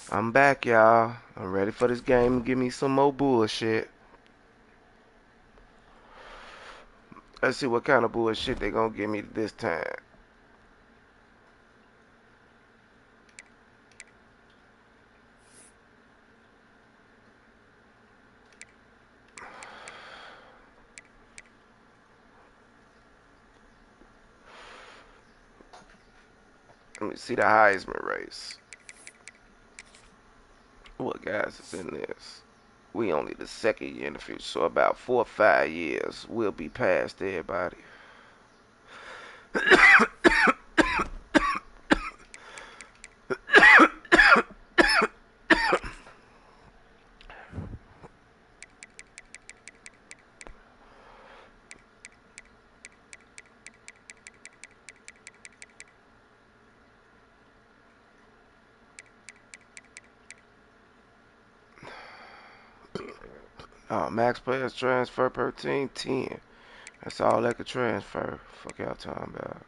I'm back, y'all. I'm ready for this game. Give me some more bullshit. Let's see what kind of bullshit they gonna give me this time. Let me see the Heisman race. What guys is in this? We only the second year in the future, so about 4 or 5 years we'll be past everybody. Oh, max players transfer per team 10. That's all that could transfer. Fuck y'all talking about.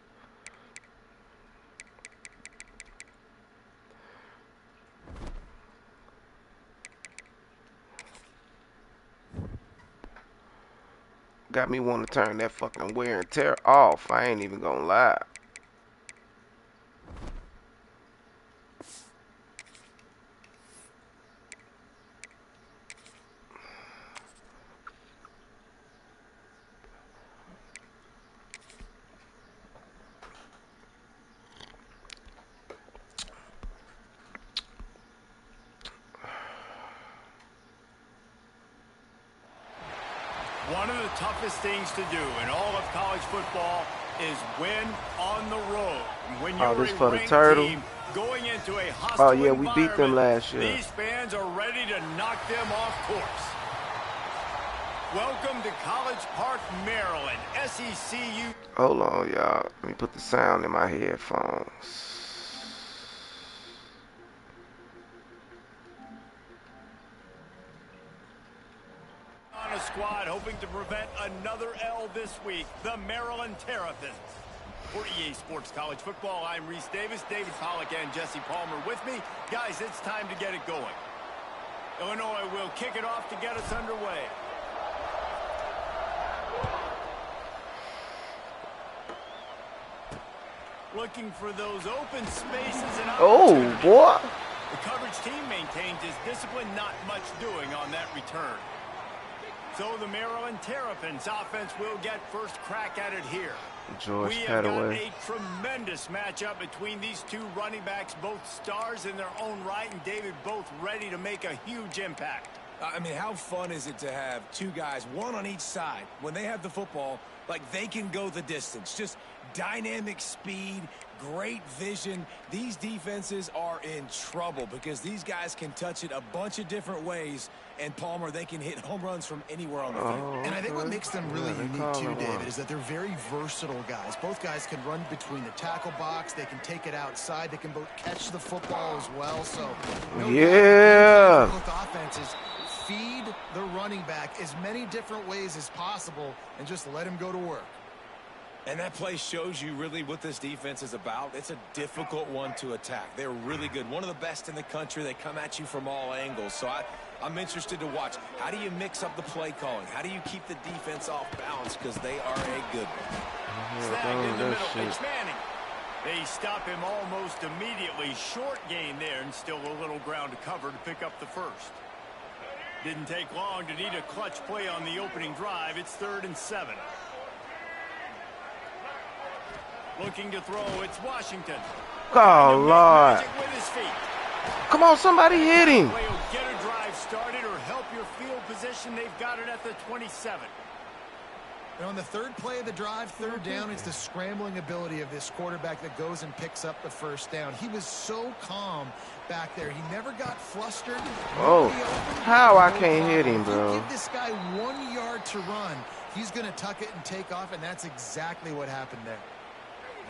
Got me want to turn that fucking wear and tear off. I ain't even gonna lie. One of the toughest things to do in all of college football is win on the road. When you're this a for the ranked turtle. team going into a hostile Oh yeah, we beat them last year. these fans are ready to knock them off course. Welcome to College Park, Maryland, SECU. Hold on, y'all. Let me put the sound in my headphones. On a squad hoping to prevent another L this week, the Maryland Terrapins. For EA Sports College Football, I'm Reese Davis, David Pollack, and Jesse Palmer with me. Guys, it's time to get it going. Illinois will kick it off to get us underway. Looking for those open spaces and opportunities. Oh, boy. The coverage team maintains his discipline, not much doing on that return. So the Maryland Terrapins offense will get first crack at it here. George We have got Petaway. a tremendous matchup between these two running backs, both stars in their own right, and David, both ready to make a huge impact. I mean, how fun is it to have two guys, one on each side, when they have the football, like they can go the distance. Just dynamic speed, great vision. These defenses are in trouble because these guys can touch it a bunch of different ways. And, Palmer, they can hit home runs from anywhere on the field. And I think what makes them really unique, too, David, is that they're very versatile guys. Both guys can run between the tackle box. They can take it outside. They can both catch the football as well. So, Yeah. both offenses feed the running back as many different ways as possible and just let him go to work. And that play shows you really what this defense is about. It's a difficult one to attack. They're really good. One of the best in the country. They come at you from all angles. So I'm interested to watch. How do you mix up the play calling? How do you keep the defense off balance? Because they are a good one. Snagged in the middle. It's Manning. They stop him almost immediately. Short gain there, and still a little ground to cover to pick up the first. Didn't take long to need a clutch play on the opening drive. It's 3rd and 7. Looking to throw, it's Washington. Oh, Lord. With his feet. Come on, somebody hit him. Play will get a drive started or help your field position. They've got it at the 27. And on the third play of the drive, 3rd down, it's the scrambling ability of this quarterback that goes and picks up the first down. He was so calm back there. He never got flustered. Oh, how I can't hit him, bro. You give this guy 1 yard to run, he's going to tuck it and take off, and that's exactly what happened there.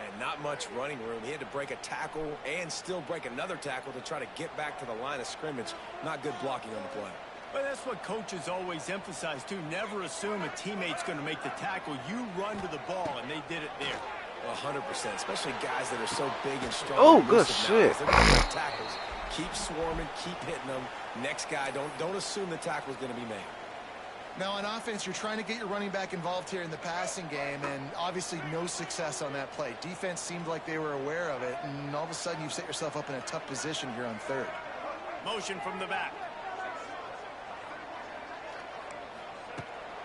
And not much running room. He had to break a tackle and still break another tackle to try to get back to the line of scrimmage. Not good blocking on the play. But that's what coaches always emphasize, too. Never assume a teammate's going to make the tackle. You run to the ball, and they did it there. 100%, especially guys that are so big and strong. Oh, good shit. They're gonna make tackles. Keep swarming, keep hitting them. Next guy, don't assume the tackle is going to be made. Now on offense, you're trying to get your running back involved here in the passing game, and obviously no success on that play. Defense seemed like they were aware of it, and all of a sudden you've set yourself up in a tough position here on third. Motion from the back.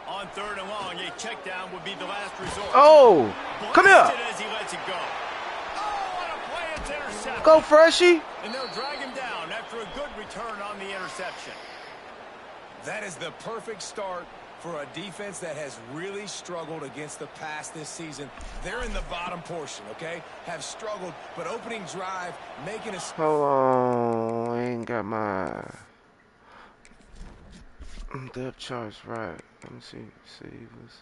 On third and long, a check down would be the last resort. Oh, come here. As he lets it go. Oh, what a play, it's intercepted. Go, Freshie. And they'll drag him down after a good return on the interception. That is the perfect start for a defense that has really struggled against the pass this season. They're in the bottom portion, okay? Have struggled, but opening drive, making a... Hold on, I ain't got my depth charts right. Let me see. Receivers.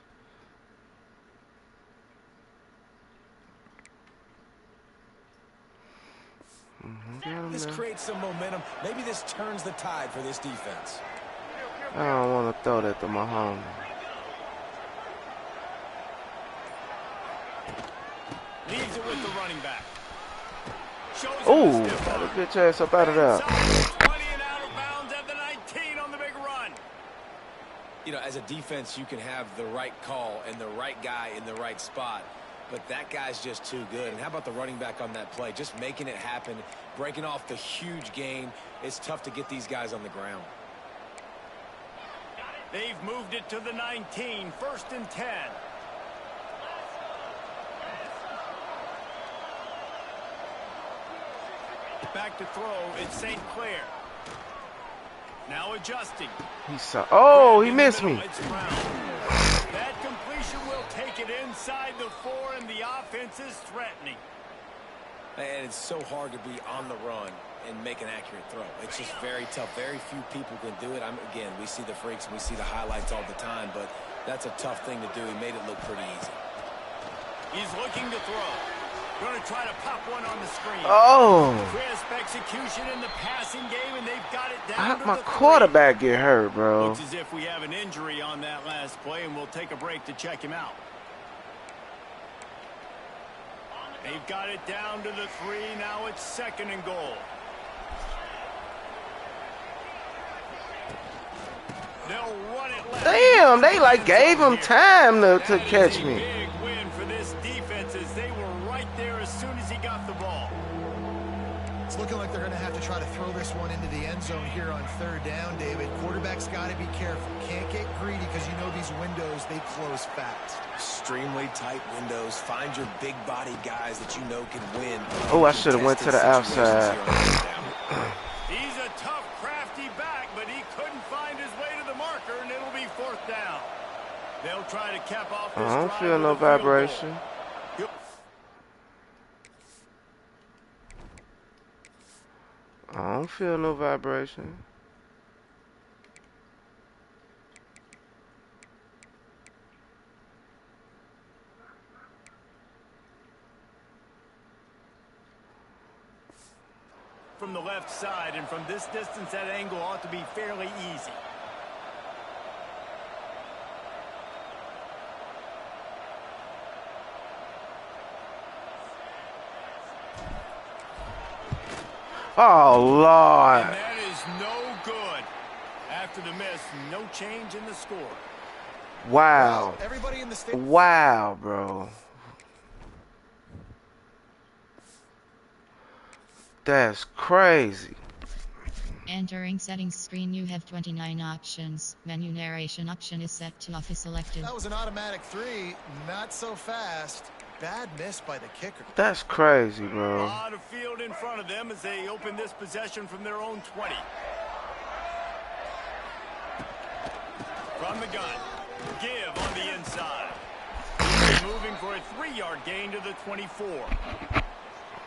This creates some momentum. Maybe this turns the tide for this defense. I don't want to throw that to my home. Leaves it with the running back. Oh, got a bitch ass up out of there. 20 and out of bounds at the 19 on the big run. You know, as a defense, you can have the right call and the right guy in the right spot. But that guy's just too good. And how about the running back on that play? Just making it happen, breaking off the huge gain. It's tough to get these guys on the ground. They've moved it to the 19, 1st and 10. Back to throw, it's St. Clair. Now adjusting. He saw. Oh, he missed me. That completion will take it inside the 4, and the offense is threatening. And it's so hard to be on the run and make an accurate throw. It's just very tough. Very few people can do it. Again, we see the freaks and we see the highlights all the time, but that's a tough thing to do. He made it look pretty easy. He's looking to throw. Going to try to pop one on the screen. Oh. Crisp execution in the passing game, and they've got it down. How to my the 3. quarterback get hurt, bro? Looks as if we have an injury on that last play, and we'll take a break to check him out. They've got it down to the 3. Now it's 2nd and goal. They'll run it left. Damn, they like gave him time to catch me. Big win for this defense as they were right there as soon as he got the ball. It's looking like they're going to have to try to throw this one into the end zone here on 3rd down, David. Quarterback's got to be careful. Can't get greedy because you know these windows, they close fast. Extremely tight windows. Find your big body guys that you know can win. Oh, I should have went to the outside. He's a tough, crafty back, but he couldn't find his way to the marker, and it'll be 4th down. They'll try to cap off this I don't drive feel no with a field goal. vibration. I don't feel no vibration. From the left side, and from this distance, that angle ought to be fairly easy. Oh, Lord. And that is no good. After the miss, no change in the score. Wow. Well, everybody in the stadium. Wow, bro. That's crazy. Entering settings screen, you have 29 options. Menu narration option is set to off is selected. That was an automatic 3. Not so fast. Bad miss by the kicker. That's crazy, A bro. lot of field in front of them as they open this possession from their own 20. From the gun. Give on the inside. Moving for a 3-yard gain to the 24.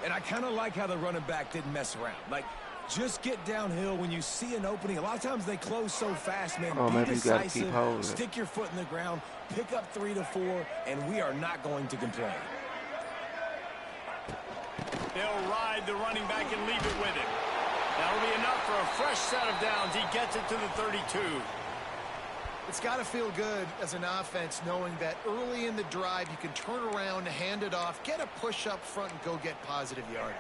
And I kind of like how the running back didn't mess around. Like, just get downhill when you see an opening. A lot of times they close so fast, man. Oh, Be maybe you gotta keep decisive, holding it. stick your foot in the ground, pick up 3 to 4, and we are not going to complain. They'll ride the running back and leave it with him. That'll be enough for a fresh set of downs. He gets it to the 32. It's got to feel good as an offense knowing that early in the drive you can turn around, hand it off, get a push up front, and go get positive yardage.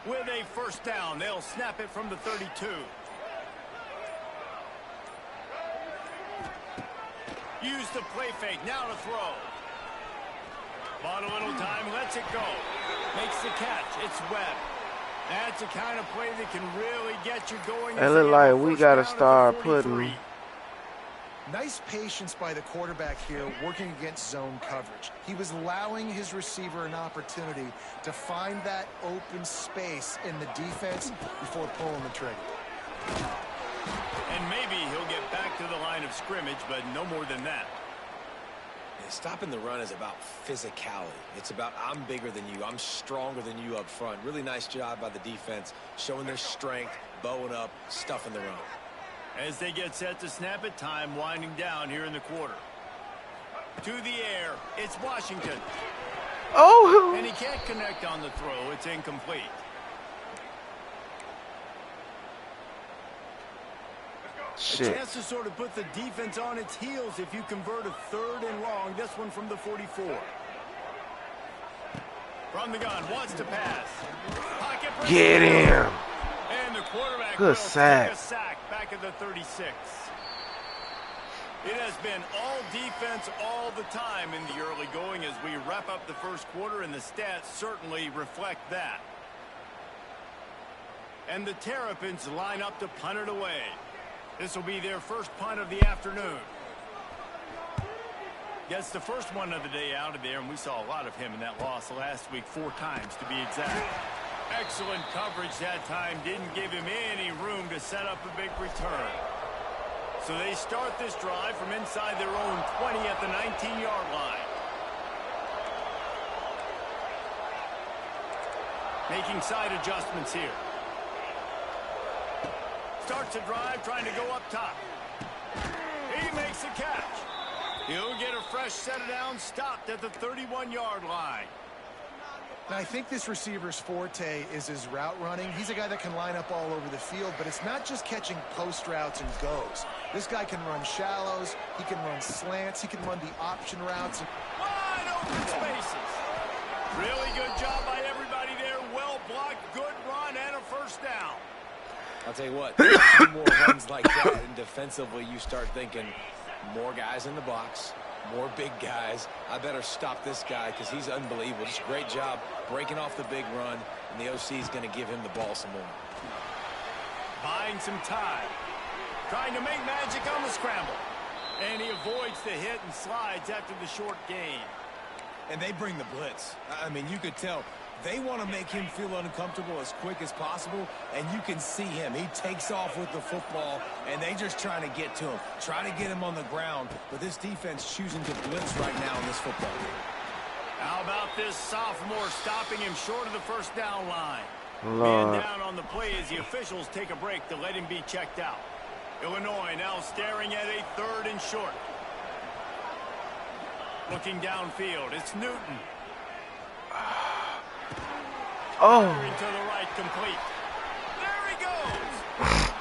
With a first down, they'll snap it from the 32. Use the play fake, now to throw. Bought a little time, lets it go. Makes the catch, it's Webb. That's the kind of play that can really get you going. It look like we got to start putting... Nice patience by the quarterback here working against zone coverage. He was allowing his receiver an opportunity to find that open space in the defense before pulling the trigger. And maybe he'll get back to the line of scrimmage, but no more than that. Yeah, stopping the run is about physicality. It's about I'm bigger than you, I'm stronger than you up front. Really nice job by the defense, showing their strength, bowing up, stuffing the run. As they get set to snap it, time winding down here in the quarter. To the air, it's Washington. Oh! And he can't connect on the throw. It's incomplete. Shit. A chance to sort of put the defense on its heels if you convert a 3rd and long. This one from the 44. From the gun, wants to pass. Pocket Get him. And the quarterback Good will sack. take a sack back at the 36. It has been all defense all the time in the early going as we wrap up the first quarter, and the stats certainly reflect that. And the Terrapins line up to punt it away. This will be their first punt of the afternoon. Gets the first one of the day out of there, and we saw a lot of him in that loss last week, 4 times to be exact. Excellent coverage that time. Didn't give him any room to set up a big return. So they start this drive from inside their own 20 at the 19-yard line. Making side adjustments here. Starts a drive trying to go up top. He makes the catch. He'll get a fresh set it down, stopped at the 31-yard line. Now, I think this receiver's forte is his route running. He's a guy that can line up all over the field, but it's not just catching post routes and goes. This guy can run shallows, he can run slants, he can run the option routes. Wide open spaces. Really good job by everybody there. Well blocked, good run, and a first down. I'll tell you what, 2 more runs like that, and defensively you start thinking more guys in the box, more big guys. I better stop this guy because he's unbelievable. Just great job breaking off the big run, and the OC is going to give him the ball some more. Buying some time. Trying to make magic on the scramble. And he avoids the hit and slides after the short gain. And they bring the blitz. I mean, you could tell they want to make him feel uncomfortable as quick as possible, and you can see him. He takes off with the football, and they just trying to get to him, trying to get him on the ground. But this defense choosing to blitz right now in this football game. How about this sophomore stopping him short of the first down line? Lord. Man down on the play as the officials take a break to let him be checked out. Illinois now staring at a 3rd and short. Looking downfield, it's Newton. Oh. To the right, complete. There he goes.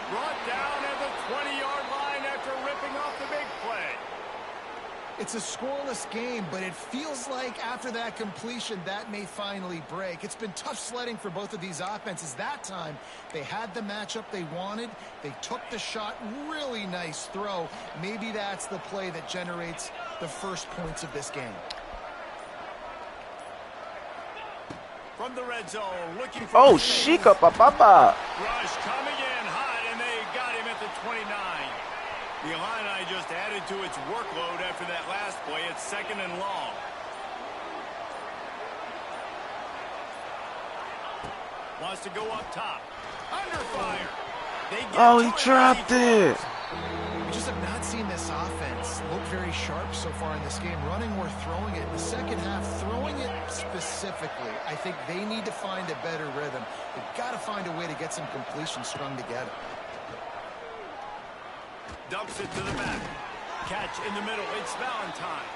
Brought down at the 20-yard line after ripping off the big play. It's a scoreless game, but it feels like after that completion, that may finally break. It's been tough sledding for both of these offenses. That time, they had the matchup they wanted. They took the shot. Really nice throw. Maybe that's the play that generates the first points of this game. From the red zone, looking for... Oh, Shika Papa. Rush coming in hot, and they got him at the 29. The Illini just added to its workload after that last play. It's 2nd and long. Wants to go up top. Under fire. Oh, he dropped it. We just have not seen this offense look very sharp so far in this game, running or throwing it. In the second half, throwing it specifically, I think they need to find a better rhythm. They've got to find a way to get some completions strung together. Dumps it to the back. Catch in the middle. It's Valentine.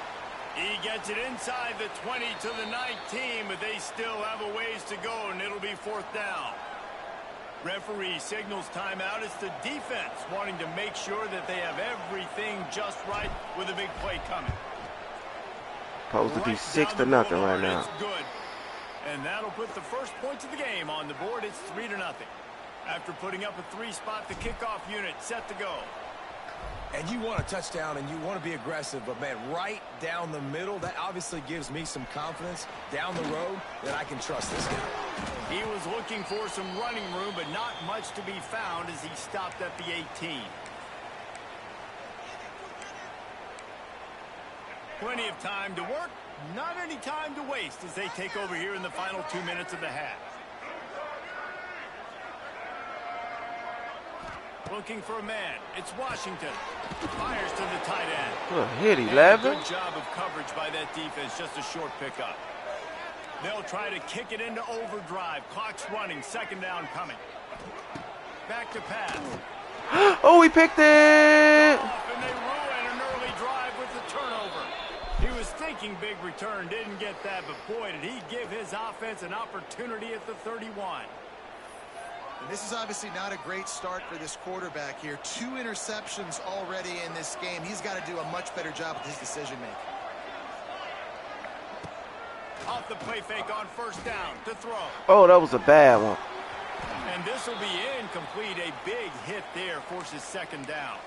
He gets it inside the 20 to the 19, but they still have a ways to go, and it'll be 4th down. Referee signals timeout. It's the defense wanting to make sure that they have everything just right with a big play coming. Supposed to be 6-0 right now. It's good. And that'll put the first points of the game on the board. It's 3-0. After putting up a 3-spot, the kickoff unit set to go. And you want a touchdown and you want to be aggressive, but man, right down the middle, that obviously gives me some confidence down the road that I can trust this guy. He was looking for some running room, but not much to be found as he stopped at the 18. Plenty of time to work, not any time to waste as they take over here in the final 2 minutes of the half. Looking for a man. It's Washington. Fires to the tight end. Good hit, 11. Good job of coverage by that defense. Just a short pickup. They'll try to kick it into overdrive. Clock's running. Second down coming. Back to pass. Oh, he picked it. And they ruin an early drive with the turnover. He was thinking big return. Didn't get that, but boy, did he give his offense an opportunity at the 31. And this is obviously not a great start for this quarterback here. 2 interceptions already in this game. He's got to do a much better job with his decision-making. Off the play fake on first down to throw. Oh, that was a bad one. And this will be incomplete. A big hit there forces second down.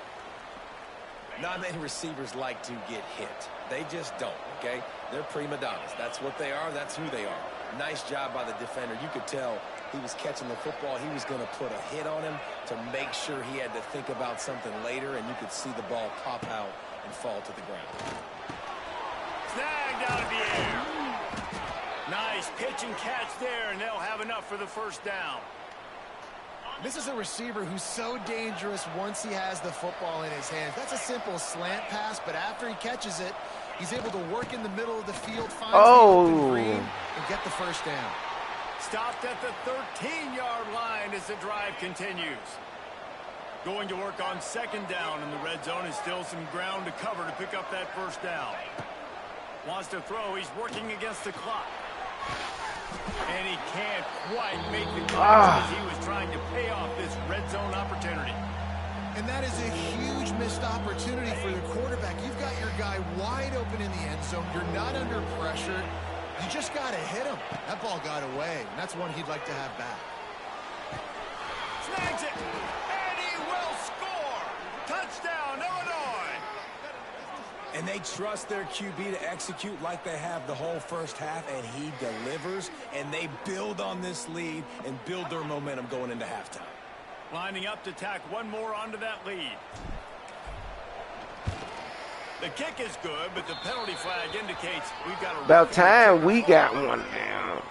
Not many receivers like to get hit. They just don't, okay? They're prima donnas. That's what they are. That's who they are. Nice job by the defender. You could tell he was catching the football. He was going to put a hit on him to make sure he had to think about something later, and you could see the ball pop out and fall to the ground. Snagged out of the air. Nice pitch and catch there, and they'll have enough for the first down. This is a receiver who's so dangerous once he has the football in his hands. That's a simple slant pass, but after he catches it, he's able to work in the middle of the field, find the open green, and get the first down. Stopped at the 13-yard line as the drive continues. Going to work on second down in the red zone. Is still some ground to cover to pick up that first down. Wants to throw. He's working against the clock. And he can't quite make the catch as he was trying to pay off this red zone opportunity. And that is a huge missed opportunity for the quarterback. You've got your guy wide open in the end zone. You're not under pressure. You just got to hit him. That ball got away, and that's one he'd like to have back. Snags it, and he will score. Touchdown, Illinois. And they trust their QB to execute like they have the whole first half, and he delivers, and they build on this lead and build their momentum going into halftime. Lining up to tack one more onto that lead. The kick is good, but the penalty flag indicates we've got a... About time we got one now.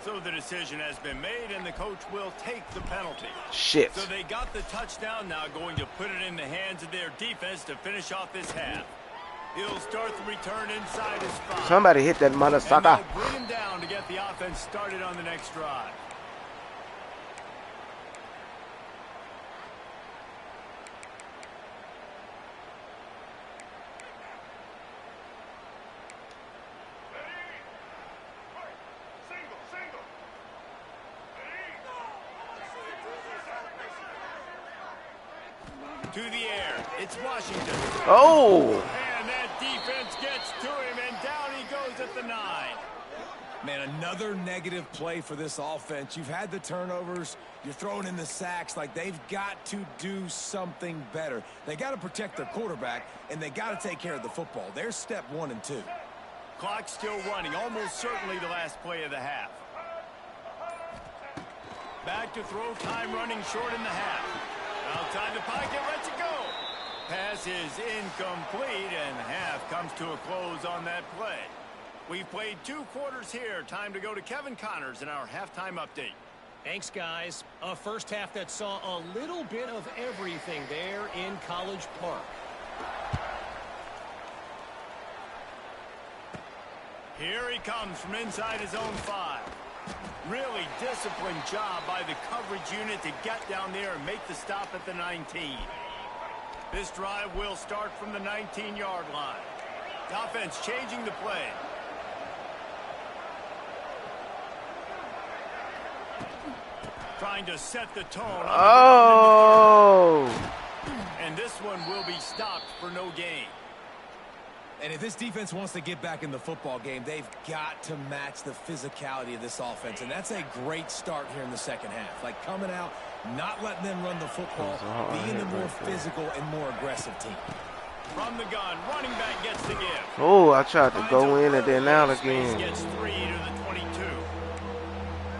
So the decision has been made, and the coach will take the penalty. Shit. So they got the touchdown, now going to put it in the hands of their defense to finish off this half. He'll start the return inside his spot. Somebody hit that mother sucker. And they'll bring him down to get the offense started on the next drive. To the air, it's Washington. Oh! And that defense gets to him, and down he goes at the 9. Man, another negative play for this offense. You've had the turnovers. You're throwing in the sacks. Like, they've got to do something better. They got to protect their quarterback, and they got to take care of the football. There's step 1 and 2. Clock still running, almost certainly the last play of the half. Back to throw, time running short in the half. Outside the pocket, lets it go. Pass is incomplete, and the half comes to a close on that play. We've played 2 quarters here. Time to go to Kevin Connors in our halftime update. Thanks, guys. A first half that saw a little bit of everything there in College Park. Here he comes from inside his own 5. Really disciplined job by the coverage unit to get down there and make the stop at the 19. This drive will start from the 19-yard line. The offense changing the play. Trying to set the tone. Oh! And this one will be stopped for no gain. And if this defense wants to get back in the football game, they've got to match the physicality of this offense. And that's a great start here in the second half. Like coming out, not letting them run the football, being the more physical and more aggressive team. From the gun, running back gets the give. Oh, I tried to go in and then out again. Gets 3 to the 22.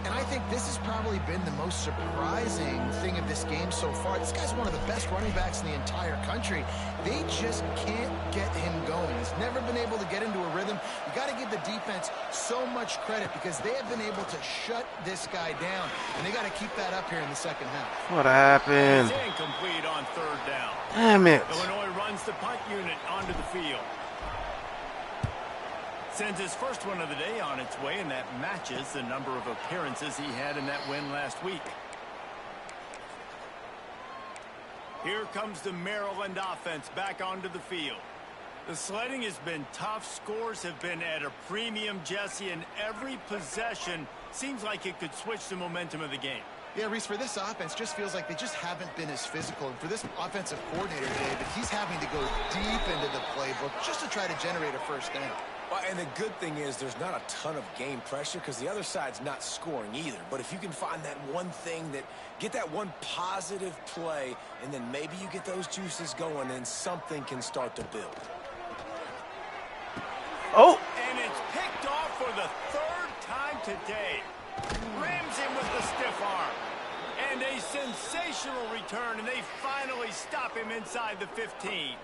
And I think this has probably been the most surprising thing of this game so far. This guy's one of the best running backs in the entire country. They just can't get him going. He's never been able to get into a rhythm. You got to give the defense so much credit because they have been able to shut this guy down, and they got to keep that up here in the second half. What happened? It's incomplete on 3rd down. Damn it. Illinois runs the punt unit onto the field. Sends his first one of the day on its way, and that matches the number of appearances he had in that win last week. Here comes the Maryland offense back onto the field. The sledding has been tough. Scores have been at a premium, Jesse, and every possession seems like it could switch the momentum of the game. Yeah, Reese, for this offense, just feels like they just haven't been as physical. And for this offensive coordinator, David, he's having to go deep into the playbook just to try to generate a first down. Well, and the good thing is there's not a ton of game pressure because the other side's not scoring either. But if you can find that one thing get that one positive play, and then maybe you get those juices going, and something can start to build. Oh! And it's picked off for the 3rd time today. Rams him with the stiff arm. And a sensational return, and they finally stop him inside the 15.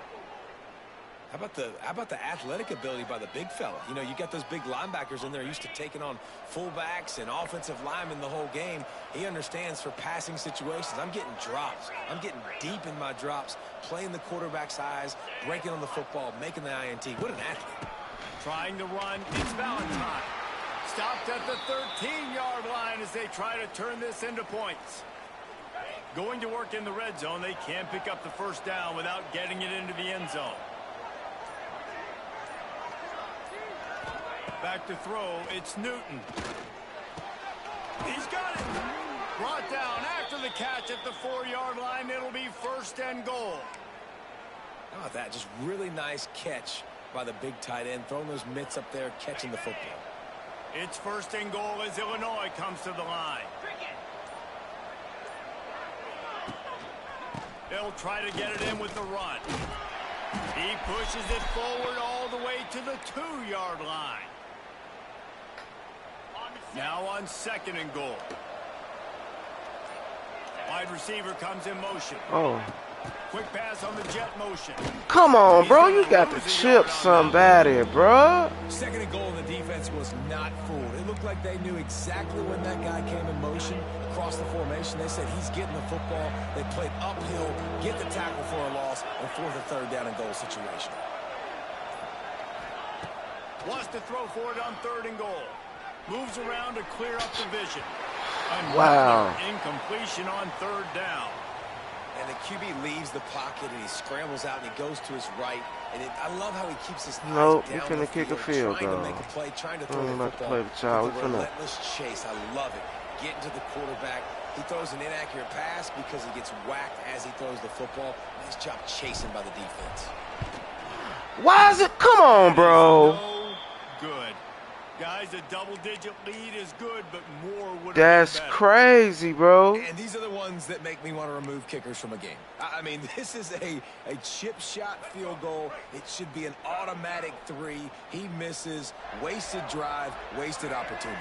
How about the athletic ability by the big fella? You know, you got those big linebackers in there used to taking on fullbacks and offensive linemen the whole game. He understands for passing situations. I'm getting drops. I'm getting deep in my drops, playing the quarterback's eyes, breaking on the football, making the INT. What an athlete. Trying to run, it's Valentine. Stopped at the 13-yard line as they try to turn this into points. Going to work in the red zone, they can't pick up the first down without getting it into the end zone. Back to throw, it's Newton. He's got it. Brought down after the catch at the 4-yard line. It'll be 1st and goal. How about that? Just really nice catch by the big tight end, throwing those mitts up there, catching the football. It's 1st and goal as Illinois comes to the line. They'll try to get it in with the run. He pushes it forward all the way to the 2-yard line. Now on 2nd and goal. Wide receiver comes in motion. Oh. Quick pass on the jet motion. Come on, bro. You got to chip somebody, bro. 2nd and goal, and the defense was not fooled. It looked like they knew exactly when that guy came in motion across the formation. They said he's getting the football. They played uphill, get the tackle for a loss, and force a 3rd down and goal situation. Wants to throw for it on 3rd and goal. Moves around to clear up the vision. Wow. Incompletion on 3rd down. And the QB leaves the pocket, and he scrambles out, and he goes to his right. And I love how he keeps his eyes down He's finna kick a field goal. Trying to make a play, trying to throw the Not to football. play with y'all. We Relentless chase. I love it. Getting to the quarterback. He throws an inaccurate pass because he gets whacked as he throws the football. Nice job chasing by the defense. Why is it? Come on, bro. No good. Guys, a double-digit lead is good, but more would have That's been better. crazy, bro. And these are the ones that make me want to remove kickers from a game. I mean, this is a chip shot field goal. It should be an automatic 3. He misses. Wasted drive, wasted opportunity.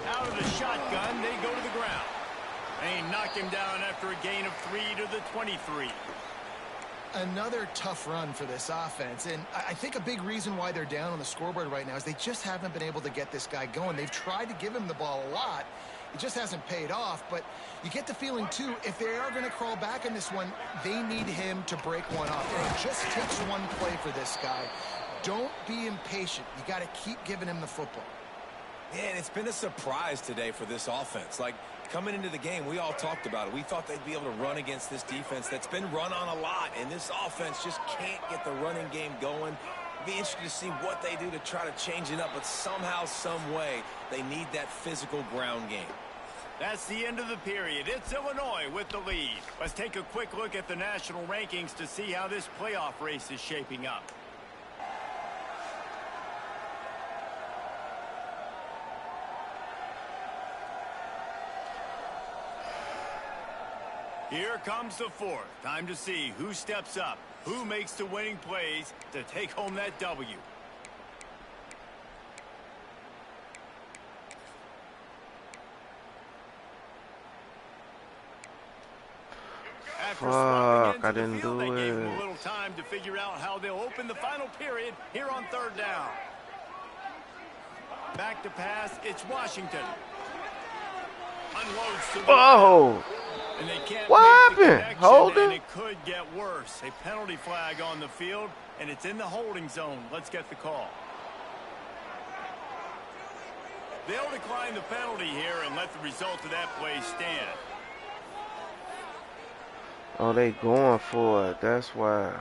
Out of the shotgun, they go to the ground. They knock him down after a gain of 3 to the 23. Another tough run for this offense, and I think a big reason why they're down on the scoreboard right now is they just haven't been able to get this guy going. They've tried to give him the ball a lot. It just hasn't paid off, but you get the feeling, too, if they are going to crawl back in this one, they need him to break one off. And it just takes one play for this guy. Don't be impatient. You got to keep giving him the football. And it's been a surprise today for this offense. Like, coming into the game, we all talked about it. We thought they'd be able to run against this defense that's been run on a lot, and this offense just can't get the running game going. Be interested to see what they do to try to change it up, but somehow, some way, they need that physical ground game. That's the end of the period. It's Illinois with the lead. Let's take a quick look at the national rankings to see how this playoff race is shaping up. Here comes the fourth. Time to see who steps up, who makes the winning plays to take home that W. After swapping into I the didn't field, do they gave them it. a little time to figure out how they'll open the final period here on third down. Back to pass, it's Washington. Unloads to the Oh, and they can't what make the happened? connection, Holding? and it could get worse. A penalty flag on the field, and it's in the holding zone. Let's get the call. They'll decline the penalty here and let the result of that play stand. oh, they going for it. That's why.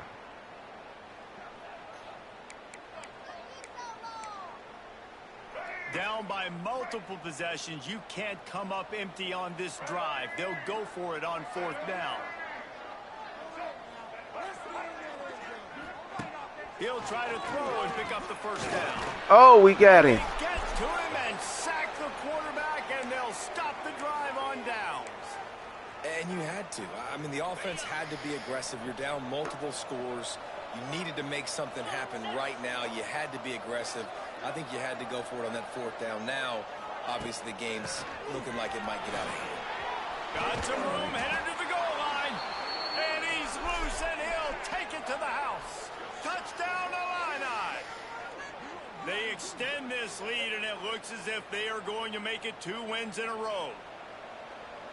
Down by multiple possessions, you can't come up empty on this drive. They'll go for it on fourth down. He'll try to throw and pick up the first down. Oh, we got him. They get to him and sack the quarterback, and they'll stop the drive on downs. And you had to. I mean, the offense had to be aggressive. You're down multiple scores. You needed to make something happen right now. You had to be aggressive. I think you had to go for it on that fourth down. Now, obviously, the game's looking like it might get out of hand. Got some room, headed to the goal line. And he's loose, and he'll take it to the house. Touchdown, Illini. They extend this lead, and it looks as if they are going to make it 2 wins in a row.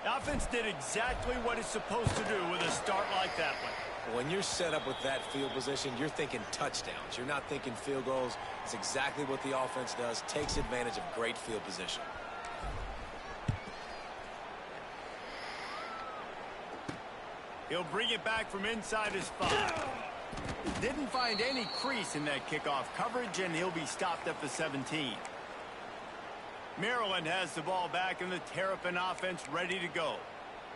The offense did exactly what it's supposed to do with a start like that one. When you're set up with that field position, you're thinking touchdowns. You're not thinking field goals. It's exactly what the offense does. Takes advantage of great field position. He'll bring it back from inside his 5. Didn't find any crease in that kickoff coverage, and he'll be stopped at the 17. Maryland has the ball back, and the Terrapin offense ready to go.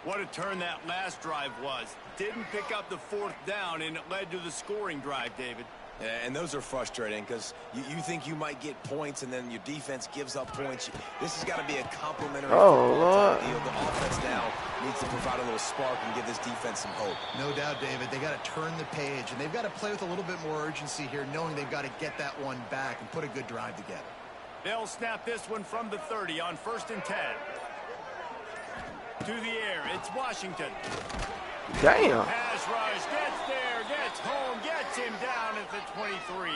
What a turn that last drive was. Didn't pick up the fourth down, and it led to the scoring drive, David. Yeah, and those are frustrating because you think you might get points, and then your defense gives up points. This has got to be a complimentary football type deal. The offense now needs to provide a little spark and give this defense some hope. No doubt, David. They got to turn the page, and they've got to play with a little bit more urgency here, knowing they've got to get that one back and put a good drive together. They'll snap this one from the 30 on 1st and 10. To the air, it's Washington. Damn. Pass rush, gets there, gets home, gets him down at the 23.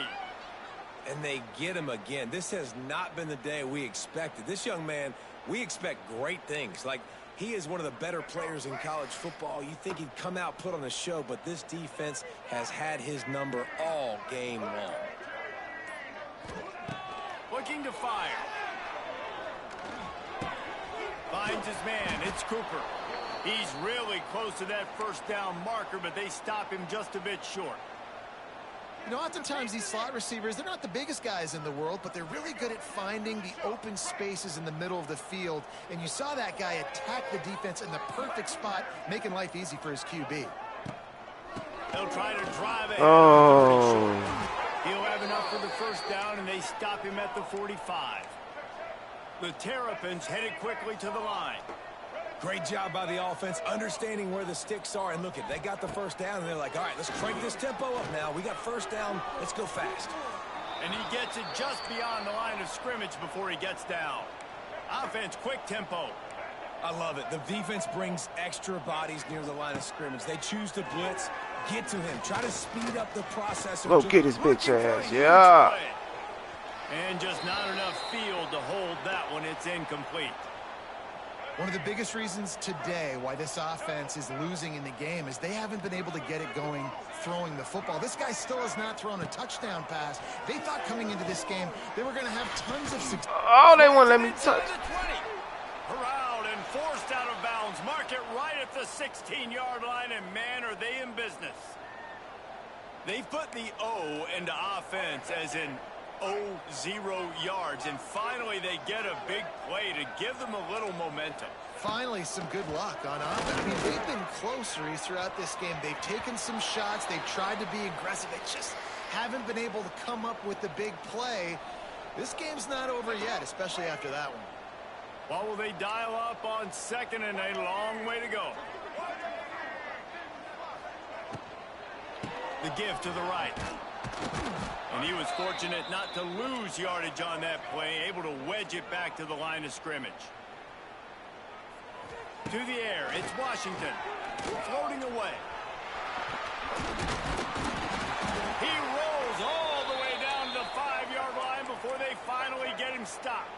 And they get him again. This has not been the day we expected. This young man, we expect great things. Like, he is one of the better players in college football. You think he'd come out, put on a show, but this defense has had his number all game long. Looking to fire. Finds his man. It's Cooper. He's really close to that first down marker, but they stop him just a bit short. You know, oftentimes these slot receivers, they're not the biggest guys in the world, but they're really good at finding the open spaces in the middle of the field. And you saw that guy attack the defense in the perfect spot, making life easy for his QB. They'll try to drive it. Oh. He'll have enough for the first down, and they stop him at the 45. The Terrapins headed quickly to the line. Great job by the offense, understanding where the sticks are. And look, they got the first down, and they're like, all right, let's crank this tempo up now. We got first down. Let's go fast. And he gets it just beyond the line of scrimmage before he gets down. Offense, quick tempo. I love it. The defense brings extra bodies near the line of scrimmage. They choose to blitz, get to him, try to speed up the process. Go get his bitch ass. Yeah. And just not enough field to hold that one. It's incomplete. One of the biggest reasons today why this offense is losing in the game is they haven't been able to get it going throwing the football. This guy still has not thrown a touchdown pass. They thought coming into this game they were going to have tons of success. Oh, they won't let me touch. Corralled and forced out of bounds. Mark it right at the 16-yard line, and man, are they in business. They put the O into offense as in 0 yards, and finally they get a big play to give them a little momentum. Finally, some good luck on offense. I mean, they've been close, Reese, throughout this game. They've taken some shots. They've tried to be aggressive. They just haven't been able to come up with the big play. This game's not over yet, especially after that one. What will they dial up on second and a long way to go? The give to the right. And he was fortunate not to lose yardage on that play, able to wedge it back to the line of scrimmage. To the air, it's Washington, floating away. He rolls all the way down to the 5-yard line before they finally get him stopped.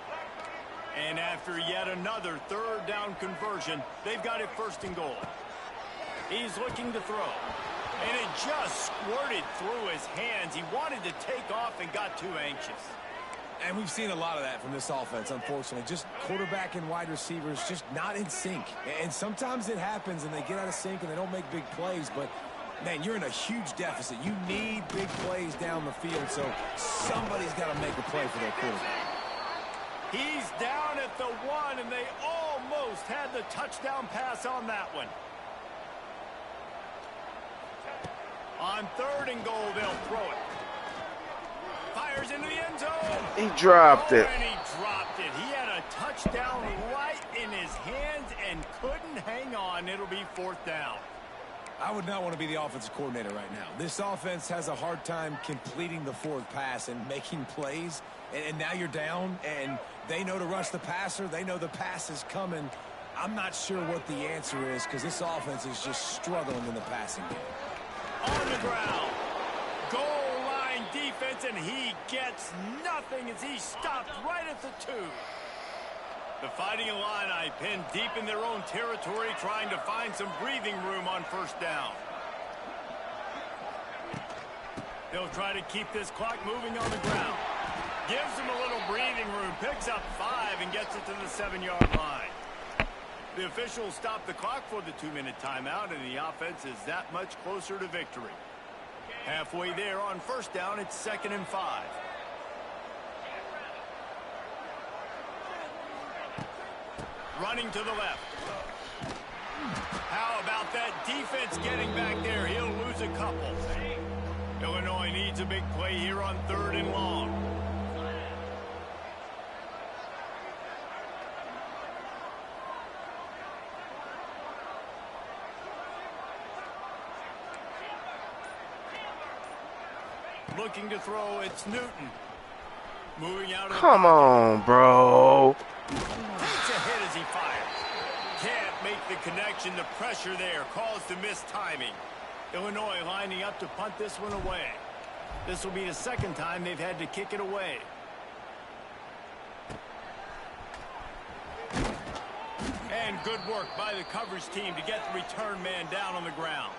And after yet another third down conversion, they've got it first and goal. He's looking to throw. And it just squirted through his hands. He wanted to take off and got too anxious. And we've seen a lot of that from this offense, unfortunately. Just quarterback and wide receivers just not in sync. And sometimes it happens and they get out of sync and they don't make big plays. But, man, you're in a huge deficit. You need big plays down the field, so somebody's got to make a play for their quarterback. He's down at the 1, and they almost had the touchdown pass on that one. On third and goal, they'll throw it. Fires into the end zone. He dropped it. And he dropped it. He had a touchdown right in his hands and couldn't hang on. It'll be fourth down. I would not want to be the offensive coordinator right now. This offense has a hard time completing the forward pass and making plays. And now you're down, and they know to rush the passer. They know the pass is coming. I'm not sure what the answer is because this offense is just struggling in the passing game. On the ground. Goal line defense, and he gets nothing as he's stopped right at the 2. The Fighting Illini pinned deep in their own territory, trying to find some breathing room on first down. They'll try to keep this clock moving on the ground. Gives them a little breathing room, picks up 5 and gets it to the 7-yard line. The officials stop the clock for the 2-minute timeout, and the offense is that much closer to victory. Halfway there on first down, it's 2nd and 5. Running to the left. How about that defense getting back there? He'll lose a couple. Illinois needs a big play here on 3rd and long. Looking to throw, it's Newton. Moving out of the Come on, bro. Takes a hit as he fires. Can't make the connection. The pressure there caused the missed timing. Illinois lining up to punt this one away. This will be the second time they've had to kick it away. And good work by the coverage team to get the return man down on the ground.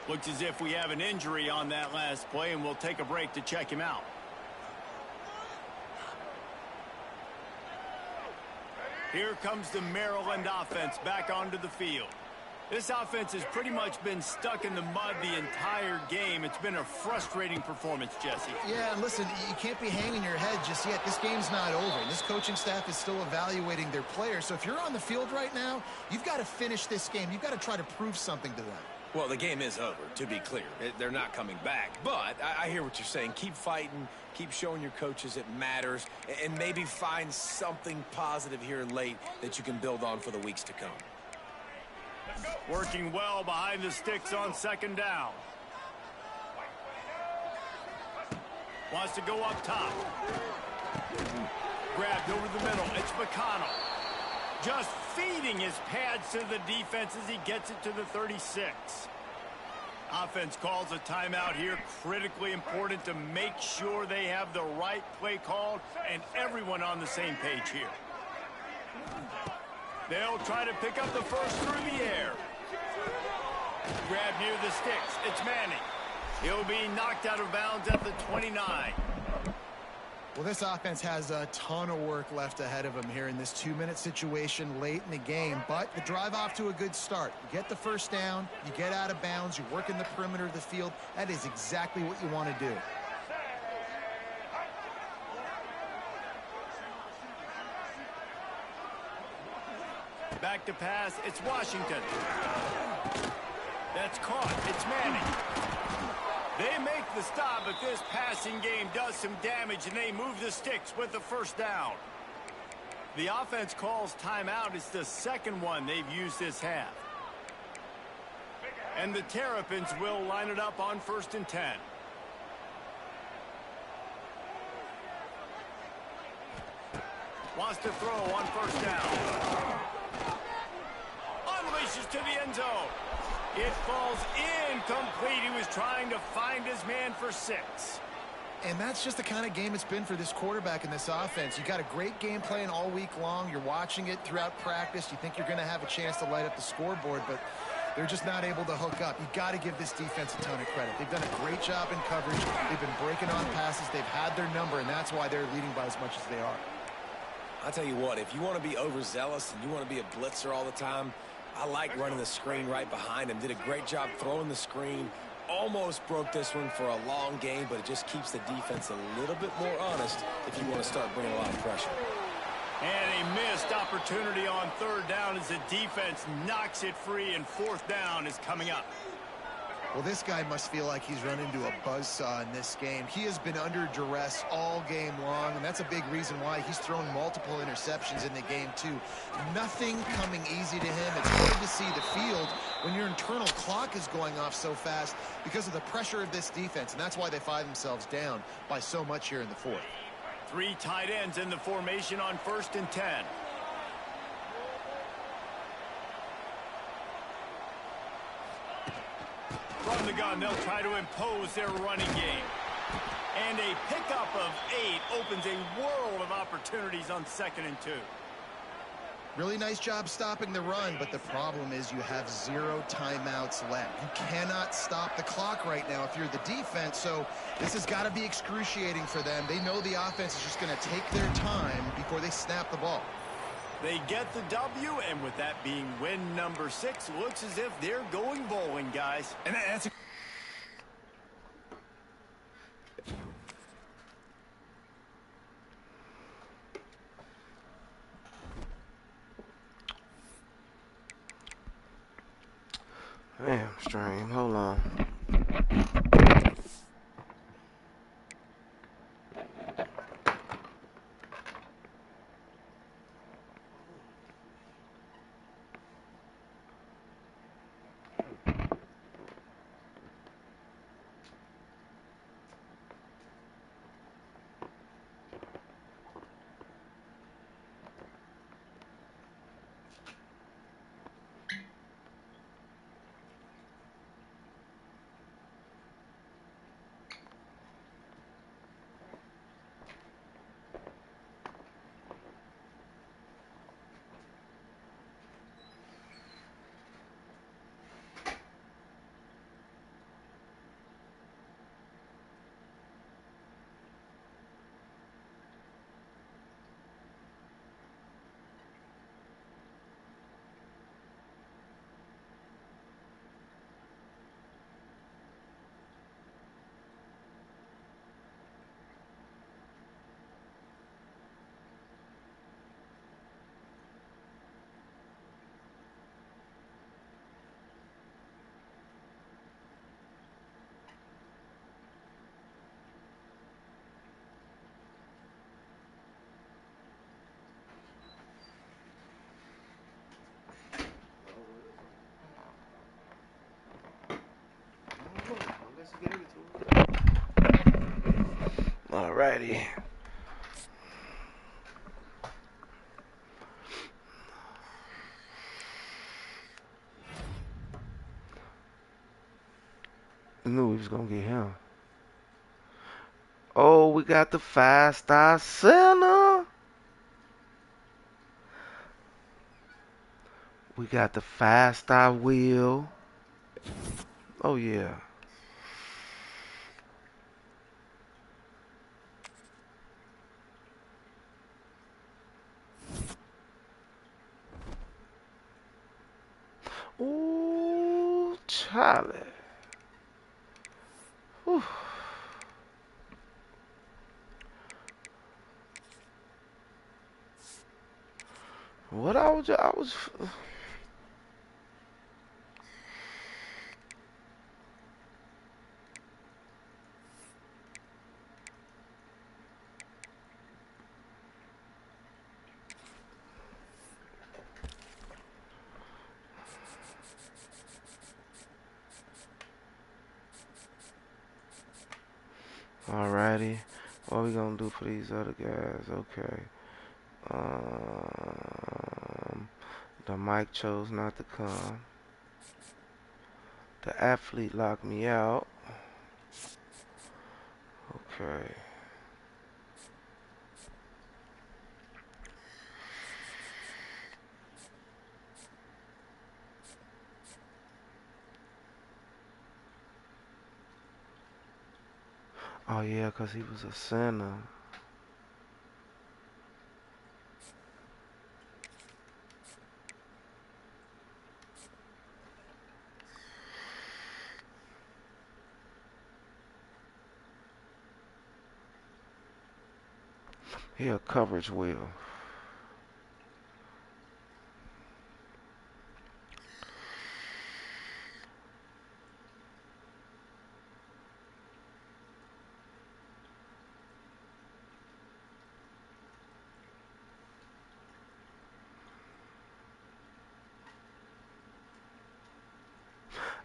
Looks as if we have an injury on that last play, and we'll take a break to check him out. Here comes the Maryland offense back onto the field. This offense has pretty much been stuck in the mud the entire game. It's been a frustrating performance, Jesse. Yeah, and listen, you can't be hanging your head just yet. This game's not over. This coaching staff is still evaluating their players. So if you're on the field right now, you've got to finish this game. You've got to try to prove something to them. Well, the game is over, to be clear. They're not coming back. But I hear what you're saying. Keep fighting. Keep showing your coaches it matters. And maybe find something positive here late that you can build on for the weeks to come. Working well behind the sticks on 2nd down. Wants to go up top. Grabbed over the middle. It's McConnell. Just feeding his pads to the defense as he gets it to the 36. Offense calls a timeout here. Critically important to make sure they have the right play called and everyone on the same page here. They'll try to pick up the first through the air. Grab near the sticks. It's Manning. He'll be knocked out of bounds at the 29. Well, this offense has a ton of work left ahead of them here in this 2-minute situation late in the game, but the drive off to a good start. You get the first down, you get out of bounds, you work in the perimeter of the field. That is exactly what you want to do. Back to pass, it's Washington. That's caught, it's Manning. They make the stop, but this passing game does some damage, and they move the sticks with the first down. The offense calls timeout. It's the second one they've used this half. And the Terrapins will line it up on 1st and 10. Wants to throw on 1st down. Unleashes to the end zone. It falls incomplete. He was trying to find his man for 6. And that's just the kind of game it's been for this quarterback in this offense. You got a great game plan all week long. You're watching it throughout practice. You think you're going to have a chance to light up the scoreboard, but they're just not able to hook up. You got to give this defense a ton of credit. They've done a great job in coverage. They've been breaking on passes. They've had their number, and that's why they're leading by as much as they are. I'll tell you what, if you want to be overzealous and you want to be a blitzer all the time, I like running the screen right behind him. Did a great job throwing the screen. Almost broke this one for a long game, but it just keeps the defense a little bit more honest if you want to start bringing a lot of pressure. And a missed opportunity on 3rd down as the defense knocks it free, and 4th down is coming up. Well, this guy must feel like he's run into a buzzsaw in this game. He has been under duress all game long, and that's a big reason why he's thrown multiple interceptions in the game, too. Nothing coming easy to him. It's hard to see the field when your internal clock is going off so fast because of the pressure of this defense, and that's why they find themselves down by so much here in the 4th. 3 tight ends in the formation on 1st and 10. From the gun, they'll try to impose their running game. And a pickup of 8 opens a world of opportunities on 2nd and 2. Really nice job stopping the run, but the problem is you have 0 timeouts left. You cannot stop the clock right now if you're the defense, so this has got to be excruciating for them. They know the offense is just going to take their time before they snap the ball. They get the W, and with that being win number 6, looks as if they're going bowling, guys. And that's Damn, stream. Hold on. Alrighty. I knew we was gonna get him. Oh, we got the 5-star center. We got the 5-star wheel. Oh yeah. Ooh, Charlie. Whew. What I was Alrighty. What we gonna do for these other guys? Okay. Um, the mic chose not to come. The athlete locked me out. Okay. Oh yeah, 'cause he was a center. He a coverage wheel.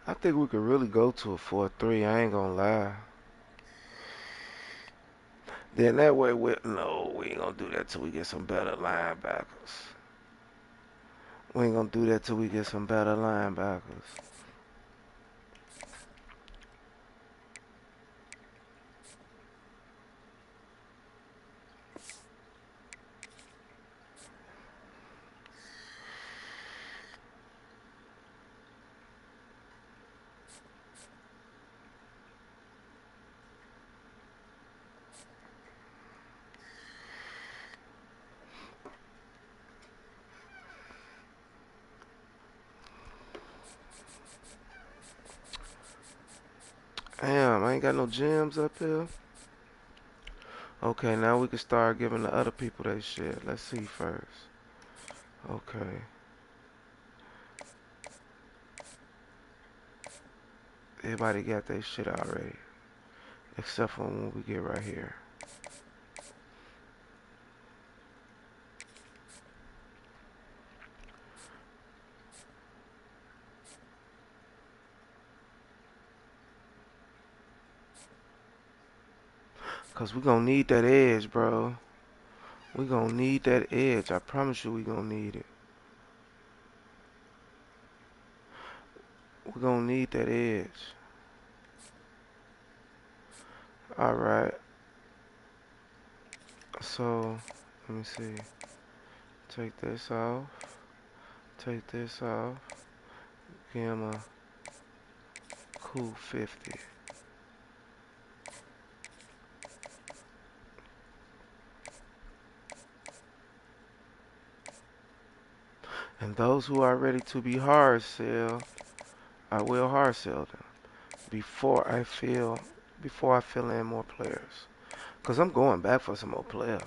I think we could really go to a 4-3. I ain't gonna lie. Then that way we ain't gonna do that till we get some better linebackers. We ain't gonna do that till we get some better linebackers. Damn, I ain't got no gems up here. Okay, now we can start giving the other people their shit. Let's see first. Okay. Everybody got their shit already. Except for when we get right here. Cause we gonna need that edge, bro. We gonna need that edge. I promise you we gonna need it. We gonna need that edge. Alright. So, let me see. Take this off. Take this off. Give him a cool 50. And those who are ready to be hard sell, I will hard sell them before I fill in more players. Cause I'm going back for some more players.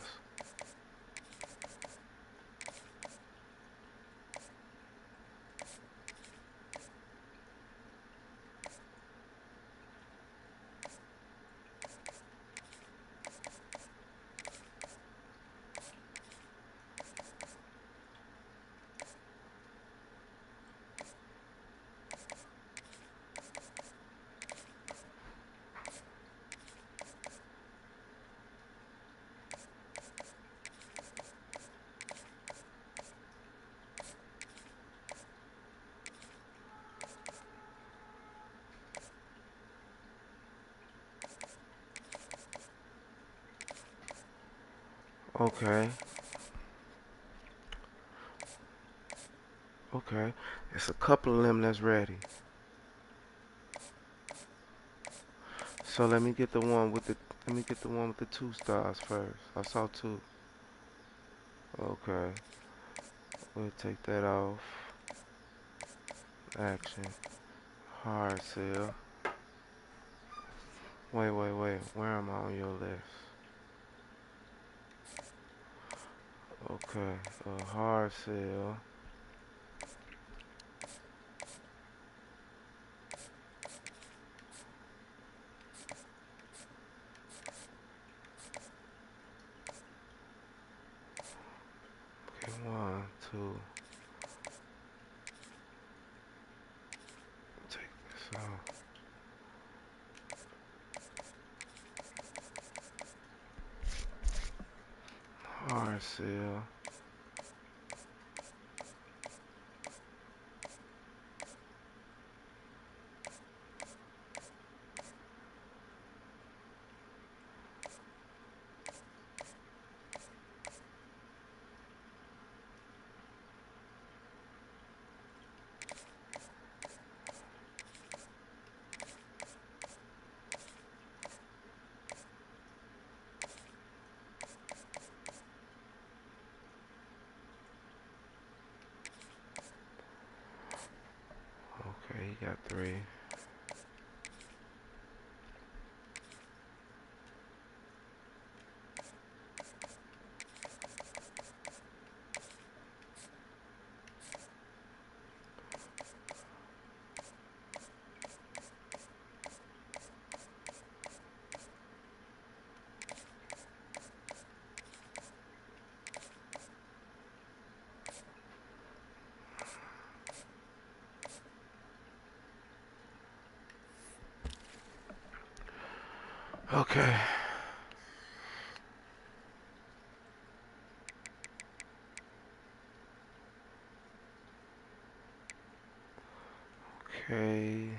Okay. Okay. It's a couple of them that's ready. So let me get the one with the 2 stars first. I saw 2. Okay. We'll take that off. Action. Hard sell. Wait. Where am I on your list? Okay. Hard sell. Okay, 1, 2. Take this off. Hard sell. Okay, he got 3. Okay. Okay.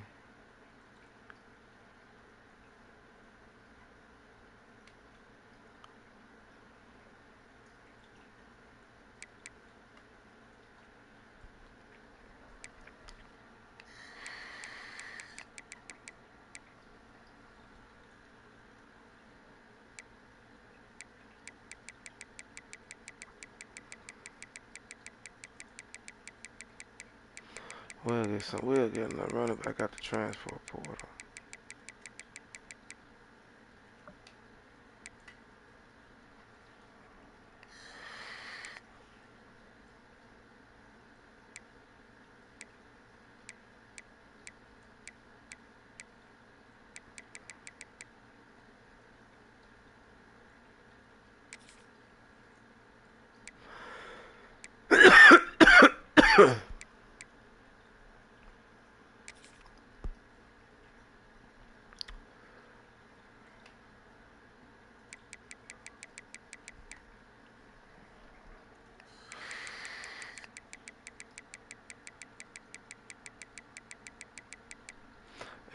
We'll get another running back out the transfer portal.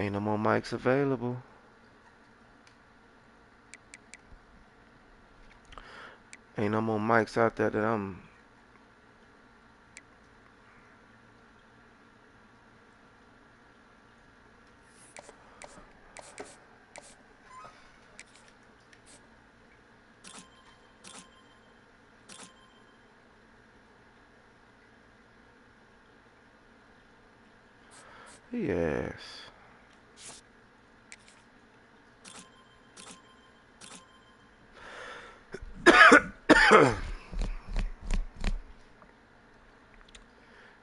Ain't no more mics available. Ain't no more mics out there that I'm. Yes.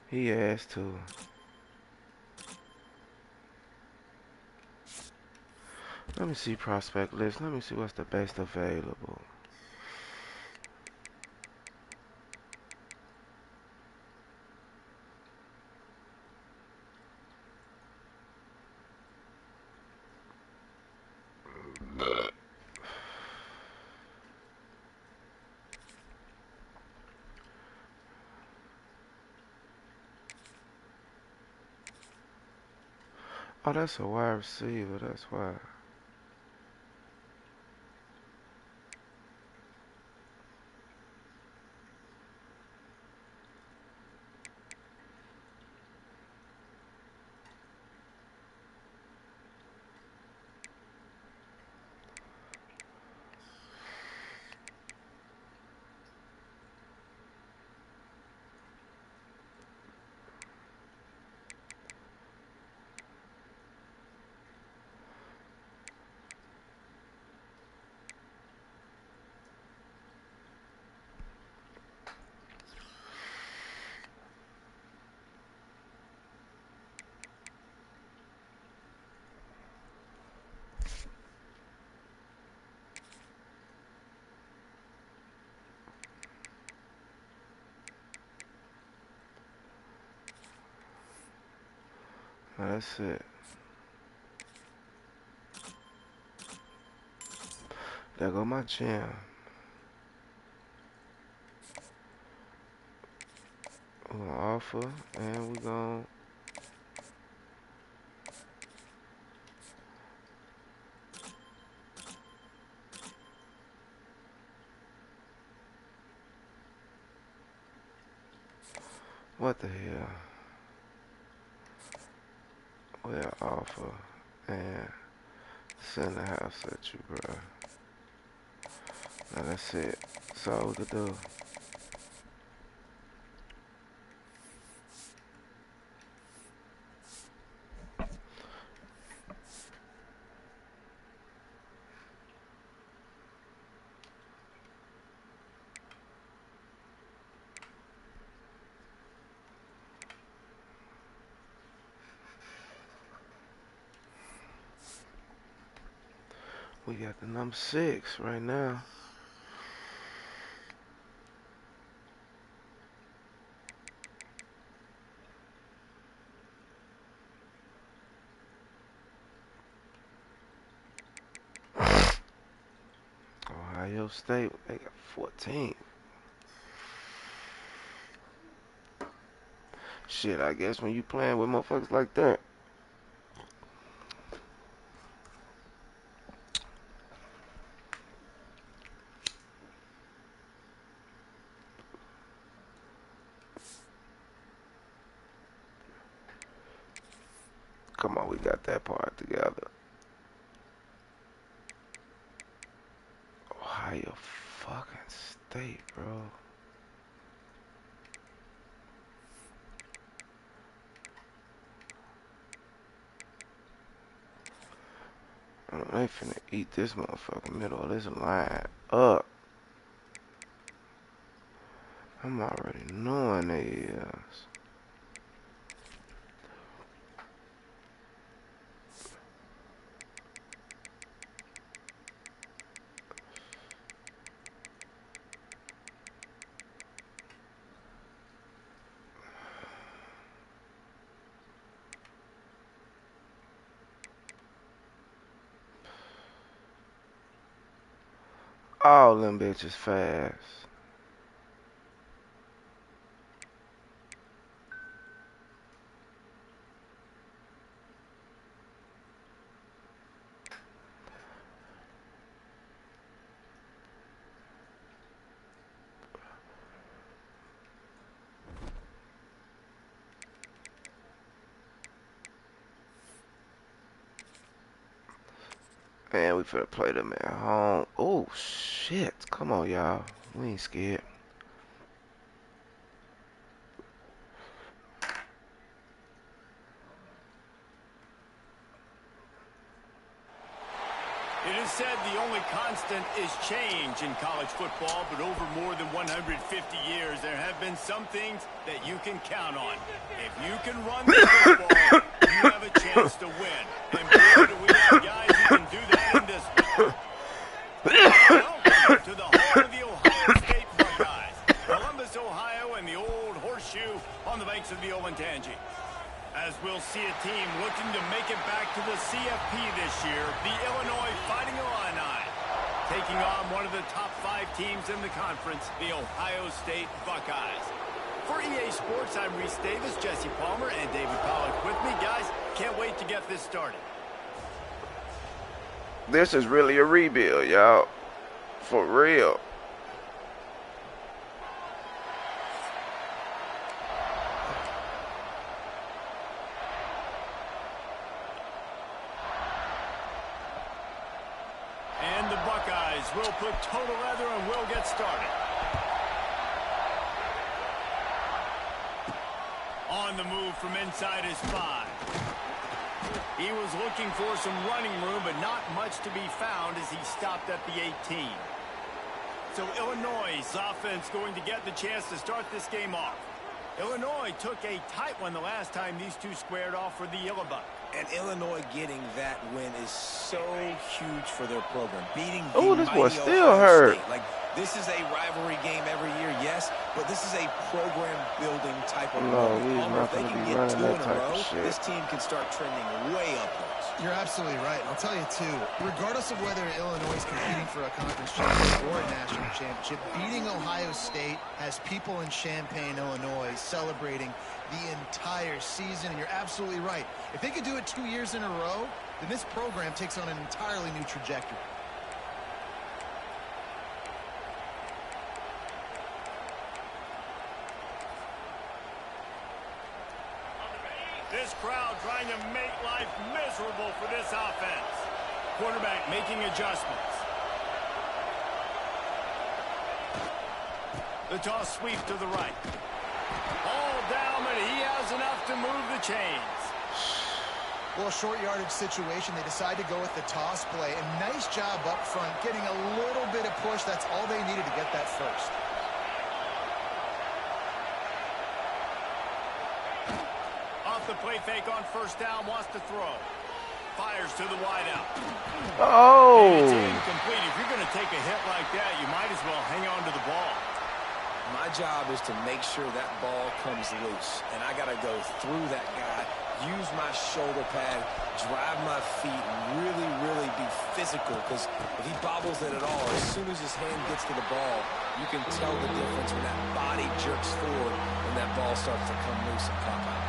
He asked to. Let me see prospect list. Let me see what's the best available. Oh, that's a wide receiver. That's why. That's it. There go my jam. We're gonna offer, and we're gonna. What the hell? We'll offer and send the house at you, bro. Now that's it. That's all we could do. We got the number 6 right now. Ohio State, they got 14. Shit, I guess when you playing with motherfuckers like that. Come on, we got that part together. Ohio fucking State, bro. They finna eat this motherfucking middle of this line up. I'm already knowing they is. All them bitches fast. Man, we finna play them at home. Oh, shit. Come on, y'all. We ain't scared. It is said the only constant is change in college football, but over more than 150 years, there have been some things that you can count on. If you can run the football, you have a chance to win. And boy, do we have guys who can do that in this one. Welcome to the home of the Ohio State Buckeyes. Columbus, Ohio, and the old horseshoe on the banks of the Olentangy. As we'll see a team looking to make it back to the CFP this year, the Illinois Fighting Illini, taking on one of the top 5 teams in the conference, the Ohio State Buckeyes. For EA Sports, I'm Reese Davis, Jesse Palmer, and David Pollock with me. Guys, can't wait to get this started. This is really a rebuild, y'all. For real. And the Buckeyes will put total leather and will get started. On the move from inside his 5. He was looking for some running room, but not much to be found as he stopped at the 18. So Illinois' offense going to get the chance to start this game off. Illinois took a tight one the last time these two squared off for the Illinois. And Illinois getting that win is so huge for their program. Beating Oh, the this boy mighty still Ohio hurt. State. Like, This is a rivalry game every year, yes, but this is a program-building type of No, moment. he's Palmer, not if they going to can be get running 2 that in a type row, of shit. this team can start trending way upwards. You're absolutely right. I'll tell you, too, regardless of whether Illinois is competing for a conference championship or a national championship, beating Ohio State has people in Champaign, Illinois, celebrating the entire season. And you're absolutely right. If they could do it 2 years in a row, then this program takes on an entirely new trajectory. This crowd trying to make life miserable for this offense. Quarterback making adjustments. The toss sweep to the right. Ball down, but he has enough to move the chains. Well, short yardage situation, they decide to go with the toss play. And nice job up front, getting a little bit of push. That's all they needed to get that first. Off the play fake on first down, wants to throw. Fires to the wideout. Oh! And it's incomplete. If you're going to take a hit like that, you might as well hang on to the ball. My job is to make sure that ball comes loose, and I got to go through that guy, use my shoulder pad, drive my feet, and really, really be physical, because if he bobbles it at all, as soon as his hand gets to the ball, you can tell the difference when that body jerks forward and that ball starts to come loose and pop out.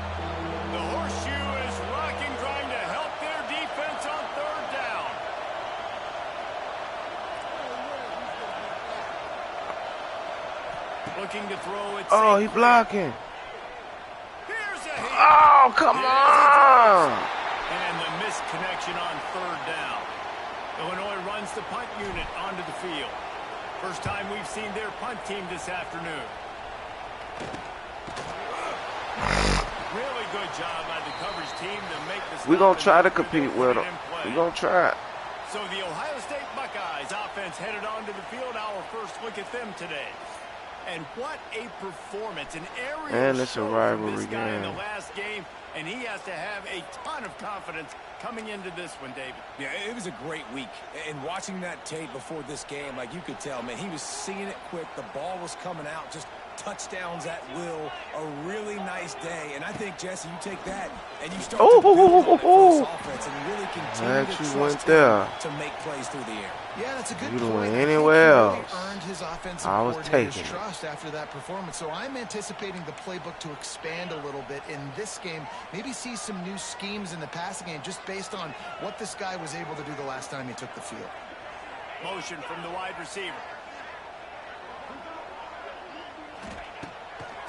The horseshoe is rocking, trying to help their defense on third down. Looking to throw it. Oh, he blocking. Here's a hit. Oh, come on. And the missed connection on third down. Illinois runs the punt unit onto the field. First time we've seen their punt team this afternoon. Really good job by the coverage team to make this. We're going to try to compete with them. We're going to try it. So the Ohio State Buckeyes offense headed onto the field. Our first look at them today. And what a performance. An aerial And it's a show from rivalry this guy in game. the last game. And he has to have a ton of confidence coming into this one, David. Yeah, it was a great week. And watching that tape before this game, like you could tell, man, he was seeing it quick. The ball was coming out, just touchdowns at will. A really nice day. And I think, Jesse, you take that and you start to build on it for this offense and really continue to trust him to make plays through the air. Yeah, that's a good You point. went I think anywhere he really else. earned his offensive I was coordinator's taking it. trust after that performance. So I'm anticipating the playbook to expand a little bit in this game. Maybe see some new schemes in the passing game just based on what this guy was able to do the last time he took the field. Motion from the wide receiver.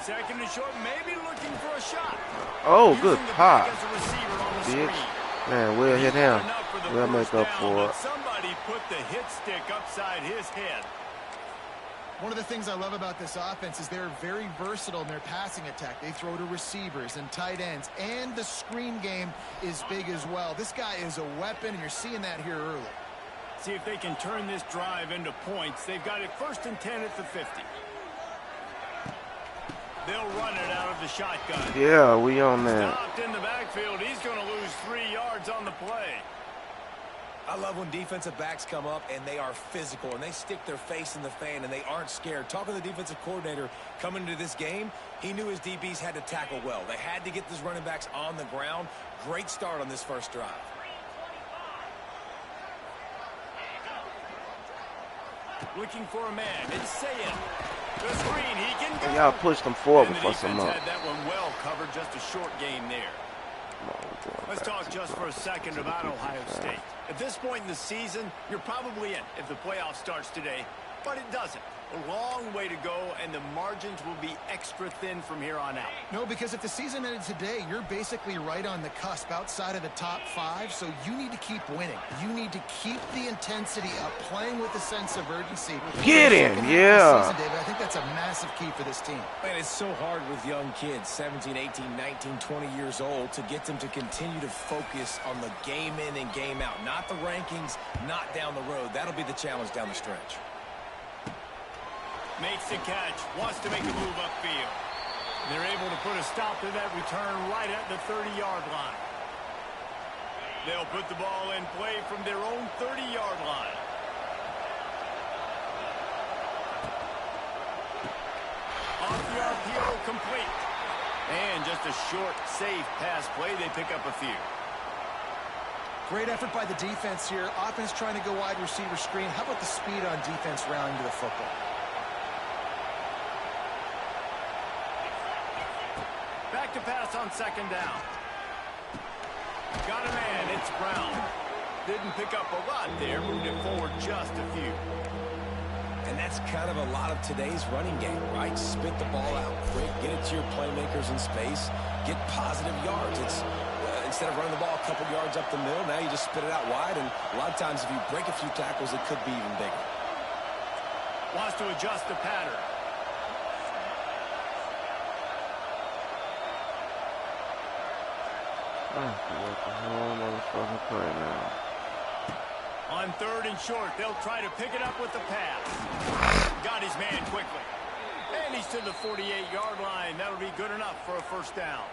Second and short, maybe looking for a shot. Oh, Using good the pop. back as a receiver on the Bitch. screen. Man, we'll hit him. Enough for the We'll first make up down, for but it. somebody put the hit stick upside his head. One of the things I love about this offense is they're very versatile in their passing attack. They throw to receivers and tight ends, and the screen game is big as well. This guy is a weapon, and you're seeing that here early. See if they can turn this drive into points. They've got it 1st and 10 at the 50. They'll run it out of the shotgun. Yeah, we on that. Stopped in the backfield. He's going to lose 3 yards on the play. I love when defensive backs come up and they are physical and they stick their face in the fan and they aren't scared. Talking to the defensive coordinator coming into this game, he knew his DBs had to tackle well. They had to get these running backs on the ground. Great start on this first drive. Looking for a man. It's Sayed. The screen. He can go. Y'all pushed them forward And the before some defense up. had that one well covered. Just a short game there. Let's talk just for a second about Ohio State. At this point in the season, you're probably in if the playoff starts today, but it doesn't. A long way to go, and the margins will be extra thin from here on out. No, because if the season ended today, you're basically right on the cusp outside of the top 5, so you need to keep winning. You need to keep the intensity up, playing with a sense of urgency. Get him, yeah. Season, David, I think that's a massive key for this team. Man, it's so hard with young kids, 17, 18, 19, 20 years old, to get them to continue to focus on the game in and game out. Not the rankings, not down the road. That'll be the challenge down the stretch. Makes the catch, wants to make a move upfield. They're able to put a stop to that return right at the 30-yard line. They'll put the ball in play from their own 30-yard line. RPO complete. And just a short, safe pass play. They pick up a few. Great effort by the defense here. Offense trying to go wide receiver screen. How about the speed on defense rallying to the football? Back to pass on second down. Got a man. It's Brown. Didn't pick up a lot there. Moved it forward just a few. And that's kind of a lot of today's running game, right? Spit the ball out quick, get it to your playmakers in space, get positive yards. It's instead of running the ball a couple yards up the middle, now you just spit it out wide, and a lot of times if you break a few tackles, it could be even bigger. Wants to adjust the pattern. What the whole motherfucking play now. On third and short, they'll try to pick it up with the pass. Got his man quickly. And he's to the 48-yard line. That'll be good enough for a first down.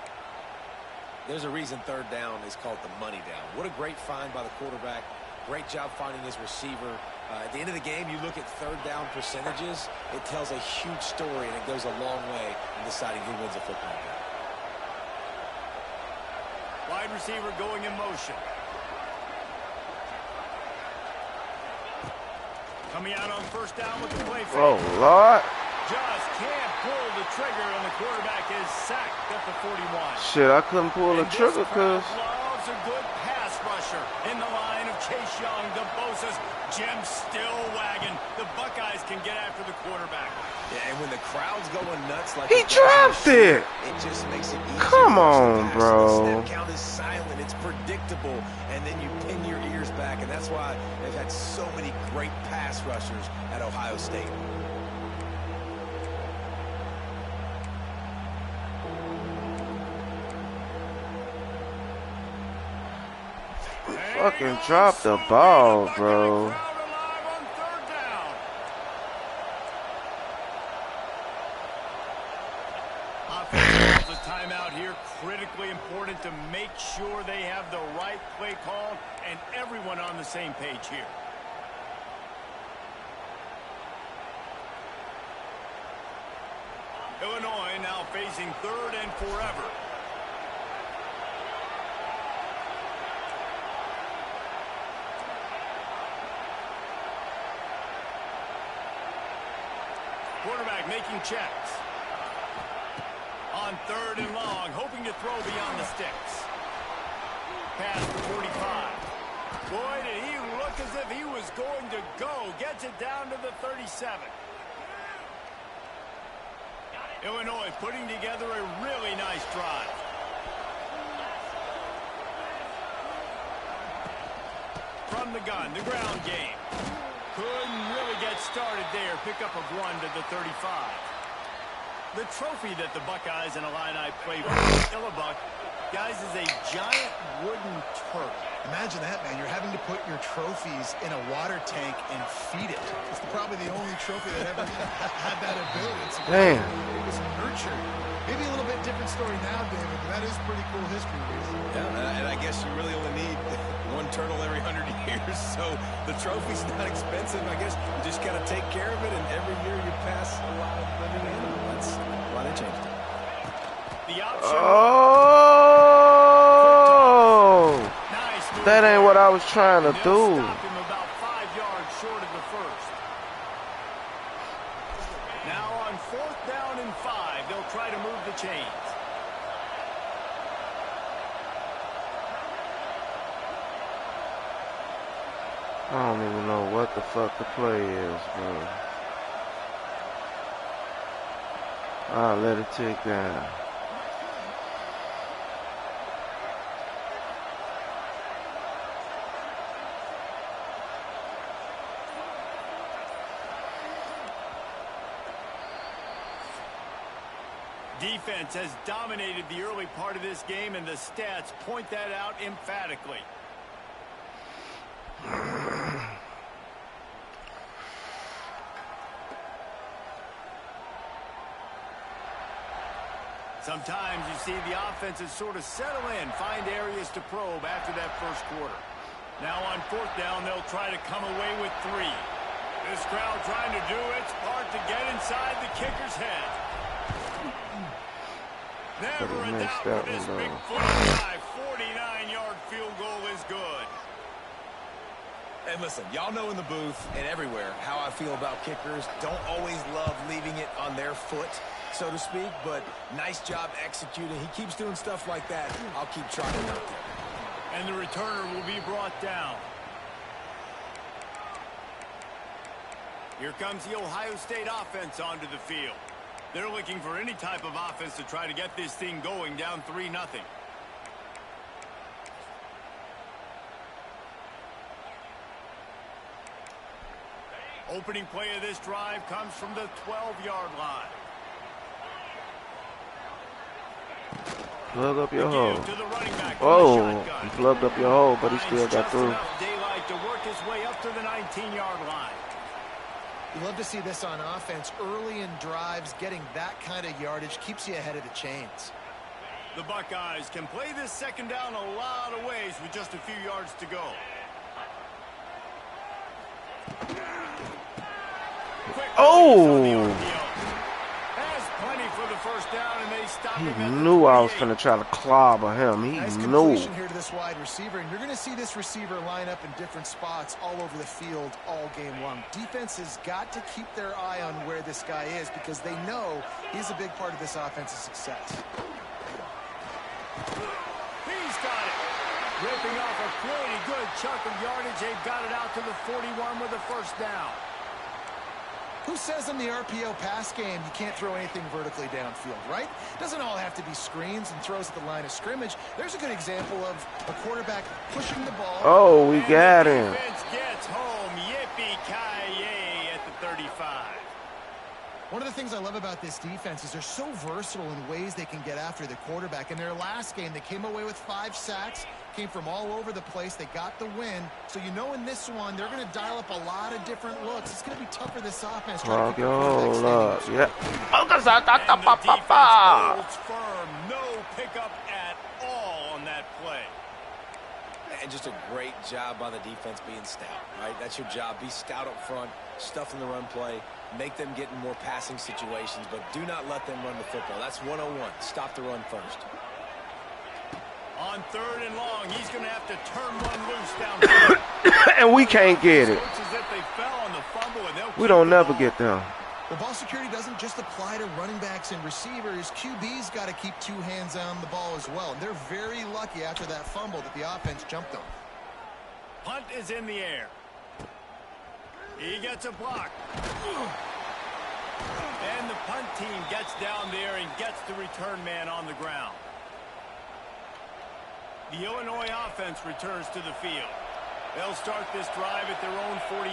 There's a reason third down is called the money down. What a great find by the quarterback. Great job finding his receiver. At the end of the game, you look at third down percentages. It tells a huge story, and it goes a long way in deciding who wins a football game. Wide receiver going in motion. Coming out on first down with the play fake. Oh, Lord. Just can't pull the trigger, and the quarterback is sacked at the 41. Shit, I couldn't pull the And trigger this crowd because... loves a good pass rusher. In the line of Chase Young, the Bosa's, Jim still wagging. The Buckeyes can get after the quarterback. Yeah, and when the crowd's going nuts like He dropped it. It just makes it easier. Come on, bro. The snap count is silent. It's predictable, and then you pin your ears back, and that's why they've had so many great pass rushers at Ohio State. Fucking dropped the ball, bro. Offense calls a timeout here. Critically important to make sure they have the right play call and everyone on the same page here. Illinois now facing third and forever. Quarterback making checks. On third and long, hoping to throw beyond the sticks. Pass to 45. Boy, did he look as if he was going to go. Gets it down to the 37. Illinois putting together a really nice drive. From the gun, the ground game. Couldn't really get started there. Pick up of 1 to the 35. The trophy that the Buckeyes and Illini play for, Illibuck, guys, is a giant wooden turtle. Imagine that, man. You're having to put your trophies in a water tank and feed it. It's probably the only trophy that ever had that ability. It's Damn. It was nurtured. Maybe a little bit different story now, David, but that is pretty cool history. Yeah, and I guess you really only need one turtle every 100 years, so the trophy's not expensive. I guess you just got to take care of it, and every year you pass a lot of living animals. That's why they changed it. The option. Oh! Nice move That ain't there. what I was trying to They'll do. stop him about 5 yards short of the first. Now on fourth down and 5, they'll try to move the chains. I don't even know what the fuck the play is, bro. I'll let it tick down. Defense has dominated the early part of this game, and the stats point that out emphatically. Sometimes you see the offenses sort of settle in, find areas to probe after that first quarter. Now on fourth down, they'll try to come away with 3. This crowd trying to do its part to get inside the kicker's head. But Never he a missed doubt that with this one big though. 49-yard field goal is good. And listen, y'all know in the booth and everywhere how I feel about kickers. Don't always love leaving it on their foot, so to speak, but nice job executing. He keeps doing stuff like that. I'll keep trying him out there. And the returner will be brought down. Here comes the Ohio State offense onto the field. They're looking for any type of offense to try to get this thing going, down 3-0. Opening play of this drive comes from the 12-yard line. Plug up your hole. To the running back. Oh, he plugged up your hole, but he still got Just through. enough daylight to work his way up to the 19-yard line. You love to see this on offense. Early in drives, getting that kind of yardage keeps you ahead of the chains. The Buckeyes can play this second down a lot of ways with just a few yards to go. Oh! Has plenty for the first down, and they stop him He at the knew I was 28. finna try to clobber him. He Nice knew. completion here to this wide receiver, and you're going to see this receiver line up in different spots all over the field all game long. Defense has got to keep their eye on where this guy is because they know he's a big part of this offense's success. He's got it. Ripping off a pretty good chunk of yardage. They've got it out to the 41 with a first down. Who says in the RPO pass game you can't throw anything vertically downfield, right? Doesn't all have to be screens and throws at the line of scrimmage. There's a good example of a quarterback pushing the ball. Oh, we got the him. defense gets home. Yippee-ki-yay at the 35. One of the things I love about this defense is they're so versatile in ways they can get after the quarterback. In their last game, they came away with 5 sacks, came from all over the place. They got the win. So you know in this one, they're going to dial up a lot of different looks. It's going to be tough for this offense. Plug your hole up. Yeah. And the defense holds firm. No pickup at all on that play. And just a great job by the defense being stout, right? That's your job. Be stout up front, stuff in the run play, make them get in more passing situations, but do not let them run the football. That's 101. Stop the run first. On 3rd and long, he's going to have to turn one loose downfield. And we can't get it. Looks as if they fell on the fumble, and they'll We keep don't the never ball. get them. Well, ball security doesn't just apply to running backs and receivers. QB's got to keep 2 hands on the ball as well. And they're very lucky after that fumble that the offense jumped on. Punt is in the air. He gets a block. And the punt team gets down there and gets the return man on the ground. The Illinois offense returns to the field. They'll start this drive at their own 48.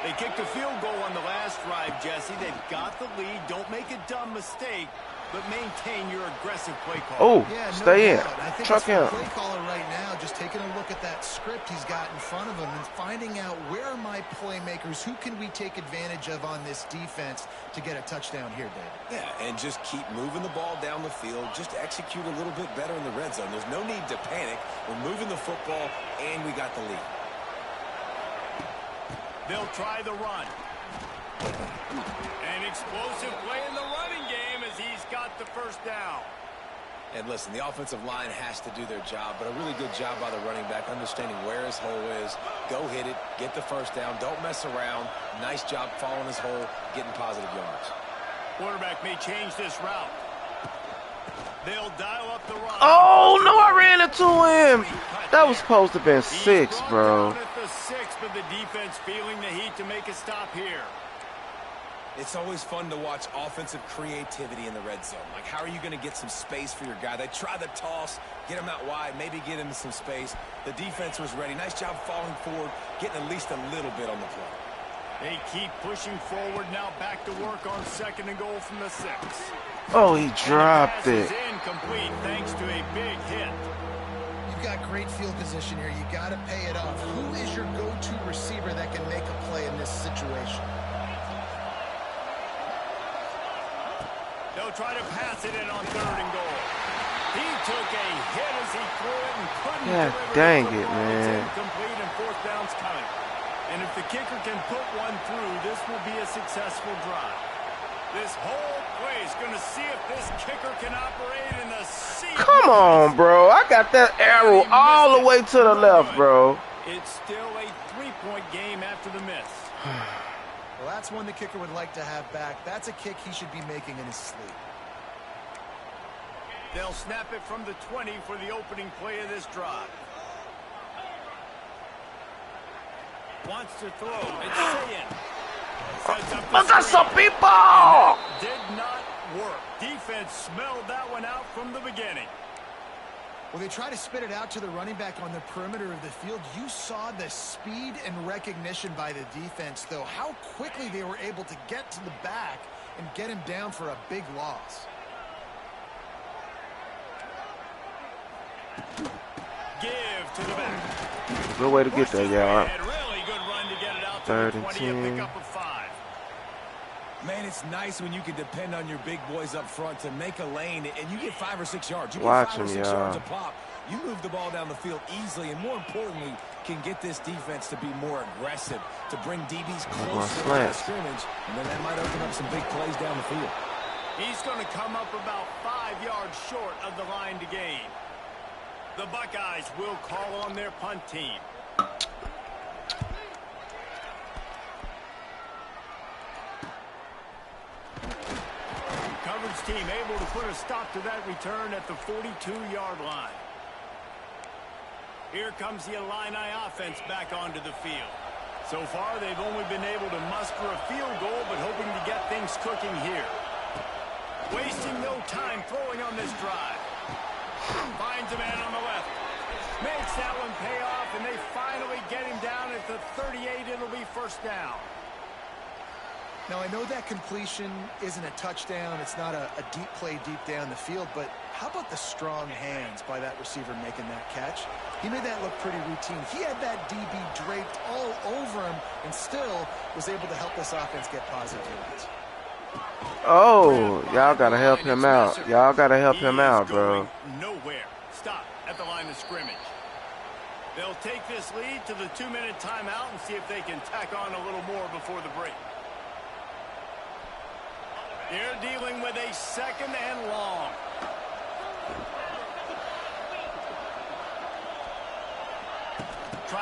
They kicked a field goal on the last drive, Jesse. They've got the lead. Don't make a dumb mistake, but maintain your aggressive play call. Oh, Yeah, no stay in. doubt. I think Truck it's the him. play caller right now, just taking a look at that script he's got in front of him and finding out where are my playmakers, who can we take advantage of on this defense to get a touchdown here, David. Yeah, and just keep moving the ball down the field. Just execute a little bit better in the red zone. There's no need to panic. We're moving the football, and we got the lead. They'll try the run. An explosive play in the running game as he's got the first down. And listen, the offensive line has to do their job, but a really good job by the running back, understanding where his hole is. Go hit it, get the first down, don't mess around. Nice job following his hole, getting positive yards. Quarterback may change this route. They'll dial up the run. Oh, no, I ran into him. That was supposed to have been He's 6, brought bro. down at the 6, but the defense feeling the heat to make a stop here. It's always fun to watch offensive creativity in the red zone. Like, how are you going to get some space for your guy? They try the toss, get him out wide, maybe get him some space. The defense was ready. Nice job falling forward, getting at least a little bit on the play. They keep pushing forward, now back to work on 2nd and goal from the 6. Oh, he dropped Pass is it. incomplete thanks to a big hit. You've got great field position here. You got to pay it off. Who is your go-to receiver that can make a play in this situation? They'll try to pass it in on 3rd and goal. He took a hit as he threw it and couldn't God deliver dang the it, football. man. It's incomplete and 4th down's coming. And if the kicker can put one through, this will be a successful drive. This whole place going to see if this kicker can operate in the sea. Come on, bro. I got that arrow all the way to the left, bro. It's still a 3-point game after the miss. Well, that's one the kicker would like to have back. That's a kick he should be making in his sleep. They'll snap it from the 20 for the opening play of this drive. Wants to throw. It's Sayin. Look at some people! Did not work. Defense smelled that one out from the beginning. Well, they try to spit it out to the running back on the perimeter of the field. You saw the speed and recognition by the defense, though. How quickly they were able to get to the back and get him down for a big loss. Give to the back. Good way to get there, y'all. Really good run to get it out to 3rd the and 20 10. and pick up a 5. Man, it's nice when you can depend on your big boys up front to make a lane, and you get 5 or 6 yards. You get Watch 5 or 6 him, yards y'all. a pop. You move the ball down the field easily, and more importantly, can get this defense to be more aggressive, to bring DBs close to the line of scrimmage, and then that might open up some big plays down the field. He's going to come up about 5 yards short of the line to gain. The Buckeyes will call on their punt team. Coverage team able to put a stop to that return at the 42-yard line. Here comes the Illini offense back onto the field. So far, they've only been able to muster a field goal, but hoping to get things cooking here. Wasting no time throwing on this drive. Finds a man on the left. Makes that one pay off, and they finally get him down at the 38. It'll be first down. Now, I know that completion isn't a touchdown. It's not a deep play deep down the field, but how about the strong hands by that receiver making that catch? He made that look pretty routine. He had that DB draped all over him and still was able to help this offense get positive yards. Oh, y'all got to help him out. Y'all got to help him out, bro. Nowhere. Stop at the line of scrimmage. They'll take this lead to the 2-minute timeout and see if they can tack on a little more before the break. They're dealing with a 2nd and long.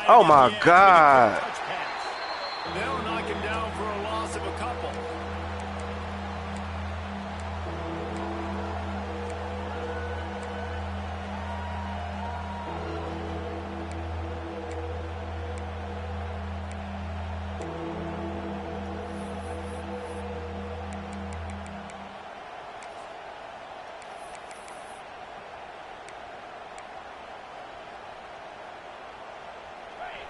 Oh, my God. They'll knock him down for a loss of a couple.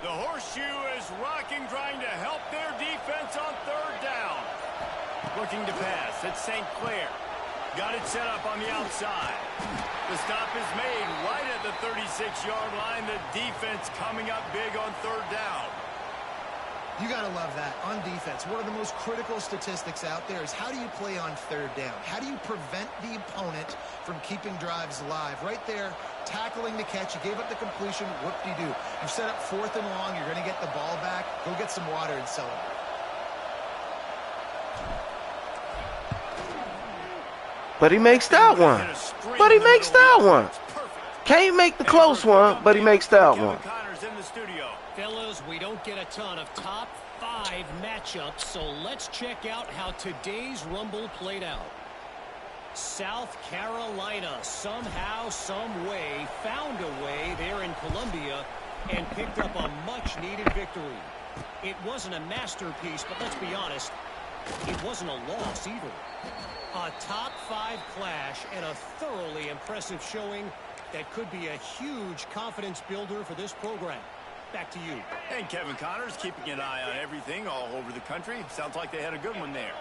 The horseshoe is rocking, trying to help their defense on 3rd down. Looking to pass. It's St. Clair. Got it set up on the outside. The stop is made right at the 36-yard line. The defense coming up big on 3rd down. You got to love that. On defense, one of the most critical statistics out there is how do you play on 3rd down? How do you prevent the opponent from keeping drives alive? Right there, tackling the catch. You gave up the completion. Whoop-de-doo. You set up 4th and long. You're going to get the ball back. Go get some water and celebrate. But he makes that one. But he makes that one. Can't make the close one, but he makes that one. Fellas, we don't get a ton of top 5 matchups, so let's check out how today's Rumble played out. South Carolina somehow, some way, found a way there in Columbia and picked up a much-needed victory. It wasn't a masterpiece, but let's be honest, it wasn't a loss either. A top 5 clash and a thoroughly impressive showing that could be a huge confidence builder for this program. Back to you. And Kevin Connors keeping an eye on everything all over the country. Sounds like they had a good one there.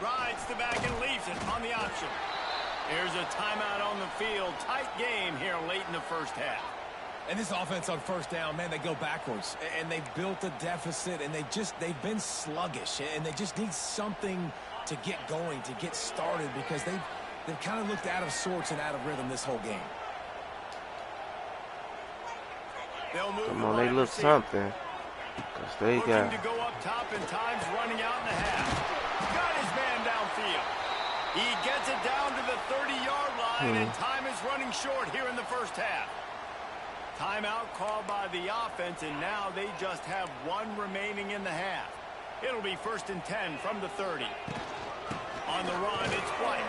Rides the back and leaves it on the option. Here's a timeout on the field. Tight game here late in the first half. And this offense on 1st down, man, they go backwards. And they've built a deficit, and they've been sluggish. And they just need something to get going, to get started, because they've kind of looked out of sorts and out of rhythm this whole game. Come on, they look something. Because they Looking to go up top, and time's running out in the half. Got his man downfield. He gets it down to the 30-yard line, and time is running short here in the first half. Timeout called by the offense, and now they just have one remaining in the half. It'll be 1st and 10 from the 30. On the run, it's White.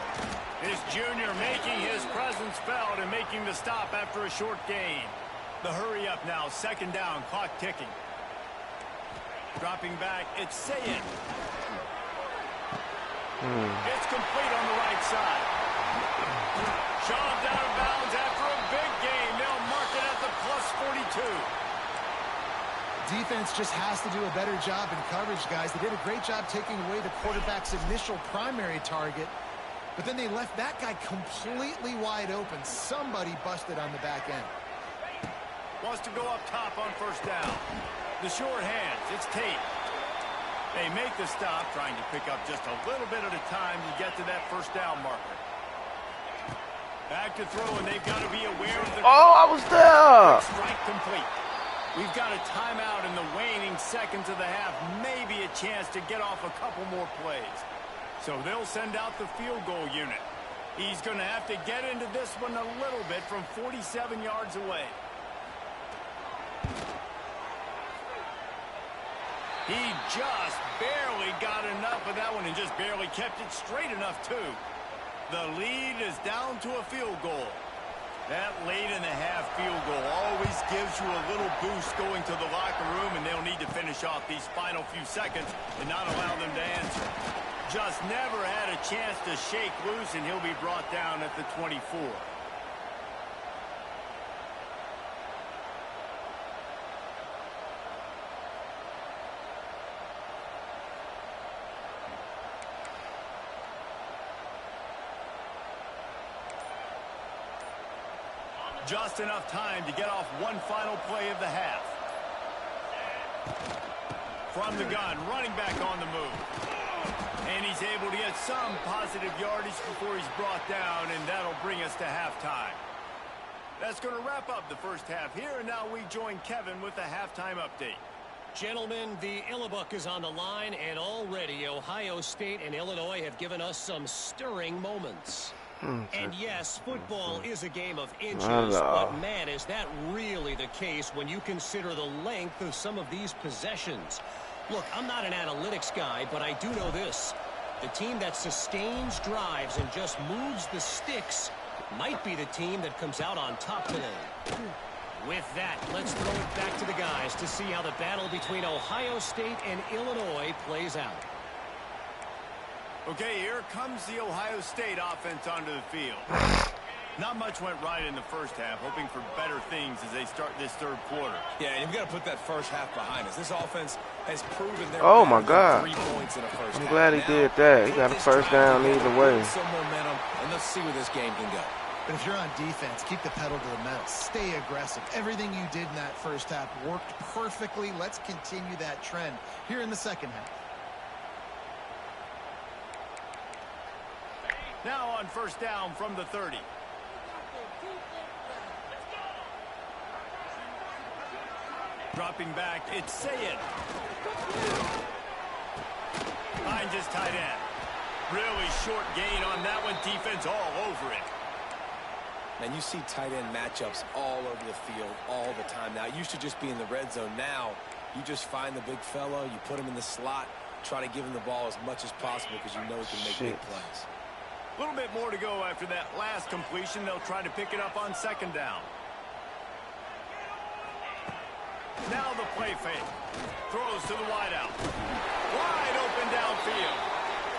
This junior making his presence felt and making the stop after a short gain. The hurry up now, 2nd down, clock ticking. Dropping back, it's Sayed. It's complete on the right side. Shoved out of bounds after a big game. They'll mark it at the +42. Defense just has to do a better job in coverage, guys. They did a great job taking away the quarterback's initial primary target, but then they left that guy completely wide open. Somebody busted on the back end. Wants to go up top on 1st down. The short hands, it's Tate. They make the stop, trying to pick up just a little bit at a time to get to that 1st down marker. Back to throw, and they've got to be aware of the... Oh, I was there! Strike complete. We've got a timeout in the waning seconds of the half. Maybe a chance to get off a couple more plays. So they'll send out the field goal unit. He's going to have to get into this one a little bit from 47 yards away. He just barely got enough of that one and just barely kept it straight enough, too. The lead is down to a field goal. That late in the half field goal always gives you a little boost going to the locker room, and they'll need to finish off these final few seconds and not allow them to answer. Just never had a chance to shake loose, and he'll be brought down at the 24. Just enough time to get off one final play of the half. From the gun, running back on the move. And he's able to get some positive yardage before he's brought down, and that'll bring us to halftime. That's going to wrap up the first half here, and now we join Kevin with the halftime update. Gentlemen, the Illinois is on the line, and already Ohio State and Illinois have given us some stirring moments. And yes, football is a game of inches, but man, is that really the case when you consider the length of some of these possessions. Look, I'm not an analytics guy, but I do know this. The team that sustains drives and just moves the sticks might be the team that comes out on top today. With that, let's throw it back to the guys to see how the battle between Ohio State and Illinois plays out. Okay, here comes the Ohio State offense onto the field. Not much went right in the first half, hoping for better things as they start this 3rd quarter. Yeah, and you've got to put that first half behind us. This offense has proven their oh my God. 3 points in the first I'm half. glad he did that. He got a 1st down either way. Some momentum, and let's see where this game can go. But if you're on defense, keep the pedal to the metal. Stay aggressive. Everything you did in that first half worked perfectly. Let's continue that trend here in the second half. Now on 1st down from the 30. Dropping back, it's Sayed. Finds his tight end. Really short gain on that one. Defense all over it. And you see tight end matchups all over the field all the time. Now, it used to just be in the red zone. Now, you just find the big fella, you put him in the slot, try to give him the ball as much as possible because you know he can make big plays. A little bit more to go after that last completion. They'll try to pick it up on 2nd down. Now the play fake. Throws to the wideout. Wide open downfield.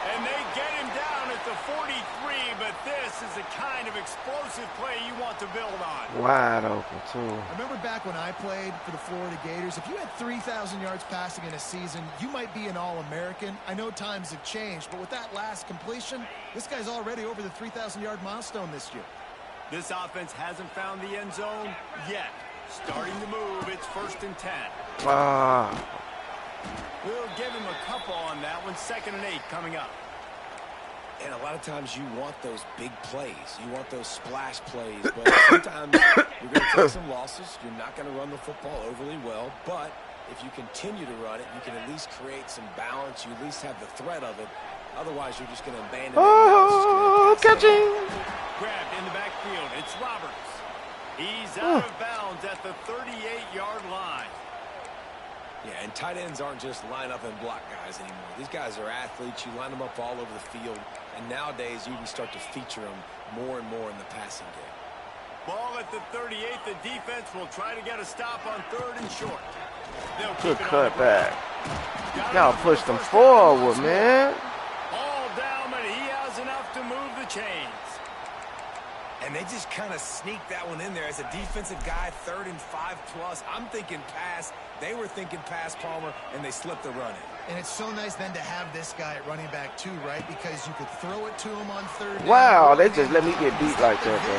And they get him down at the 43, but this is the kind of explosive play you want to build on. Wide open, too. I remember back when I played for the Florida Gators, if you had 3,000 yards passing in a season, you might be an All-American. I know times have changed, but with that last completion, this guy's already over the 3,000-yard milestone this year. This offense hasn't found the end zone yet. Starting to move, it's 1st and 10. We'll give him a couple on that one. 2nd and 8 coming up. And a lot of times you want those big plays. You want those splash plays. But sometimes you're going to take some losses. You're not going to run the football overly well. But If you continue to run it, you can at least create some balance. You at least have the threat of it. Otherwise, you're just going to abandon it. Oh, catching! Grabbed in the backfield. It's Roberts. He's out of bounds at the 38-yard line. Yeah, and tight ends aren't just line up and block guys anymore. These guys are athletes. You line them up all over the field. And nowadays, you can start to feature them more and more in the passing game. Ball at the 38. The defense will try to get a stop on 3rd and short. Good cutback. Y'all push them forward, man. All down, but he has enough to move the chains. And they just kind of sneaked that one in there as a defensive guy, 3rd and 5+. I'm thinking pass. They were thinking pass, Palmer, and they slipped the run in. And it's so nice then to have this guy at running back too, right? Because you could throw it to him on 3rd down. Wow, they just let me get beat like that, bro.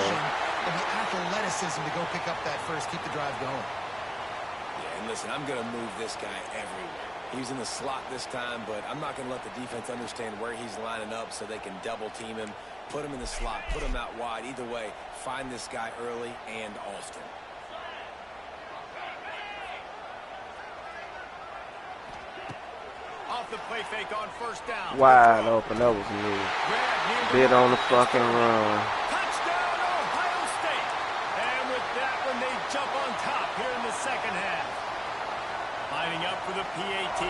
And the athleticism to go pick up that first, keep the drive going. Yeah, and listen, I'm going to move this guy everywhere. He's in the slot this time, but I'm not going to let the defense understand where he's lining up so they can double team him, put him in the slot, put him out wide. Either way, find this guy early and often. Off the play fake on 1st down. Wide open, that was me. Bit on the fucking run. Touchdown, Ohio State. And with that one, they jump on top here in the 2nd half. Lining up for the PAT.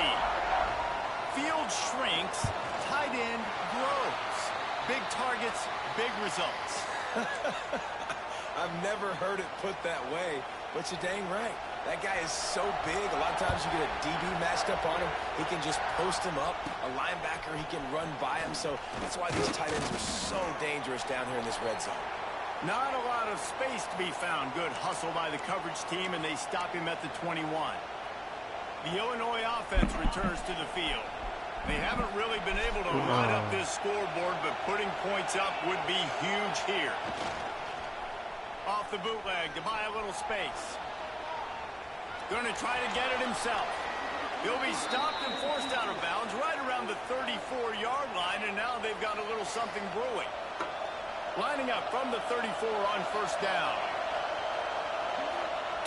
Field shrinks, tight end grows. Big targets, big results. I've never heard it put that way, but you're dang right. That guy is so big. A lot of times you get a DB matched up on him. He can just post him up. A linebacker, he can run by him. So that's why these tight ends are so dangerous down here in this red zone. Not a lot of space to be found. Good hustle by the coverage team, and they stop him at the 21. The Illinois offense returns to the field. They haven't really been able to run up this scoreboard, but putting points up would be huge here. Off the bootleg to buy a little space. Going to try to get it himself. He'll be stopped and forced out of bounds right around the 34-yard line, and now they've got a little something brewing. Lining up from the 34 on 1st down.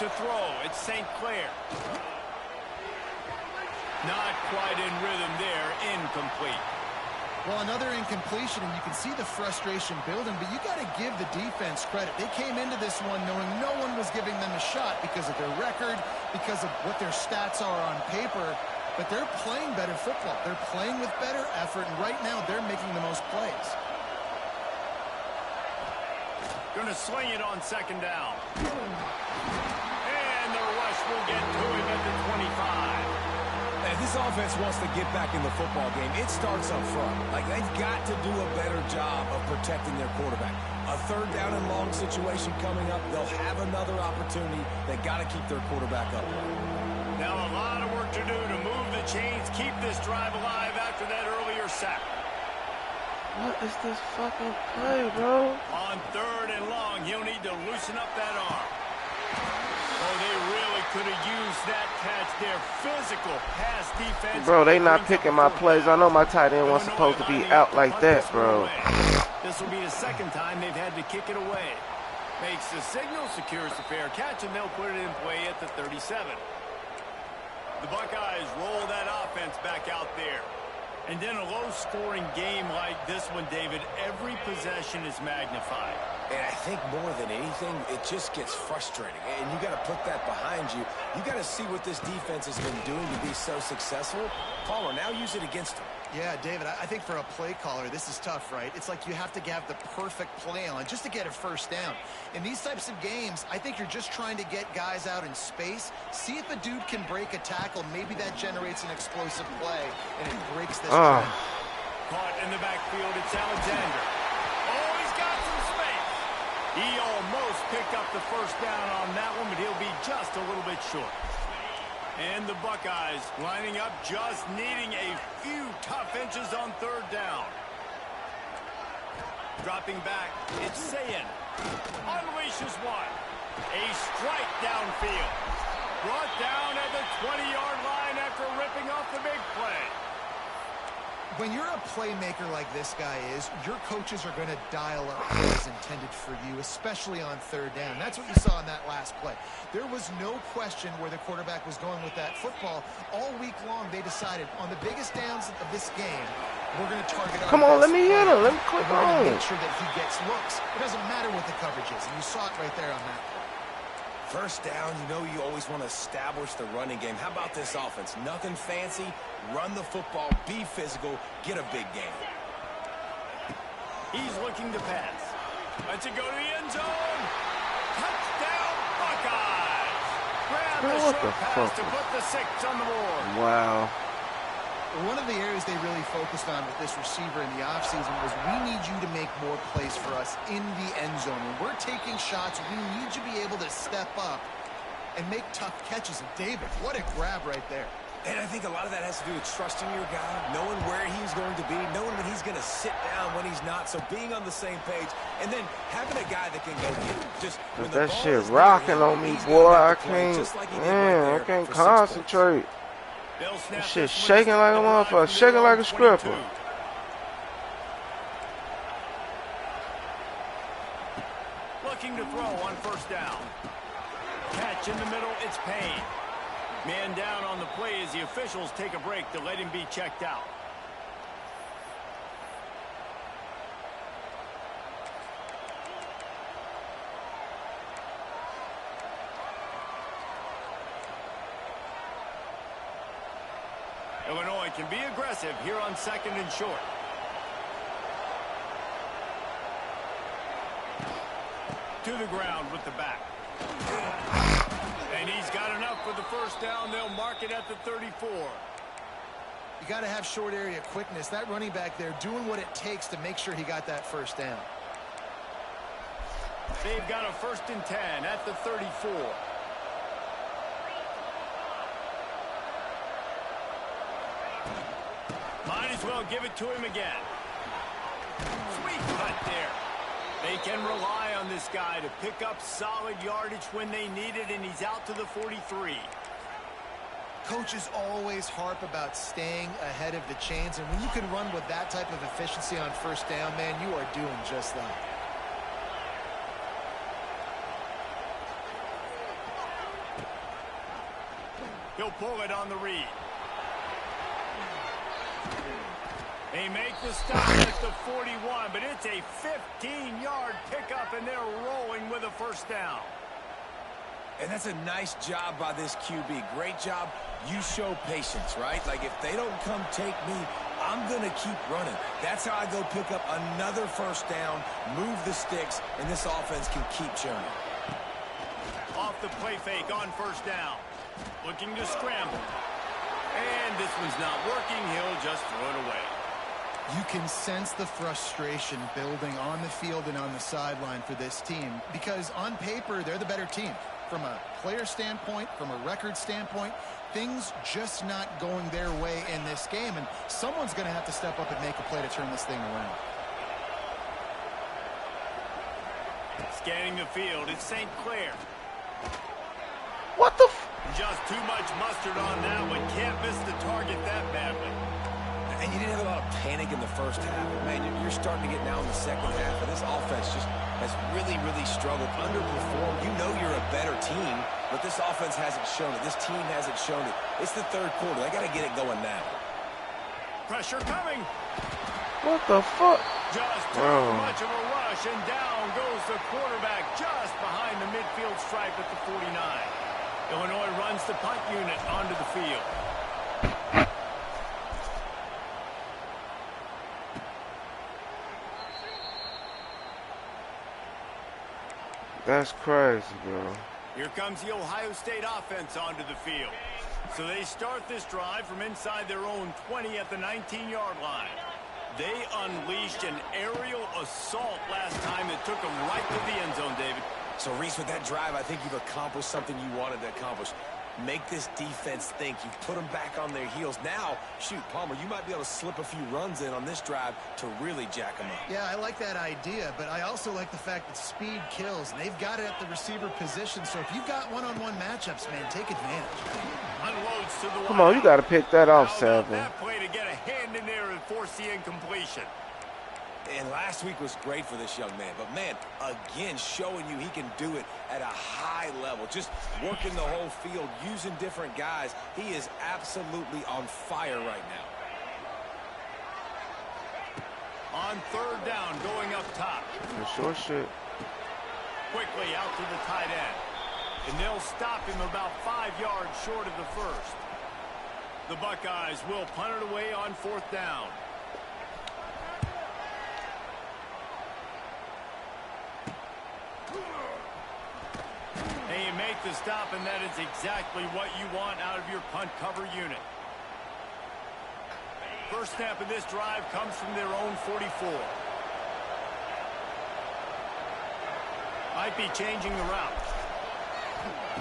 To throw, it's St. Clair. Not quite in rhythm there, incomplete. Well, another incompletion, and you can see the frustration building, but you got to give the defense credit. They came into this one knowing no one was giving them a shot because of their record, because of what their stats are on paper, but they're playing better football. They're playing with better effort, and right now they're making the most plays. Going to sling it on 2nd down. And the rush will get to him at the 25. If this offense wants to get back in the football game, it starts up front. Like, they've got to do a better job of protecting their quarterback. A 3rd down and long situation coming up, they'll have another opportunity. They got to keep their quarterback up. Now a lot of work to do to move the chains, keep this drive alive after that earlier sack. What is this fucking play, bro? On 3rd and long, he'll need to loosen up that arm. Oh, they really could have used that catch there. Physical pass defense. Bro, they not picking my plays. I know my tight end wasn't supposed to be out like that, bro. This will be the 2nd time they've had to kick it away. Makes the signal, secures the fair catch, and they'll put it in play at the 37. The Buckeyes roll that offense back out there. And in a low-scoring game like this one, David, every possession is magnified. And I think more than anything, it just gets frustrating. And you got to put that behind you. You got to see what this defense has been doing to be so successful. Palmer, now use it against them. Yeah, David, I think for a play caller, this is tough, right? It's like you have to have the perfect play on just to get a 1st down. In these types of games, I think you're just trying to get guys out in space, see if a dude can break a tackle. Maybe that generates an explosive play, and it breaks this trend. Caught in the backfield, it's Alexander. Oh, he's got some space. He almost picked up the 1st down on that one, but he'll be just a little bit short. And the Buckeyes lining up, just needing a few tough inches on 3rd down. Dropping back, it's Sayin. Unleashes one. A strike downfield. Brought down at the 20-yard line after ripping off the big play. When you're a playmaker like this guy is, your coaches are going to dial up plays intended for you, especially on third down. That's what you saw in that last play. There was no question where the quarterback was going with that football. All week long, they decided on the biggest downs of this game, we're going to target our Come on, let best me hit player. him. Let me click We're going to on. make sure that he gets looks. It doesn't matter what the coverage is, and you saw it right there on that play. First down, you know you always want to establish the running game. How about this offense? Nothing fancy. Run the football, be physical, get a big game. He's looking to pass. Lets it go to the end zone. Touchdown, Buckeyes. Grab the What short the pass fuck? to put the 6 on the board. Wow. One of the areas they really focused on with this receiver in the offseason was we need you to make more plays for us in the end zone. When we're taking shots, we need you to be able to step up and make tough catches. And David, what a grab right there. And I think a lot of that has to do with trusting your guy, knowing where he's going to be, knowing when he's going to sit down, when he's not. So being on the same page, and then having a guy that can go get it. Just when the That ball shit is rocking near on him, me, he's boy. gonna I have to play can't, just like he did man, right I there can't for 6 points. concentrate. They'll snap This shit this one shaking as like a the drive motherfucker, from shaking their like own a stripper. 22. Looking to throw on first down. Catch in the middle, it's Payne. Man down on the play as the officials take a break to let him be checked out. Illinois can be aggressive here on 2nd and short. To the ground with the back. And he's got enough for the first down. They'll mark it at the 34. You got to have short area quickness. That running back there doing what it takes to make sure he got that first down. They've got a 1st and 10 at the 34. Might as well give it to him again. Sweet cut there. They can rely on this guy to pick up solid yardage when they need it, and he's out to the 43. Coaches always harp about staying ahead of the chains, and when you can run with that type of efficiency on first down, man, you are doing just that. He'll pull it on the read. They make the stop at the 41, but it's a 15-yard pickup, and they're rolling with a first down. And that's a nice job by this QB. Great job. You show patience, right? Like, if they don't come take me, I'm going to keep running. That's how I go pick up another first down, move the sticks, and this offense can keep churning. Off the play fake on first down. Looking to scramble. And this one's not working. He'll just throw it away. You can sense the frustration building on the field and on the sideline for this team because on paper, they're the better team. From a player standpoint, from a record standpoint, things just not going their way in this game, and someone's going to have to step up and make a play to turn this thing around. Scanning the field, it's St. Clair. What the f? Just too much mustard on that one. Can't miss the target that badly. And you didn't have a lot of panic in the first half. Man, you're starting to get now in the second half, and this offense just has really, really struggled, underperformed. You know you're a better team, but this offense hasn't shown it. This team hasn't shown it. It's the third quarter. They got to get it going now. Pressure coming. What the fuck? Just too much of a rush, and down goes the quarterback just behind the midfield stripe at the 49. Illinois runs the punt unit onto the field. That's crazy, bro. Here comes the Ohio State offense onto the field. So they start this drive from inside their own 20 at the 19-yard line. They unleashed an aerial assault last time that took them right to the end zone, David. So, Reese, with that drive, I think you've accomplished something you wanted to accomplish. Make this defense think. You've put them back on their heels. Now, shoot, Palmer, you might be able to slip a few runs in on this drive to really jack them up. Yeah, I like that idea, but I also like the fact that speed kills, and they've got it at the receiver position. So if you've got one-on-one matchups, man, take advantage. Unloads to the Come on, you got to pick that off, How about Savin. that play to get a hand in there and force the incompletion. And last week was great for this young man. But, man, again, showing you he can do it at a high level. Just working the whole field, using different guys. He is absolutely on fire right now. On third down, going up top. Short shit. Quickly out to the tight end. And they'll stop him about 5 yards short of the first. The Buckeyes will punt it away on fourth down. And you make the stop, and that is exactly what you want out of your punt cover unit. First snap of this drive comes from their own 44. Might be changing the route.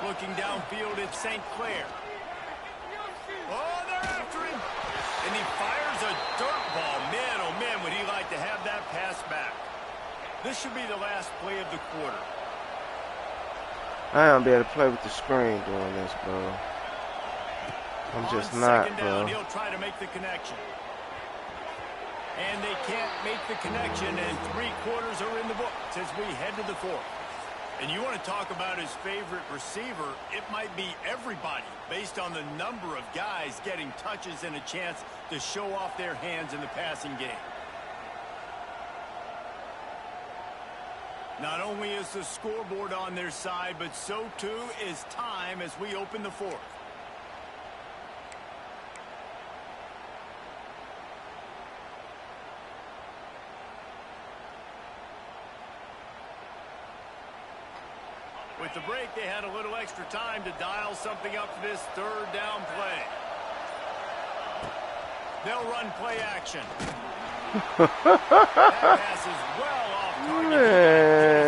Looking downfield, it's St. Clair. Oh, they're after him. And he fires a dirt ball. Man, oh man, would he like to have that pass back. This should be the last play of the quarter. I don't be able to play with the screen doing this, bro. I'm just not, second bro. down, he'll try to make the connection. And they can't make the connection, and 3 quarters are in the books as we head to the fourth. And you want to talk about his favorite receiver, it might be everybody based on the number of guys getting touches and a chance to show off their hands in the passing game. Not only is the scoreboard on their side, but so too is time as we open the fourth. With the break, they had a little extra time to dial something up for this third down play. They'll run play action. That pass is well off target. Man.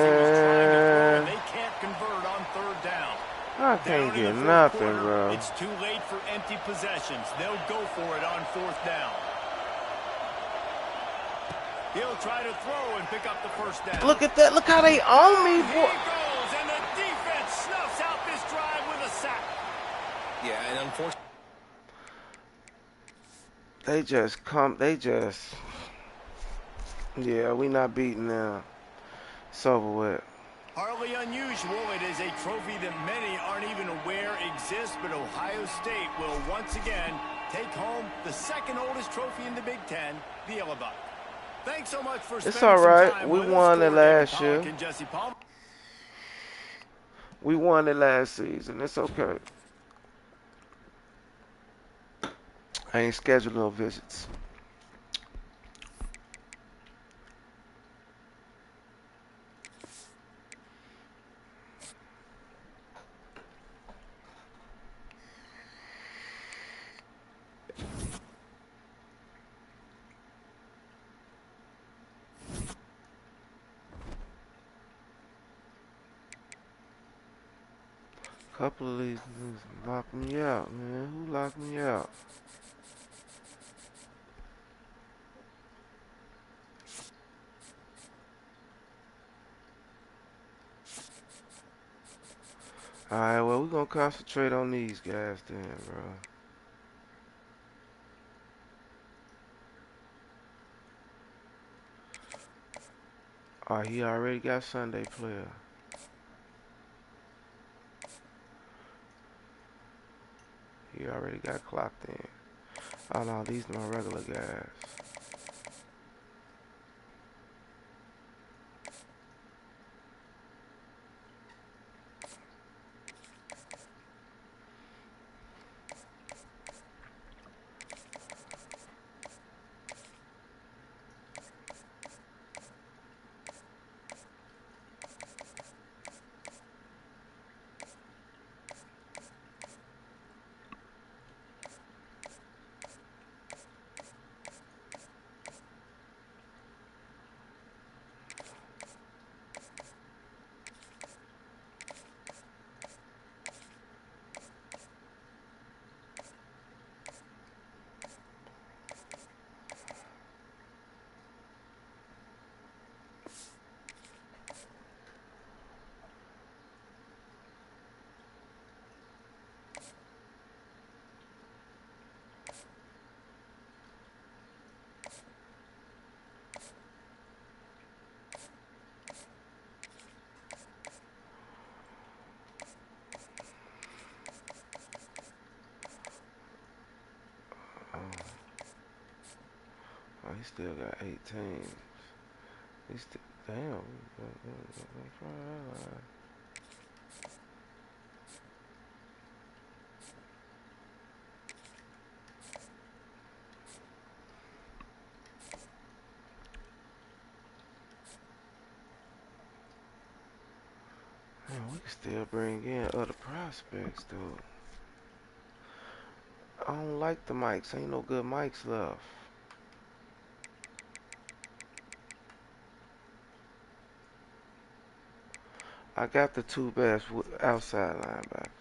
They can't convert on third down. I can't get nothing, bro. It's too late for empty possessions. They'll go for it on fourth down. He'll try to throw and pick up the first down. Look at that. Look how they own me, He boy. goes, and the defense snuffs out this drive with a sack. Yeah, and unfortunately, yeah, we not beating them. It's over with. Hardly unusual. It is a trophy that many aren't even aware exists, but Ohio State will once again take home the second oldest trophy in the Big Ten, the Yellow Buck. Thanks so much for spending It's all some right. time We with won us. it last David year. Pollock and Jesse Palmer. We won it last season. It's okay. I ain't scheduled no visits. Couple of these niggas locked me out, man. Who locked me out? Alright, well, we're gonna concentrate on these guys then, bro. Alright, he already got Sunday player. He already got clocked in. Oh no, these are my regular guys. still got 8 teams. Damn. Man, we can still bring in other prospects, though. I don't like the mics. Ain't no good mics left. I got the 2 best outside linebackers.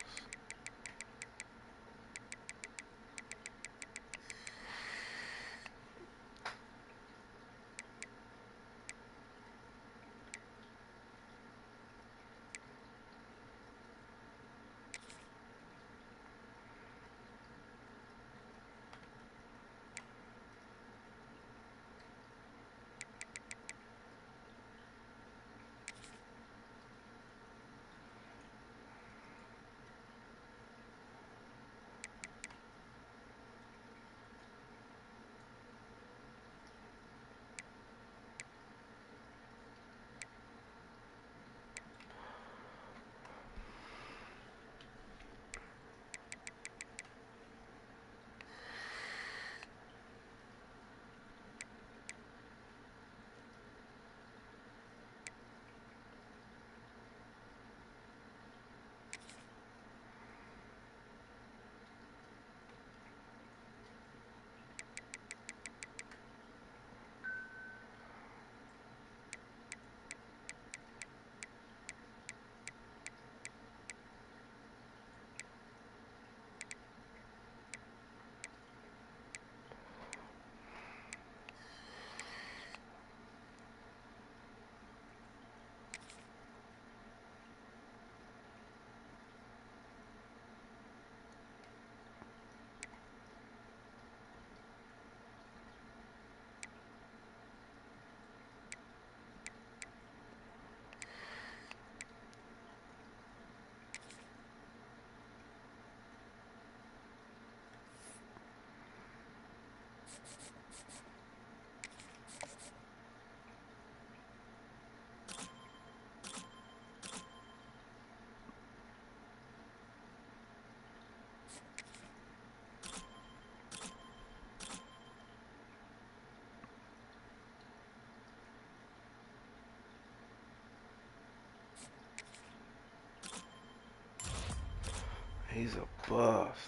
He's a bust.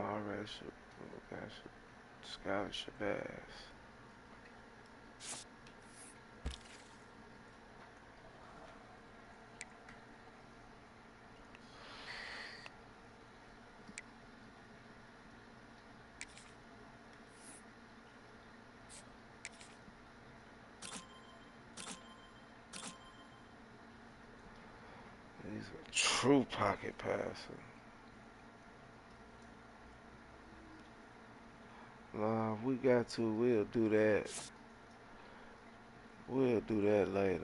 Already got scholarship ass. He's a true pocket passer. Nah, if we got to, we'll do that. We'll do that later.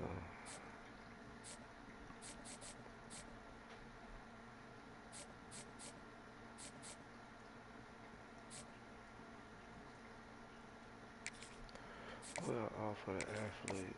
We'll offer the athlete.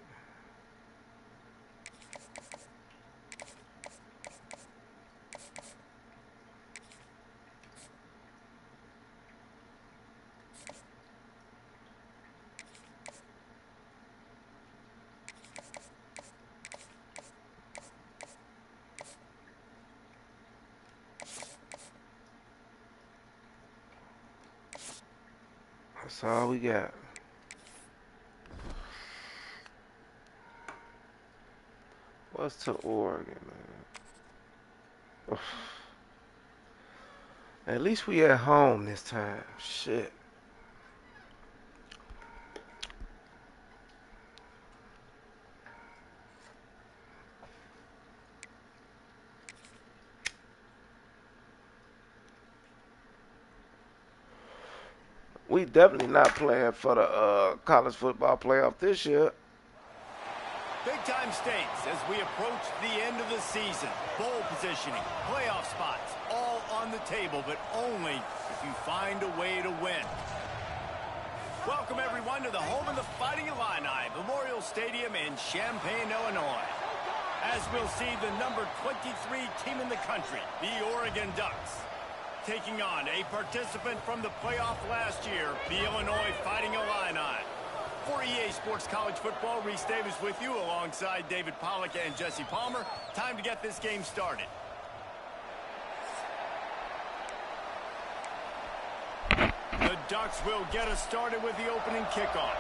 That's all we got. What's to Oregon, man? At least we at home this time. Shit. We definitely not playing for the college football playoff this year. Big-time stakes as we approach the end of the season. Bowl positioning, playoff spots, all on the table, but only if you find a way to win. Welcome, everyone, to the home of the Fighting Illini, Memorial Stadium in Champaign, Illinois. As we'll see the number 23 team in the country, the Oregon Ducks, taking on a participant from the playoff last year, the Illinois Fighting Illini. For EA Sports College Football, Reese Davis with you alongside David Pollack and Jesse Palmer. Time to get this game started. The Ducks will get us started with the opening kickoff.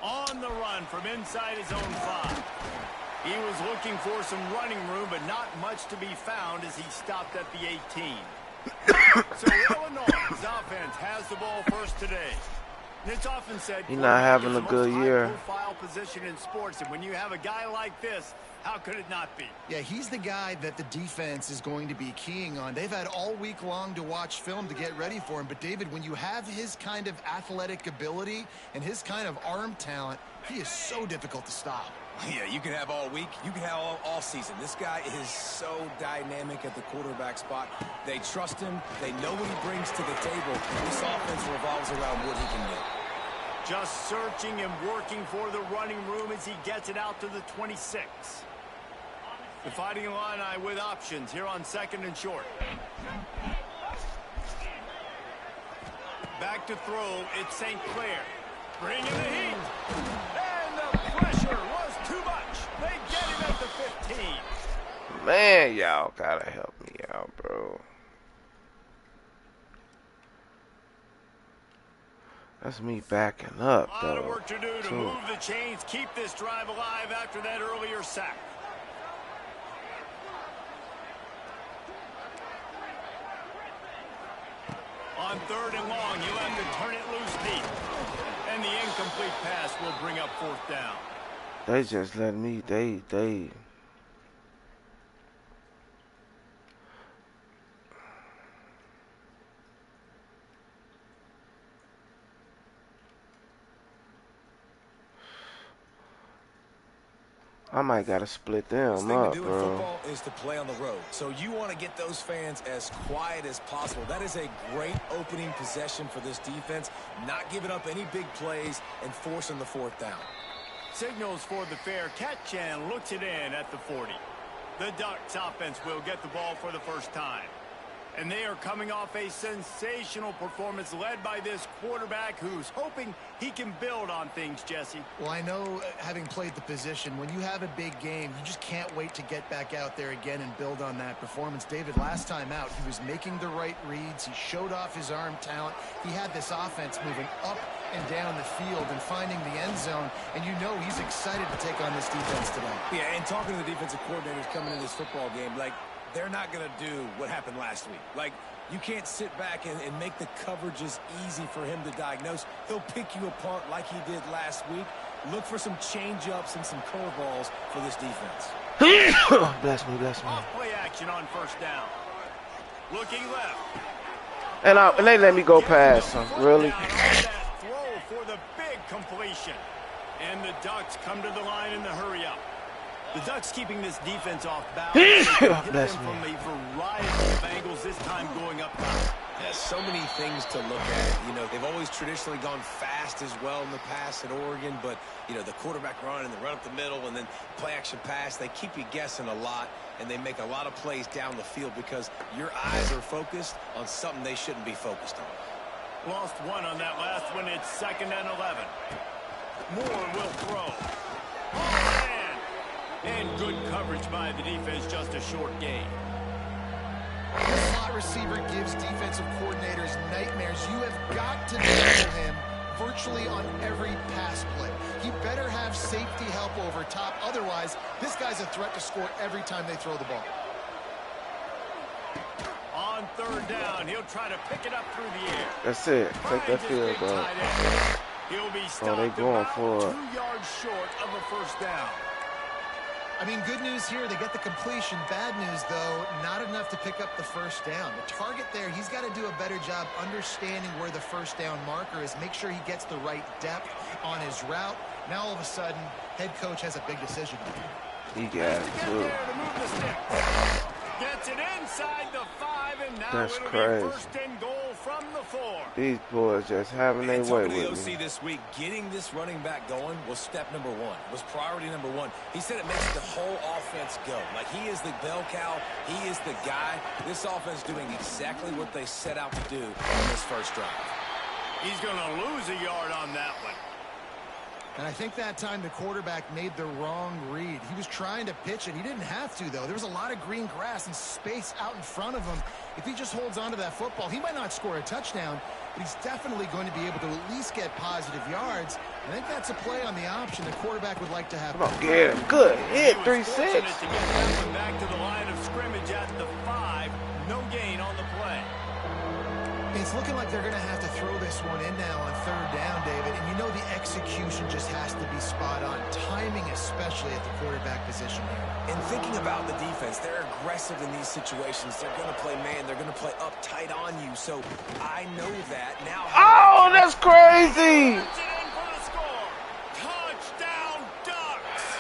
On the run from inside his own 5. He was looking for some running room, but not much to be found as he stopped at the 18. So Illinois' offense has the ball first today. And it's often said he's not having a good year. High-profile position in sports, and when you have a guy like this, how could it not be? Yeah, he's the guy that the defense is going to be keying on. They've had all week long to watch film to get ready for him. But, David, when you have his kind of athletic ability and his kind of arm talent, he is so difficult to stop. Yeah, you can have all week. You can have all season. This guy is so dynamic at the quarterback spot. They trust him. They know what he brings to the table. This offense revolves around what he can do. Just searching and working for the running room as he gets it out to the 26. The Fighting Illini with options here on 2nd and short. Back to throw, it's St. Clair. Bringing the heat. And the pressure was too much. They get him at the 15. Man, y'all gotta help me out, bro. That's me backing up, A lot though. of work to do to move the chains, keep this drive alive after that earlier sack. On 3rd and long, you'll have to turn it loose deep. And the incomplete pass will bring up 4th down. They just let me, they. I might gotta split them Best thing up, to do in bro. football is to play on the road. So you want to get those fans as quiet as possible. That is a great opening possession for this defense. Not giving up any big plays and forcing the 4th down. Signals for the fair catch and looks it in at the 40. The Ducks offense will get the ball for the first time. And they are coming off a sensational performance led by this quarterback who's hoping he can build on things, Jesse. Well, I know, having played the position, when you have a big game, you just can't wait to get back out there again and build on that performance. David, last time out, he was making the right reads. He showed off his arm talent. He had this offense moving up and down the field and finding the end zone. And you know he's excited to take on this defense today. Yeah, and talking to the defensive coordinators coming into this football game, like, they're not going to do what happened last week. Like, you can't sit back and make the coverages easy for him to diagnose. He'll pick you apart like he did last week. Look for some change-ups and some curveballs for this defense. Bless me. Off play action on 1st down. Looking left. And they let me go past him. Really? That throw for the big completion. And the Ducks come to the line in the hurry up. The Ducks keeping this defense off balance. Hit them from a variety of angles, this time going up top. Yeah, so many things to look at. You know, they've always traditionally gone fast as well in the past at Oregon, but, you know, the quarterback run and the run up the middle and then play action pass, they keep you guessing a lot, and they make a lot of plays down the field because your eyes are focused on something they shouldn't be focused on. Lost one on that last one. It's 2nd and 11. Moore will throw. Oh, man. And good coverage by the defense, just a short gain. The slot receiver gives defensive coordinators nightmares. You have got to double him virtually on every pass play. He better have safety help over top. Otherwise, this guy's a threat to score every time they throw the ball. On 3rd down, he'll try to pick it up through the air. That's it. Take that field goal. He'll be Oh, stopped they going about for it. 2 yards short of a 1st down. I mean, good news here, they get the completion. Bad news, though, not enough to pick up the 1st down. The target there, he's got to do a better job understanding where the 1st down marker is, make sure he gets the right depth on his route. Now, all of a sudden, head coach has a big decision. He got Has it to get too. there to move the sticks. Gets it inside the 5, and now That's it'll crazy. be first and goal from the 4. These boys just having their And way talking to the with OC me. this week, getting this running back going was step number one, was priority number one. He said it makes the whole offense go. Like, he is the bell cow. He is the guy. This offense doing exactly what they set out to do on this first drive. He's going to lose a yard on that one. And I think that time the quarterback made the wrong read. He was trying to pitch it. He didn't have to, though. There was a lot of green grass and space out in front of him. If he just holds on to that football, he might not score a touchdown, but he's definitely going to be able to at least get positive yards. I think that's a play on the option the quarterback would like to have. Come on, get him. Good hit, He was 3-6. fortunate to get that one back to the line of scrimmage at the 5. No gain on the play. It's looking like they're going to have to throw this one in now on third down, David. And you know the execution just has to be spot on. Timing especially at the quarterback position here. And thinking about the defense, they're aggressive in these situations. They're going to play man. They're going to play up tight on you. So I know that. Now. Oh, that's crazy. Puts it in for the score. Touchdown, Ducks.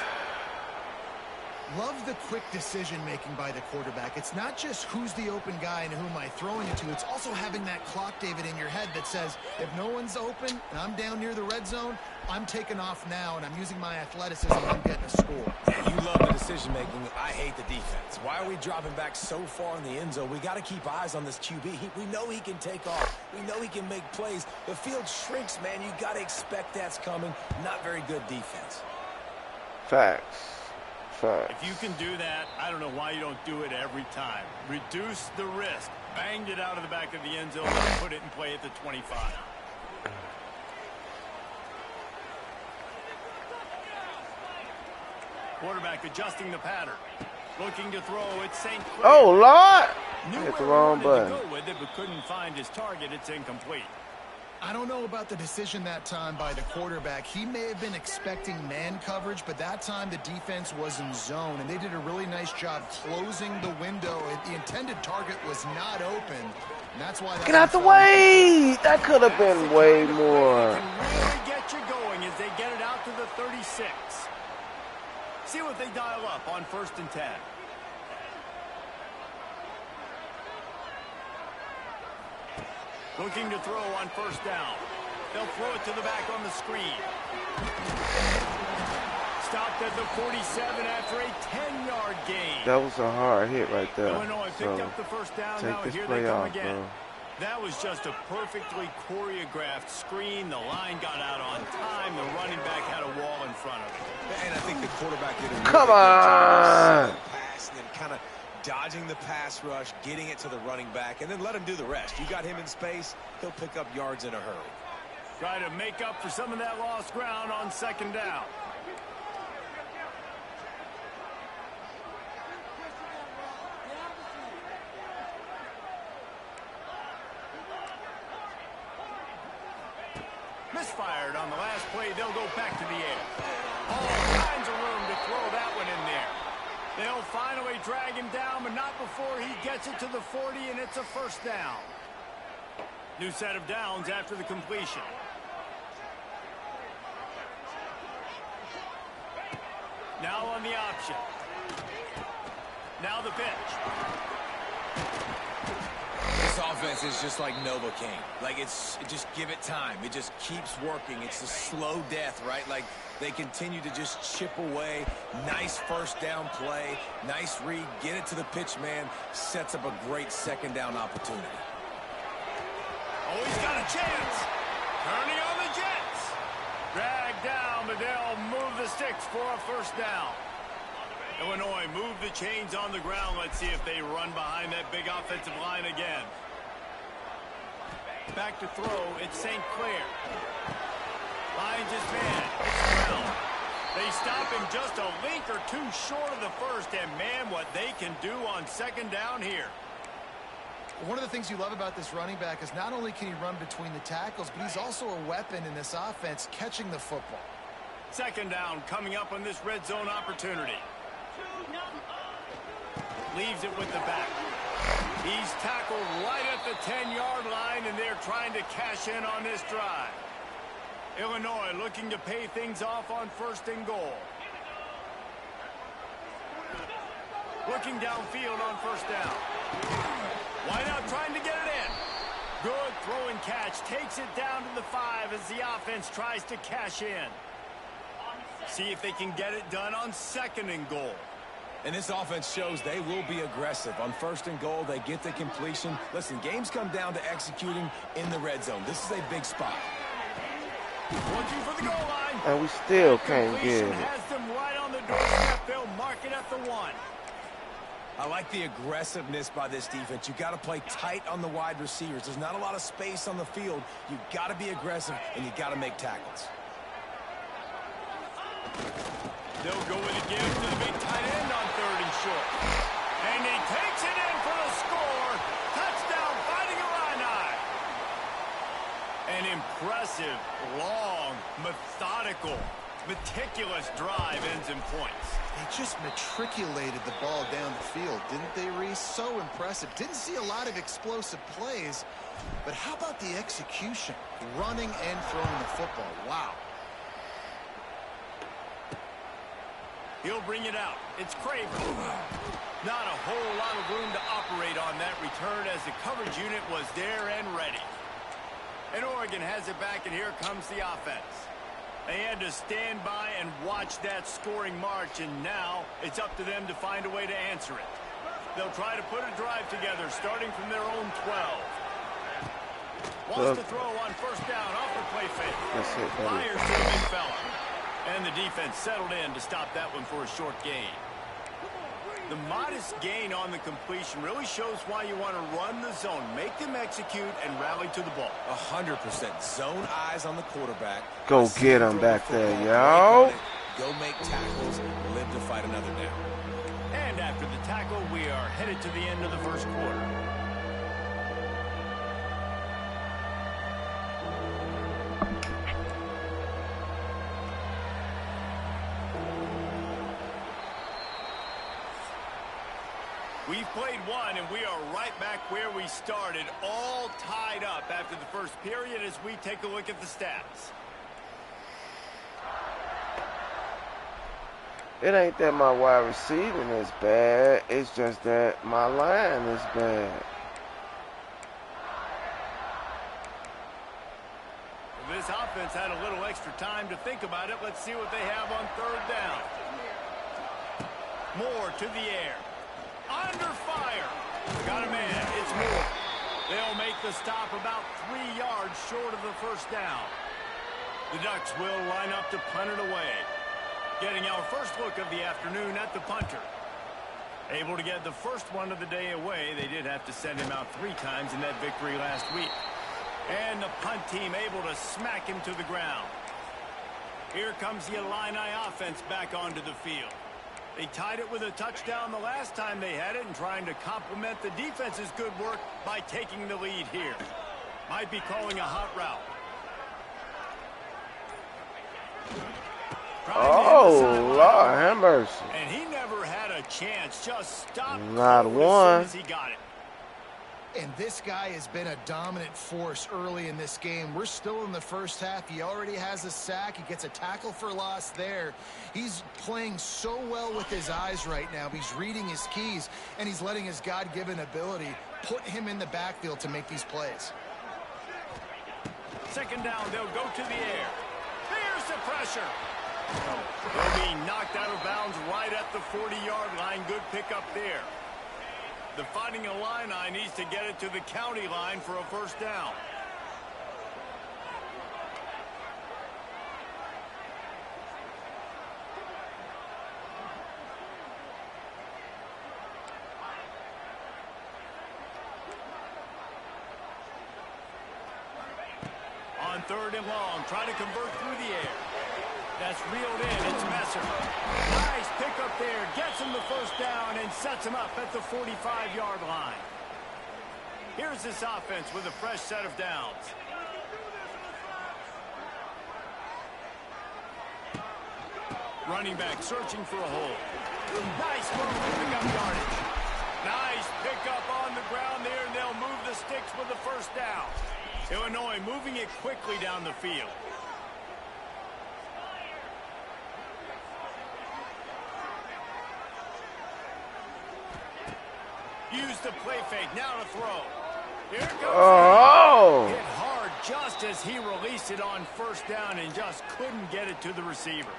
Love the quick decision-making by the quarterback. It's not just who's the open guy and who am I throwing it to. It's also having that clock, David, in your head that says, if no one's open and I'm down near the red zone, I'm taking off now and I'm using my athleticism and I'm getting a score. And you love the decision-making. I hate the defense. Why are we dropping back so far in the end zone? We got to keep eyes on this QB. We know he can take off. We know he can make plays. The field shrinks, man. You got to expect that's coming. Not very good defense. Facts. Facts. If you can do that, I don't know why you don't do it every time. Reduce the risk. Banged it out of the back of the end zone and put it in play at the 25. Quarterback adjusting the pattern. Looking to throw. It's St. Clair. Oh, Lord. Knew Hit the where he wrong wanted to button. go with it, but couldn't find his target. It's incomplete. I don't know about the decision that time by the quarterback. He may have been expecting man coverage, but that time the defense was in zone, and they did a really nice job closing the window. The intended target was not open, and that's why. Get out the way. That could have been way more. Can really get you going as they get it out to the 36. See what they dial up on 1st and 10. Looking to throw on 1st down. They'll throw it to the back on the screen. Stopped at the 47 after a 10-yard gain. That was a hard hit right there. Illinois picked So up the 1st down. take Now this here play they come off, again. bro. That was just a perfectly choreographed screen. The line got out on time. The running back had a wall in front of him. And I think the quarterback did a really Come good job on. of pass and then kind of dodging the pass rush, getting it to the running back, and then let him do the rest. You got him in space, he'll pick up yards in a hurry. Try to make up for some of that lost ground on 2nd down. Misfired on the last play. They'll go back to the air. All kinds of room to throw that one in there. They'll finally drag him down, but not before he gets it to the 40, and it's a 1st down. New set of downs after the completion. Now on the option. Now the pitch. This offense is just like Novocaine. Like, just give it time. It just keeps working. It's a slow death, right? Like, they continue to just chip away. Nice 1st down play. Nice read. Get it to the pitch man. Sets up a great 2nd down opportunity. Oh, he's got a chance. Turning on the Jets. Dragged down, but they'll move the sticks for a 1st down. Illinois move the chains on the ground. Let's see if they run behind that big offensive line again. Back to throw. It's St. Clair. Finds his man. It's Brown. They stop him just a link or two short of the 1st, and man, what they can do on 2nd down here. One of the things you love about this running back is not only can he run between the tackles, but he's also a weapon in this offense, catching the football. 2nd down coming up on this red zone opportunity. Leaves it with the back. He's tackled right at the 10-yard line, and they're trying to cash in on this drive. Illinois looking to pay things off on 1st and goal. Looking downfield on first down. Wideout trying to get it in. Good throw and catch. Takes it down to the 5 as the offense tries to cash in. See if they can get it done on 2nd and goal. And this offense shows they will be aggressive. On 1st and goal, they get the completion. Listen, games come down to executing in the red zone. This is a big spot. Looking for the goal line. And we still can't get it. Has them right on the doorstep. They'll mark it at the 1. I like the aggressiveness by this defense. You got to play tight on the wide receivers. There's not a lot of space on the field. You got to be aggressive, and you got to make tackles. They'll go with it again to the big tight end on 3rd and short. And he takes it in for the score. Touchdown, Fighting Illini. An impressive, long, methodical, meticulous drive ends in points. They just matriculated the ball down the field, didn't they, Reese? So impressive. Didn't see a lot of explosive plays, but how about the execution? Running and throwing the football. Wow. He'll bring it out. It's Craver. Not a whole lot of room to operate on that return as the coverage unit was there and ready. And Oregon has it back, and here comes the offense. They had to stand by and watch that scoring march, and now it's up to them to find a way to answer it. They'll try to put a drive together, starting from their own 12. Wants to throw on first down off the play fake. That's it, buddy. Fires to the big fella. And the defense settled in to stop that one for a short gain. The modest gain on the completion really shows why you want to run the zone, make them execute, and rally to the ball. 100% zone eyes on the quarterback. Go get him back there, yo. Go make tackles, live to fight another down. And after the tackle, we are headed to the end of the first quarter. We've played one, and we are right back where we started, all tied up after the first period as we take a look at the stats. It ain't that my wide receiving is bad. It's just that my line is bad. Well, this offense had a little extra time to think about it. Let's see what they have on 3rd down. Moore to the air. Under fire. Got a man. It's Moore. They'll make the stop about 3 yards short of the first down. The Ducks will line up to punt it away. Getting our first look of the afternoon at the punter. Able to get the first one of the day away. They did have to send him out 3 times in that victory last week. And the punt team able to smack him to the ground. Here comes the Illini offense back onto the field. They tied it with a touchdown the last time they had it and trying to complement the defense's good work by taking the lead here. Might be calling a hot route. Oh, Lord have mercy. And he never had a chance. Just stopped. Not one. As soon as he got it. And this guy has been a dominant force early in this game. We're still in the first half. He already has a sack. He gets a tackle for loss there. He's playing so well with his eyes right now. He's reading his keys, and he's letting his God-given ability put him in the backfield to make these plays. 2nd down, they'll go to the air. Here's the pressure. They'll be knocked out of bounds right at the 40-yard line. Good pickup there. The Fighting Illini needs to get it to the county line for a first down. On 3rd and long, trying to convert through the air. That's reeled in. It's Messer. Nice pickup there. Gets him the first down and sets him up at the 45-yard line. Here's this offense with a fresh set of downs. Running back searching for a hole. Nice move to pick up yardage. Nice pickup on the ground there, and they'll move the sticks with the first down. Illinois moving it quickly down the field. Use the play fake. Now to throw. Here it goes. Oh! Hit hard just as he released it on first down and just couldn't get it to the receiver.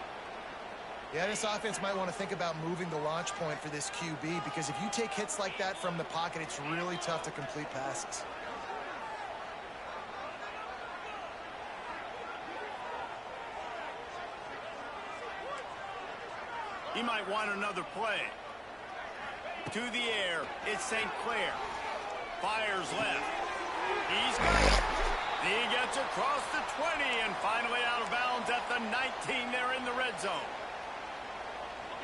Yeah, this offense might want to think about moving the launch point for this QB, because if you take hits like that from the pocket, it's really tough to complete passes. He might want another play. To the air, it's St. Clair. Fires left. He's got it. He gets across the 20 and finally out of bounds at the 19 there in the red zone.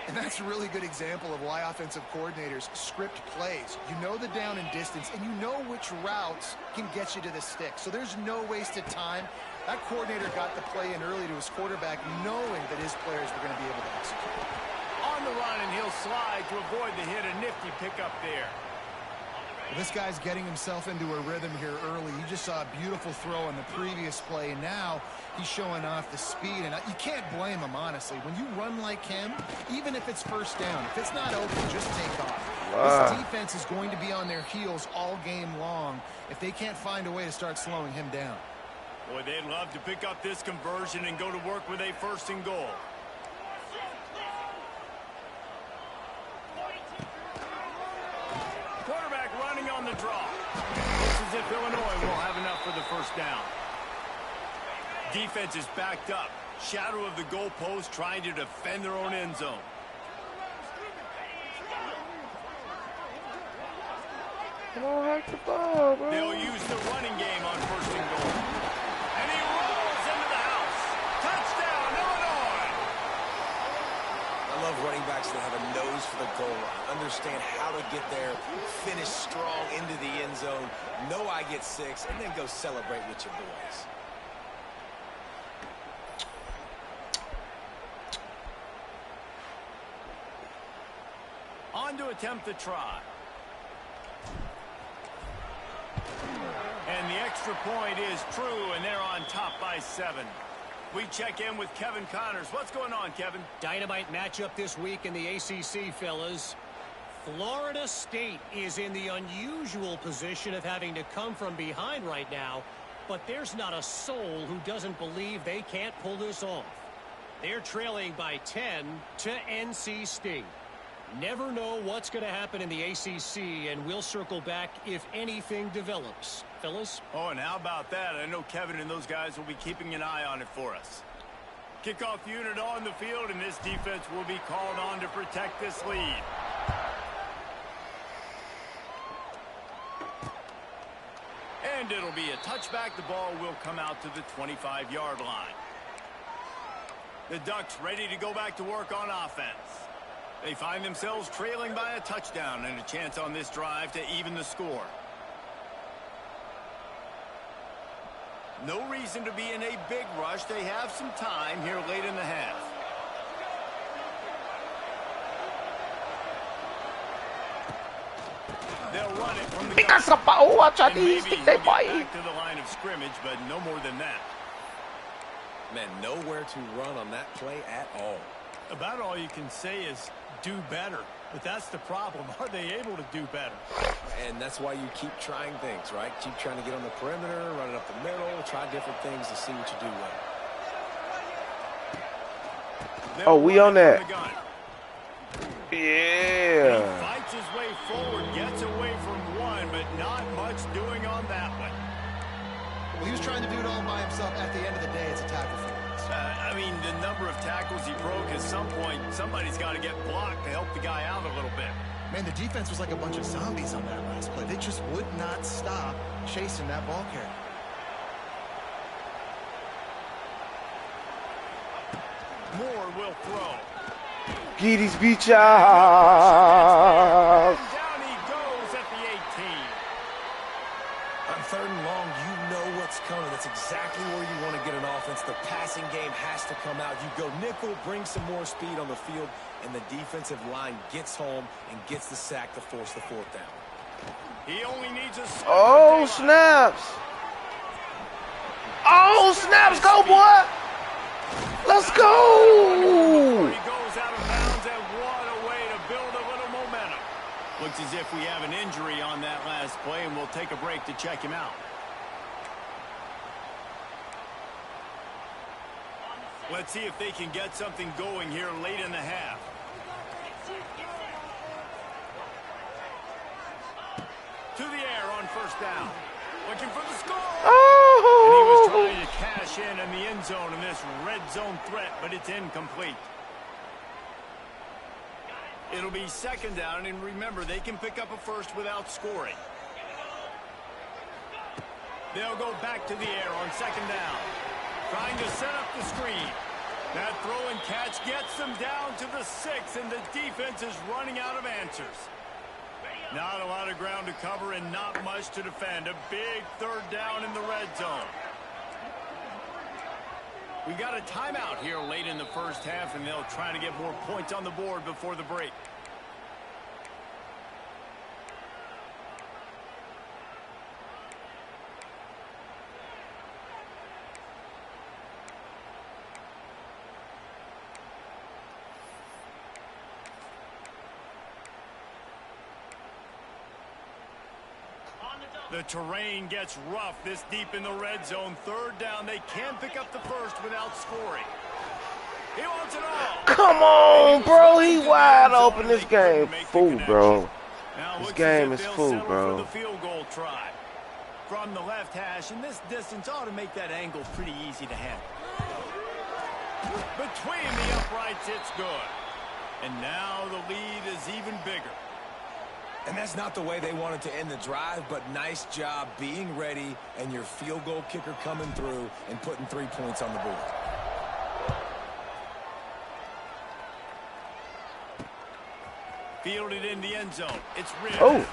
And that's a really good example of why offensive coordinators script plays. You know the down and distance, and you know which routes can get you to the stick. So there's no wasted time. That coordinator got the play in early to his quarterback, knowing that his players were going to be able to execute. On the run, and he'll slide to avoid the hit. A nifty pickup there. Well, this guy's getting himself into a rhythm here early. You just saw a beautiful throw on the previous play, and now he's showing off the speed. And you can't blame him, honestly. When you run like him, even if it's first down, if it's not open, just take off. Wow. This defense is going to be on their heels all game long if they can't find a way to start slowing him down. Boy, they'd love to pick up this conversion and go to work with a first and goal. Quarterback running on the draw. Looks as if Illinois will have enough for the first down. Defense is backed up. Shadow of the goalpost, trying to defend their own end zone. Come on, hack the ball, bro. They'll use the running game on first and goal. And he rolls into the house. Touchdown, Illinois! I love running backs that have a nose for the goal line, understand how to get there, finish strong into the end zone, know I get 6, and then go celebrate with your boys. On to attempt the try. And the extra point is true, and they're on top by 7. We check in with Kevin Connors. What's going on, Kevin? Dynamite matchup this week in the ACC, fellas. Florida State is in the unusual position of having to come from behind right now, but there's not a soul who doesn't believe they can't pull this off. They're trailing by 10 to NC State. Never know what's going to happen in the ACC, and we'll circle back if anything develops. Fellas? Oh, and how about that? I know Kevin and those guys will be keeping an eye on it for us. Kickoff unit on the field, and this defense will be called on to protect this lead. And it'll be a touchback. The ball will come out to the 25-yard line. The Ducks ready to go back to work on offense. They find themselves trailing by a touchdown and a chance on this drive to even the score. No reason to be in a big rush. They have some time here late in the half. They'll run it from the gun. And maybe he'll get back to the line of scrimmage, but no more than that. Man, nowhere to run on that play at all. About all you can say is do better. But that's the problem. Are they able to do better? And that's why you keep trying things, right? Keep trying to get on the perimeter, run it up the middle, try different things to see what you do well. Oh, we on that. He Yeah. fights his way forward, gets away from one, but not much doing on that one. Well, he was trying to do it all by himself. At the end of the day, it's a tackle for loss. I mean, the number of tackles he broke, at some point, somebody's got to get blocked to help the guy out a little bit. Man, the defense was like a bunch of zombies on that last play. They just would not stop chasing that ball carrier. Moore will throw. Get these beach And out. down he goes at the 18. On 3rd and long, you know what's coming. That's exactly where you want to get an offense. The passing game has to come out. You go nickel, bring some more speed on the field, and the defensive line gets home and gets the sack to force the 4th down. He only needs a Oh, snaps. Oh, snaps. Go, boy. Let's Before go. he goes out of bounds, and what a way to build a little momentum. Looks Looks as if we have an injury on that last play, and we'll take a break to check him out. Let's see if they can get something going here late in the half. To the air on first down. Looking for the score. Oh! And he was trying to cash in the end zone in this red zone threat, but it's incomplete. It'll be second down, and remember, they can pick up a first without scoring. They'll go back to the air on second down. Trying to set up the screen. That throw and catch gets them down to the 6, and the defense is running out of answers. Not a lot of ground to cover and not much to defend. A big third down in the red zone. We got a timeout here late in the first half, and they'll try to get more points on the board before the break. The terrain gets rough this deep in the red zone. Third down. They can't pick up the first without scoring. He wants it all. Come on, bro. He wide open. This game fool, bro. This game is fool, bro. The field goal try from the left hash, and this distance ought to make that angle pretty easy to handle. Between the uprights, it's good. And now the lead is even bigger. And that's not the way they wanted to end the drive, but nice job being ready and your field goal kicker coming through and putting 3 points on the board. Fielded in the end zone. It's ripped. Oh.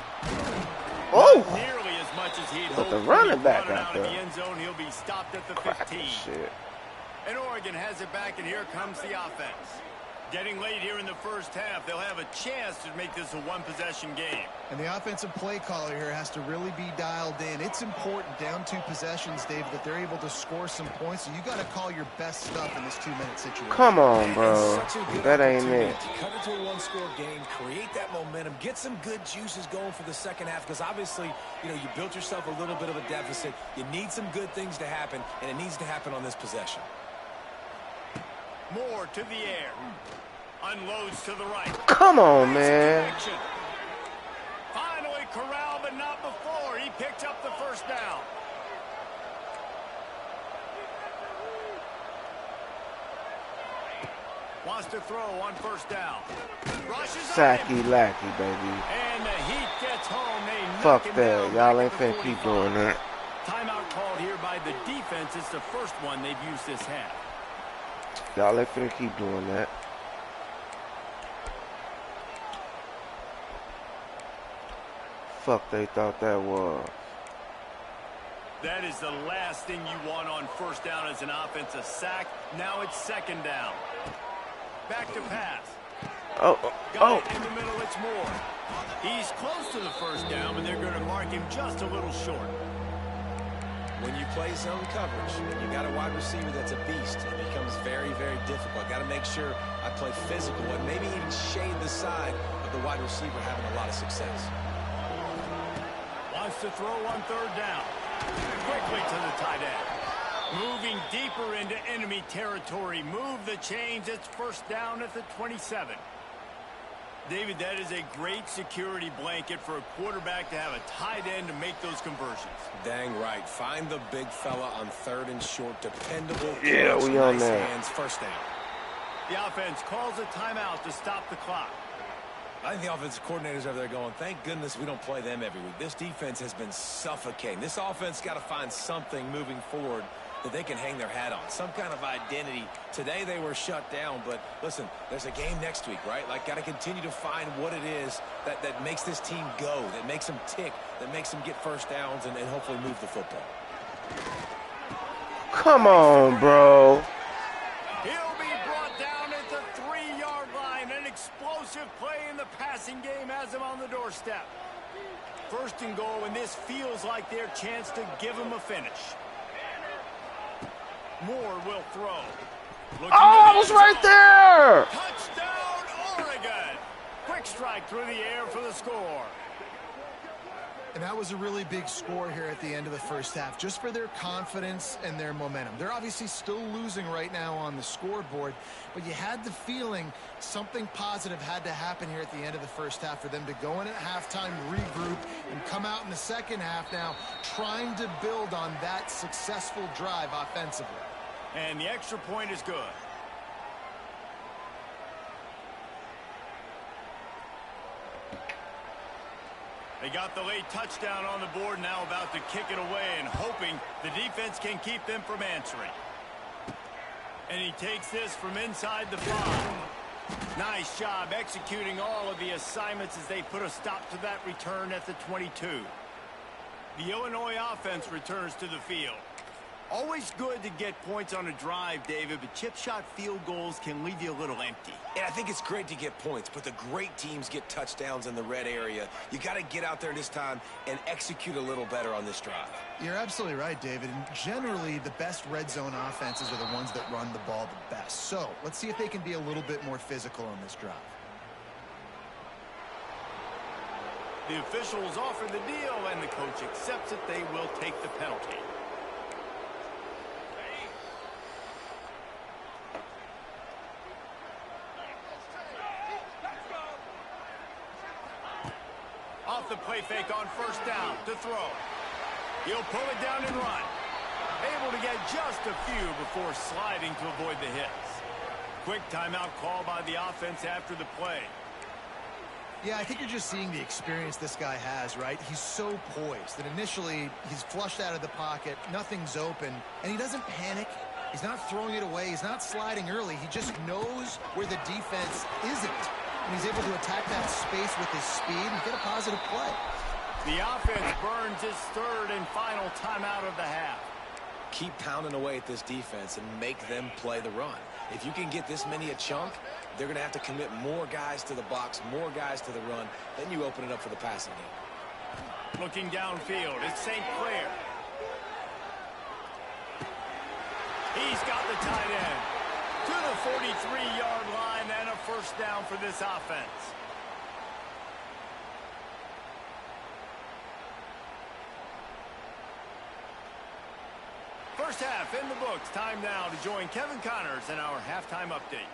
Oh. Not nearly as much as he'd But hoped. the running back out out of the there. end zone, he'll be stopped at the Crack 15. shit. And Oregon has it back, and here comes the offense. Getting late here in the first half, they'll have a chance to make this a one-possession game. And the offensive play caller here has to really be dialed in. It's important down 2 possessions, Dave, that they're able to score some points. So you got to call your best stuff in this 2-minute situation. Come on, bro. Such a good That ain't opportunity it. to cut into a one-score game, create that momentum, get some good juices going for the second half, because obviously, you know, you built yourself a little bit of a deficit. You need some good things to happen, and it needs to happen on this possession. Moore to the air. Unloads to the right. Come on, man. Connection. Finally corralled, but not before. He picked up the first down. Wants to throw on first down. Rushes Sacky lacky, baby. and the heat gets home. They Fuck knock him that. down Y'all back ain't at the finna keep 45. doing that. Timeout called here by the defense. It's the first one they've used this half. Y'all ain't finna keep doing that. Fuck they thought that was. That is the last thing you want on first down as an offensive sack. Now it's second down. Back to pass. Oh, Got it in the middle, it's Moore. He's close to the first down, but they're going to mark him just a little short. When you play zone coverage and you got a wide receiver that's a beast, it becomes very, very difficult. Got to make sure I play physical and maybe even shade the side of the wide receiver having a lot of success. Wants to throw on third down. Quickly to the tight end. Moving deeper into enemy territory. Move the chains. It's first down at the 27. David, that is a great security blanket for a quarterback to have a tight end to make those conversions. Dang right. Find the big fella on third and short. Dependable. Yeah, we on nice that. hands. First down. The offense calls a timeout to stop the clock. I think the offensive coordinators over there going, thank goodness we don't play them every week. This defense has been suffocating. This offense got to find something moving forward that they can hang their hat on, some kind of identity. Today they were shut down, but listen, there's a game next week, right? Like, got to continue to find what it is that makes this team go, that makes them tick, that makes them get first downs and hopefully move the football. come on, bro. He'll be brought down at the 3-yard line. An explosive play in the passing game has him on the doorstep. First and goal, and this feels like their chance to give him a finish. Moore will throw. Oh, I was right there. Touchdown, Oregon. Quick Quarterback strike through the air for the score. And that was a really big score here at the end of the first half, just for their confidence and their momentum. They're obviously still losing right now on the scoreboard, but you had the feeling something positive had to happen here at the end of the first half for them to go in at halftime, regroup, and come out in the second half now trying to build on that successful drive offensively. And the extra point is good. They got the late touchdown on the board, now about to kick it away and hoping the defense can keep them from answering. And he takes this from inside the 5. Nice job executing all of the assignments as they put a stop to that return at the 22. The Illinois offense returns to the field. Always good to get points on a drive, David, but chip shot field goals can leave you a little empty. And I think it's great to get points, but the great teams get touchdowns in the red area. You got to get out there this time and execute a little better on this drive. You're absolutely right, David. And generally, the best red zone offenses are the ones that run the ball the best. So let's see if they can be a little bit more physical on this drive. The officials offer the deal, and the coach accepts it. They will take the penalty. Off the play fake on first down to throw. He'll pull it down and run. Able to get just a few before sliding to avoid the hits. Quick timeout call by the offense after the play. Yeah, I think you're just seeing the experience this guy has, right? He's so poised that initially he's flushed out of the pocket, nothing's open, and he doesn't panic. He's not throwing it away. He's not sliding early. He just knows where the defense isn't. And he's able to attack that space with his speed and get a positive play. The offense burns his third and final timeout of the half. Keep pounding away at this defense and make them play the run. If you can get this many a chunk, they're going to have to commit more guys to the box, more guys to the run. Then you open it up for the passing game. Looking downfield, it's St. Clair. He's got the tight end to the 43-yard line, and a first down for this offense. First half in the books. Time now to join Kevin Connors in our halftime update.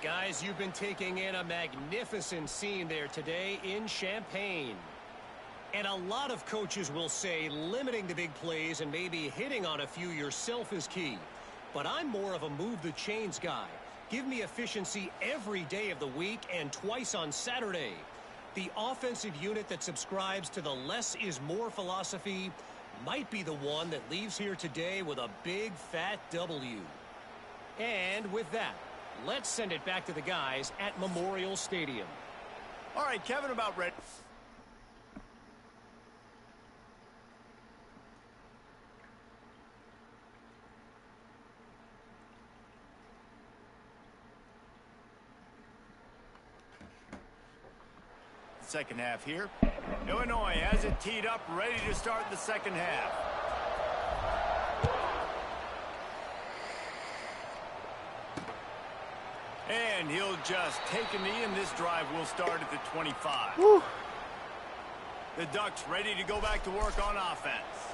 Guys, you've been taking in a magnificent scene there today in Champaign. And a lot of coaches will say limiting the big plays and maybe hitting on a few yourself is key. But I'm more of a move the chains guy. Give me efficiency every day of the week and twice on Saturday. The offensive unit that subscribes to the less is more philosophy might be the one that leaves here today with a big fat W. And with that, let's send it back to the guys at Memorial Stadium. All right, Kevin, about ready. Second half here. Illinois has it teed up, ready to start the second half. And he'll just take a knee, and this drive will start at the 25. Woo. The Ducks ready to go back to work on offense.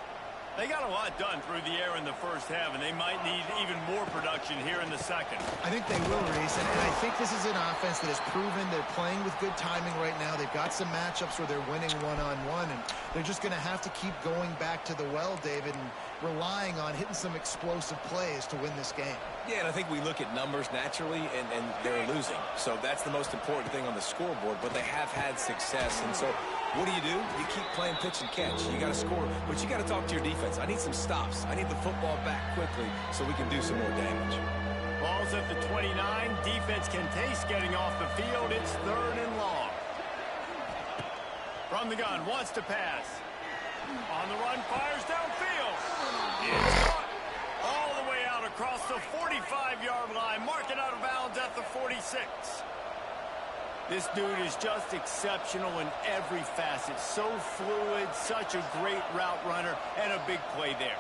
They got a lot done through the air in the first half, and they might need even more production here in the second. I think they will, Reese, and I think this is an offense that has proven they're playing with good timing right now. They've got some matchups where they're winning one-on-one, and they're just going to have to keep going back to the well, David, and relying on hitting some explosive plays to win this game. Yeah, and I think we look at numbers naturally, and they're losing. So that's the most important thing on the scoreboard, but they have had success. And so what do? You keep playing pitch and catch. You got to score, but you got to talk to your defense. I need some stops. I need the football back quickly so we can do some more damage. Ball's at the 29. Defense can taste getting off the field. It's third and long. From the gun, wants to pass. On the run, fires downfield. It's caught all the way out across the 45-yard line. Marking out of bounds at the 46. This dude is just exceptional in every facet. So fluid, such a great route runner, and a big play there.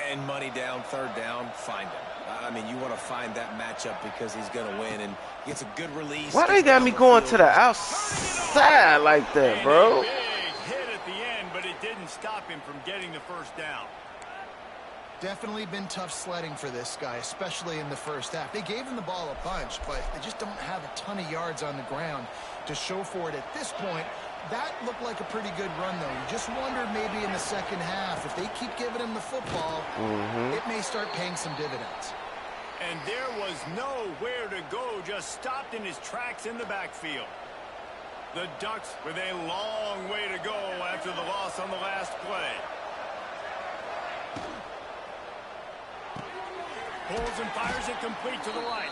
And money down, third down, find him. I mean, you want to find that matchup because he's going to win and gets a good release. Why they got me going to the outside like that, bro? Big hit at the end, but it didn't stop him from getting the first down. Definitely been tough sledding for this guy, especially in the first half. They gave him the ball a bunch, but they just don't have a ton of yards on the ground to show for it at this point. That looked like a pretty good run, though. You just wondered maybe in the second half, if they keep giving him the football, it may start paying some dividends. And there was nowhere to go, just stopped in his tracks in the backfield. The Ducks with a long way to go after the loss on the last play. Pulls and fires it complete to the right.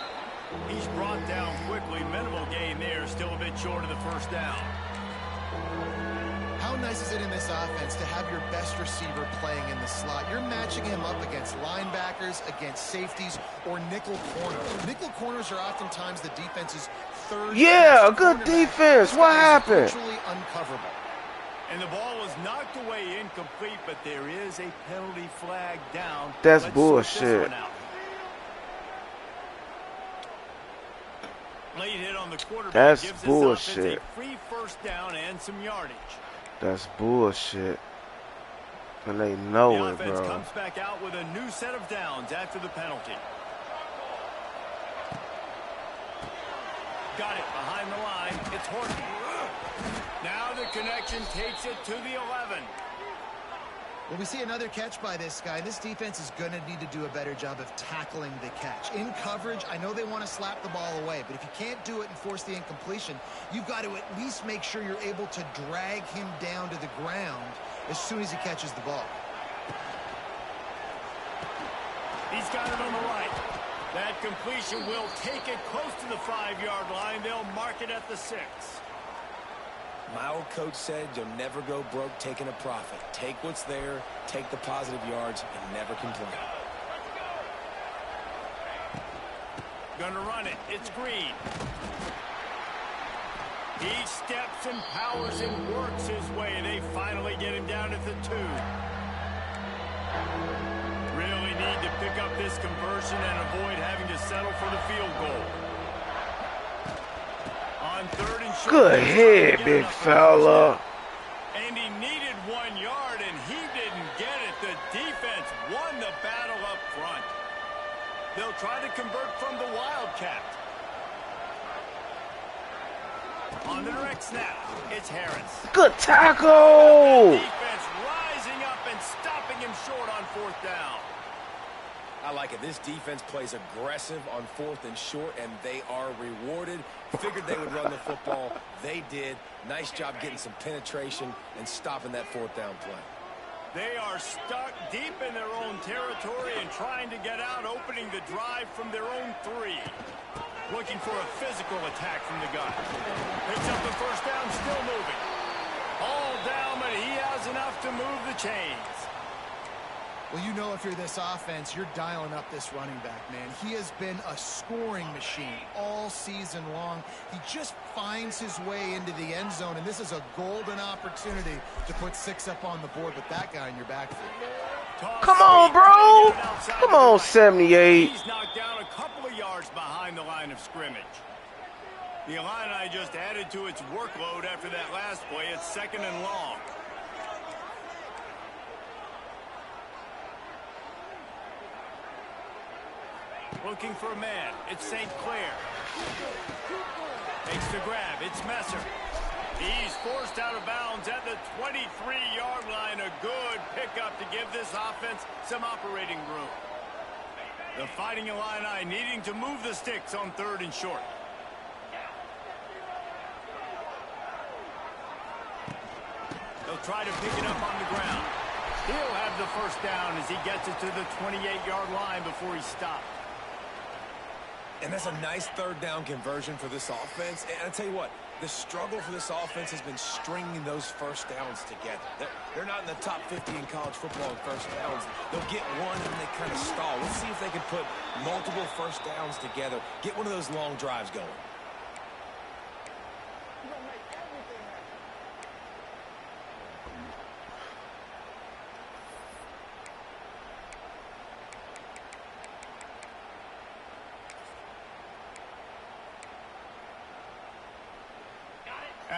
He's brought down quickly. Minimal gain there, still a bit short of the first down. How nice is it in this offense to have your best receiver playing in the slot? You're matching him up against linebackers, against safeties, or nickel corners. Nickel corners are oftentimes the defense's third. Yeah, a good defense. What happened? Virtually uncoverable. And the ball was knocked away incomplete, but there is a penalty flag down. That's Let's bullshit. sort this one out. Late hit on the quarterback. That's gives bullshit. This offense a free first down and some yardage. That's bullshit. And they know The it, offense bro. comes back out with a new set of downs after the penalty. Got it behind the line. It's Horton. Now the connection takes it to the 11. Well, we see another catch by this guy. This defense is going to need to do a better job of tackling the catch. In coverage, I know they want to slap the ball away, but if you can't do it and force the incompletion, you've got to at least make sure you're able to drag him down to the ground as soon as he catches the ball. He's got it on the right. That completion will take it close to the 5-yard line. They'll mark it at the 6. My old coach said you'll never go broke taking a profit. Take what's there, take the positive yards, and never complain. Gonna run it. It's Green. He steps and powers and works his way. They finally get him down at the 2. Really need to pick up this conversion and avoid having to settle for the field goal. On 3rd and short. Good hit, big fella. And he needed 1 yard, and he didn't get it. The defense won the battle up front. They'll try to convert from the Wildcat. On the direct snap, it's Harris. Good tackle. Defense rising up and stopping him short on 4th down. I like it. This defense plays aggressive on 4th and short, and they are rewarded. Figured they would run the football. They did. Nice job getting some penetration and stopping that 4th down play. They are stuck deep in their own territory and trying to get out, opening the drive from their own 3. Looking for a physical attack from the gun. Picks up the first down, still moving. All down, but he has enough to move the chains. Well, you know if you're this offense, you're dialing up this running back, man. He has been a scoring machine all season long. He just finds his way into the end zone, and this is a golden opportunity to put 6 up on the board with that guy in your backfield. Come on, bro. Come on, 78. He's knocked down a couple of yards behind the line of scrimmage. The Illini just added to its workload after that last play. It's 2nd and long. Looking for a man. It's St. Clair. Makes the grab. It's Messer. He's forced out of bounds at the 23-yard line. A good pickup to give this offense some operating room. The Fighting Illini needing to move the sticks on 3rd and short. They'll try to pick it up on the ground. He'll have the first down as he gets it to the 28-yard line before he stopped. And that's a nice 3rd down conversion for this offense. And I tell you what, the struggle for this offense has been stringing those first downs together. They're not in the top 50 in college football in first downs. They'll get one and they kind of stall. Let's see if they can put multiple first downs together, get one of those long drives going.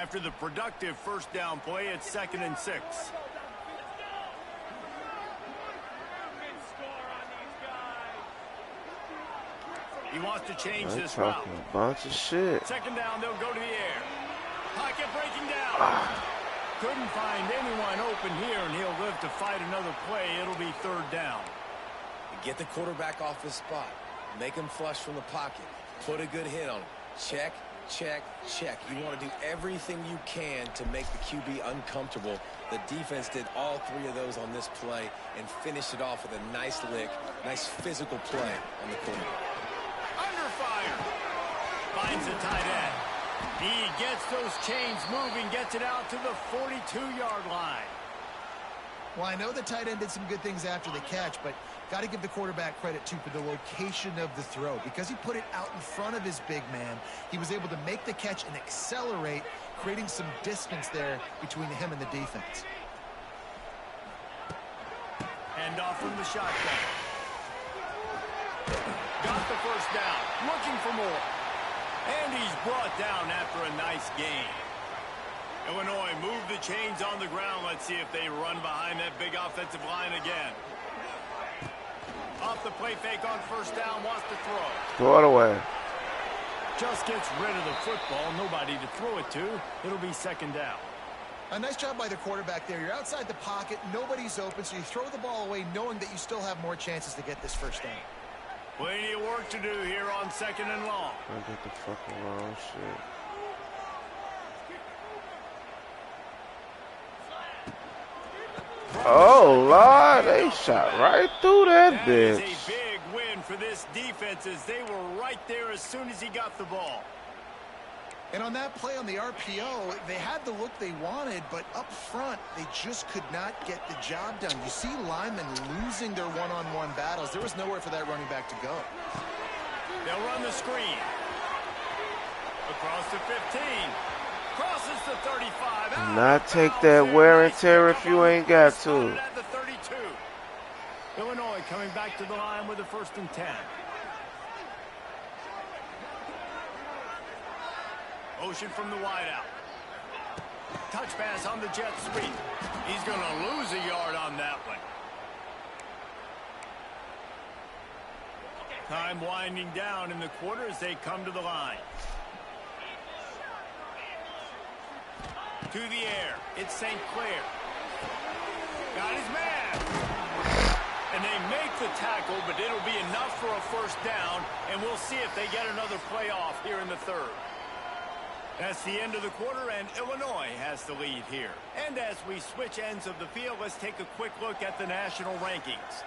After the productive first down play, it's 2nd and 6. He wants to change this route. A bunch of shit. 2nd down, they'll go to the air. Pocket breaking down. Couldn't find anyone open here, and he'll live to fight another play. It'll be 3rd down. Get the quarterback off his spot. Make him flush from the pocket. Put a good hit on him. Check, check, check. You want to do everything you can to make the QB uncomfortable. The defense did all 3 of those on this play and finished it off with a nice lick, nice physical play on the quarterback. Under fire. Finds the tight end. He gets those chains moving, gets it out to the 42-yard line. Well, I know the tight end did some good things after the catch, but got to give the quarterback credit, too, for the location of the throw. Because he put it out in front of his big man, he was able to make the catch and accelerate, creating some distance there between him and the defense. Hand off from the shotgun. Got the first down, looking for more. And he's brought down after a nice gain. Illinois move the chains on the ground. Let's see if they run behind that big offensive line again. Off the play fake on first down, wants to throw. Throw it away. Just gets rid of the football. Nobody to throw it to. It'll be 2nd down. A nice job by the quarterback there. You're outside the pocket. Nobody's open, so you throw the ball away knowing that you still have more chances to get this first down. Plenty of work to do here on 2nd and long. I get the fucking wrong shit. Oh, Lord, they shot right through that bitch. That is a big win for this defense as they were right there as soon as he got the ball. And on that play on the RPO, they had the look they wanted, but up front, they just could not get the job done. You see linemen losing their one-on-one battles. There was nowhere for that running back to go. They'll run the screen. Across the 15. Crosses the 35. Do not take that wear and tear if you ain't got to. At the 32. Illinois coming back to the line with a 1st and 10. Motion from the wideout. Touch pass on the jet sweep. He's going to lose a yard on that one. Time winding down in the quarter as they come to the line. To the air. It's St. Clair. Got his man. And they make the tackle, but it'll be enough for a 1st down, and we'll see if they get another play off here in the 3rd. That's the end of the quarter, and Illinois has the lead here. And as we switch ends of the field, let's take a quick look at the national rankings.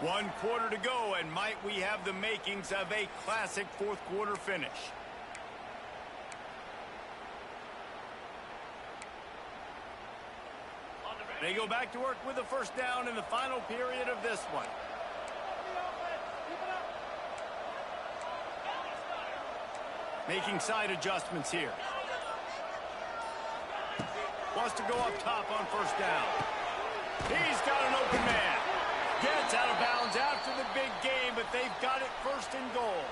1 quarter to go, and might we have the makings of a classic 4th quarter finish. They go back to work with a 1st down in the final period of this one. Making side adjustments here. Wants to go up top on 1st down. He's got an open man. Gets out of bounds after the big game, but they've got it 1st and goal.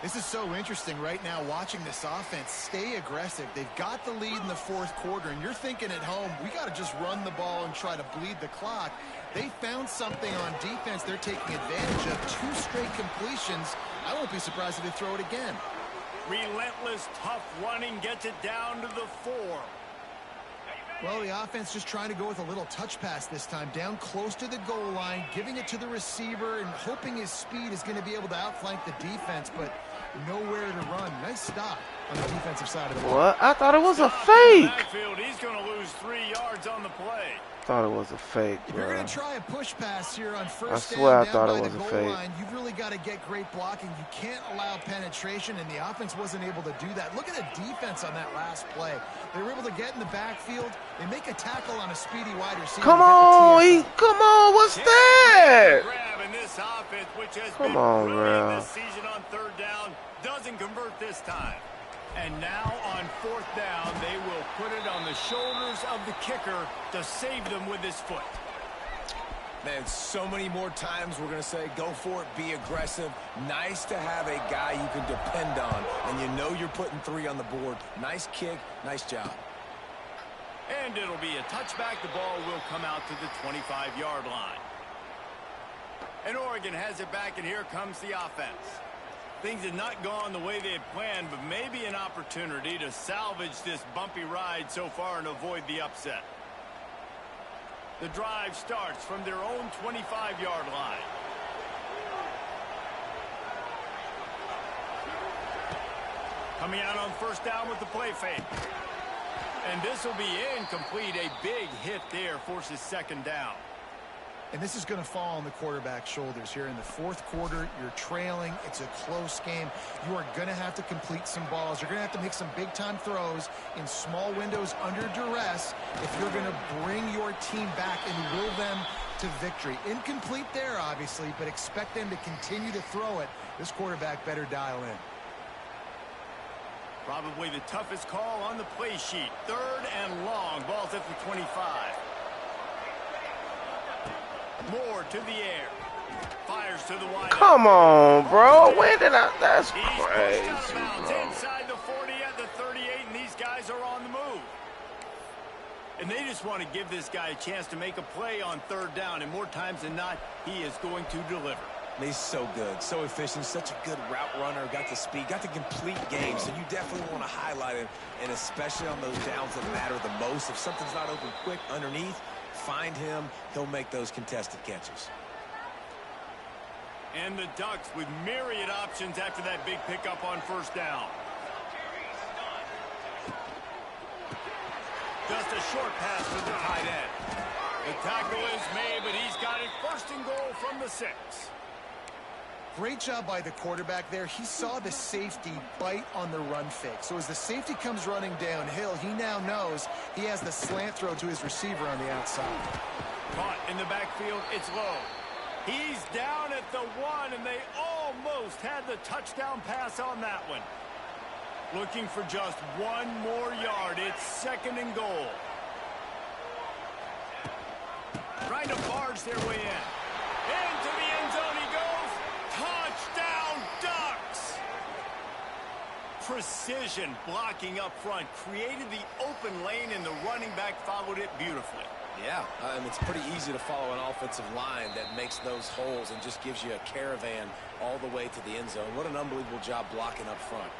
This is so interesting right now, watching this offense stay aggressive. They've got the lead in the 4th quarter, and you're thinking at home, we got to just run the ball and try to bleed the clock. They found something on defense they're taking advantage of. 2 straight completions. I won't be surprised if they throw it again. Relentless, tough running gets it down to the 4. Well, the offense just trying to go with a little touch pass this time, down close to the goal line, giving it to the receiver and hoping his speed is going to be able to outflank the defense, but nowhere to run. Nice stop on the defensive side of the ball. What? I thought it was a fake. He's going to lose 3 yards on the play. Thought it was a fake, If bro. you're going to try a push pass here on 1st I swear I down, thought down it by was the a goal fake. line, you've really got to get great blocking. You can't allow penetration, and the offense wasn't able to do that. Look at the defense on that last play. They were able to get in the backfield. They make a tackle on a speedy wide receiver. Come on, come on, what's that? Grab in this offense, which has Come been on, brilliant bro. this season on 3rd down, doesn't convert this time. And now on 4th down, they will put it on the shoulders of the kicker to save them with his foot. Man, so many more times we're going to say, go for it, be aggressive. Nice to have a guy you can depend on, and you know you're putting 3 on the board. Nice kick, nice job. And it'll be a touchback. The ball will come out to the 25-yard line. And Oregon has it back, and here comes the offense. Things have not gone the way they had planned, but maybe an opportunity to salvage this bumpy ride so far and avoid the upset. The drive starts from their own 25-yard line. Coming out on first down with the play fake. And this will be incomplete. A big hit there forces second down. And this is going to fall on the quarterback's shoulders here in the fourth quarter. You're trailing. It's a close game. You are going to have to complete some balls. You're going to have to make some big-time throws in small windows under duress if you're going to bring your team back and will them to victory. Incomplete there, obviously, but expect them to continue to throw it. This quarterback better dial in. Probably the toughest call on the play sheet. 3rd and long. Ball's at the 25. Moore to the air. Fires to the wide. Come on, bro. When did I? That's crazy, bro. Inside the 40 at the 38, and these guys are on the move. And they just want to give this guy a chance to make a play on 3rd down, and more times than not, he is going to deliver. He's so good, so efficient, such a good route runner, got the speed, got the complete game, so you definitely want to highlight him, and especially on those downs that matter the most. If something's not open quick underneath, find him, he'll make those contested catches. And the Ducks with myriad options after that big pickup on first down. Just a short pass to the tight end. The tackle is made, but he's got it 1st and goal from the 6. Great job by the quarterback there. He saw the safety bite on the run fake. So as the safety comes running downhill, he now knows he has the slant throw to his receiver on the outside. Caught in the backfield, it's low. He's down at the 1, and they almost had the touchdown pass on that one. Looking for just 1 more yard. It's 2nd and goal. Trying to barge their way in. Into the end zone he goes. Touchdown, Ducks! Precision blocking up front. Created the open lane, and the running back followed it beautifully. Yeah, it's pretty easy to follow an offensive line that makes those holes and just gives you a caravan all the way to the end zone. What an unbelievable job blocking up front.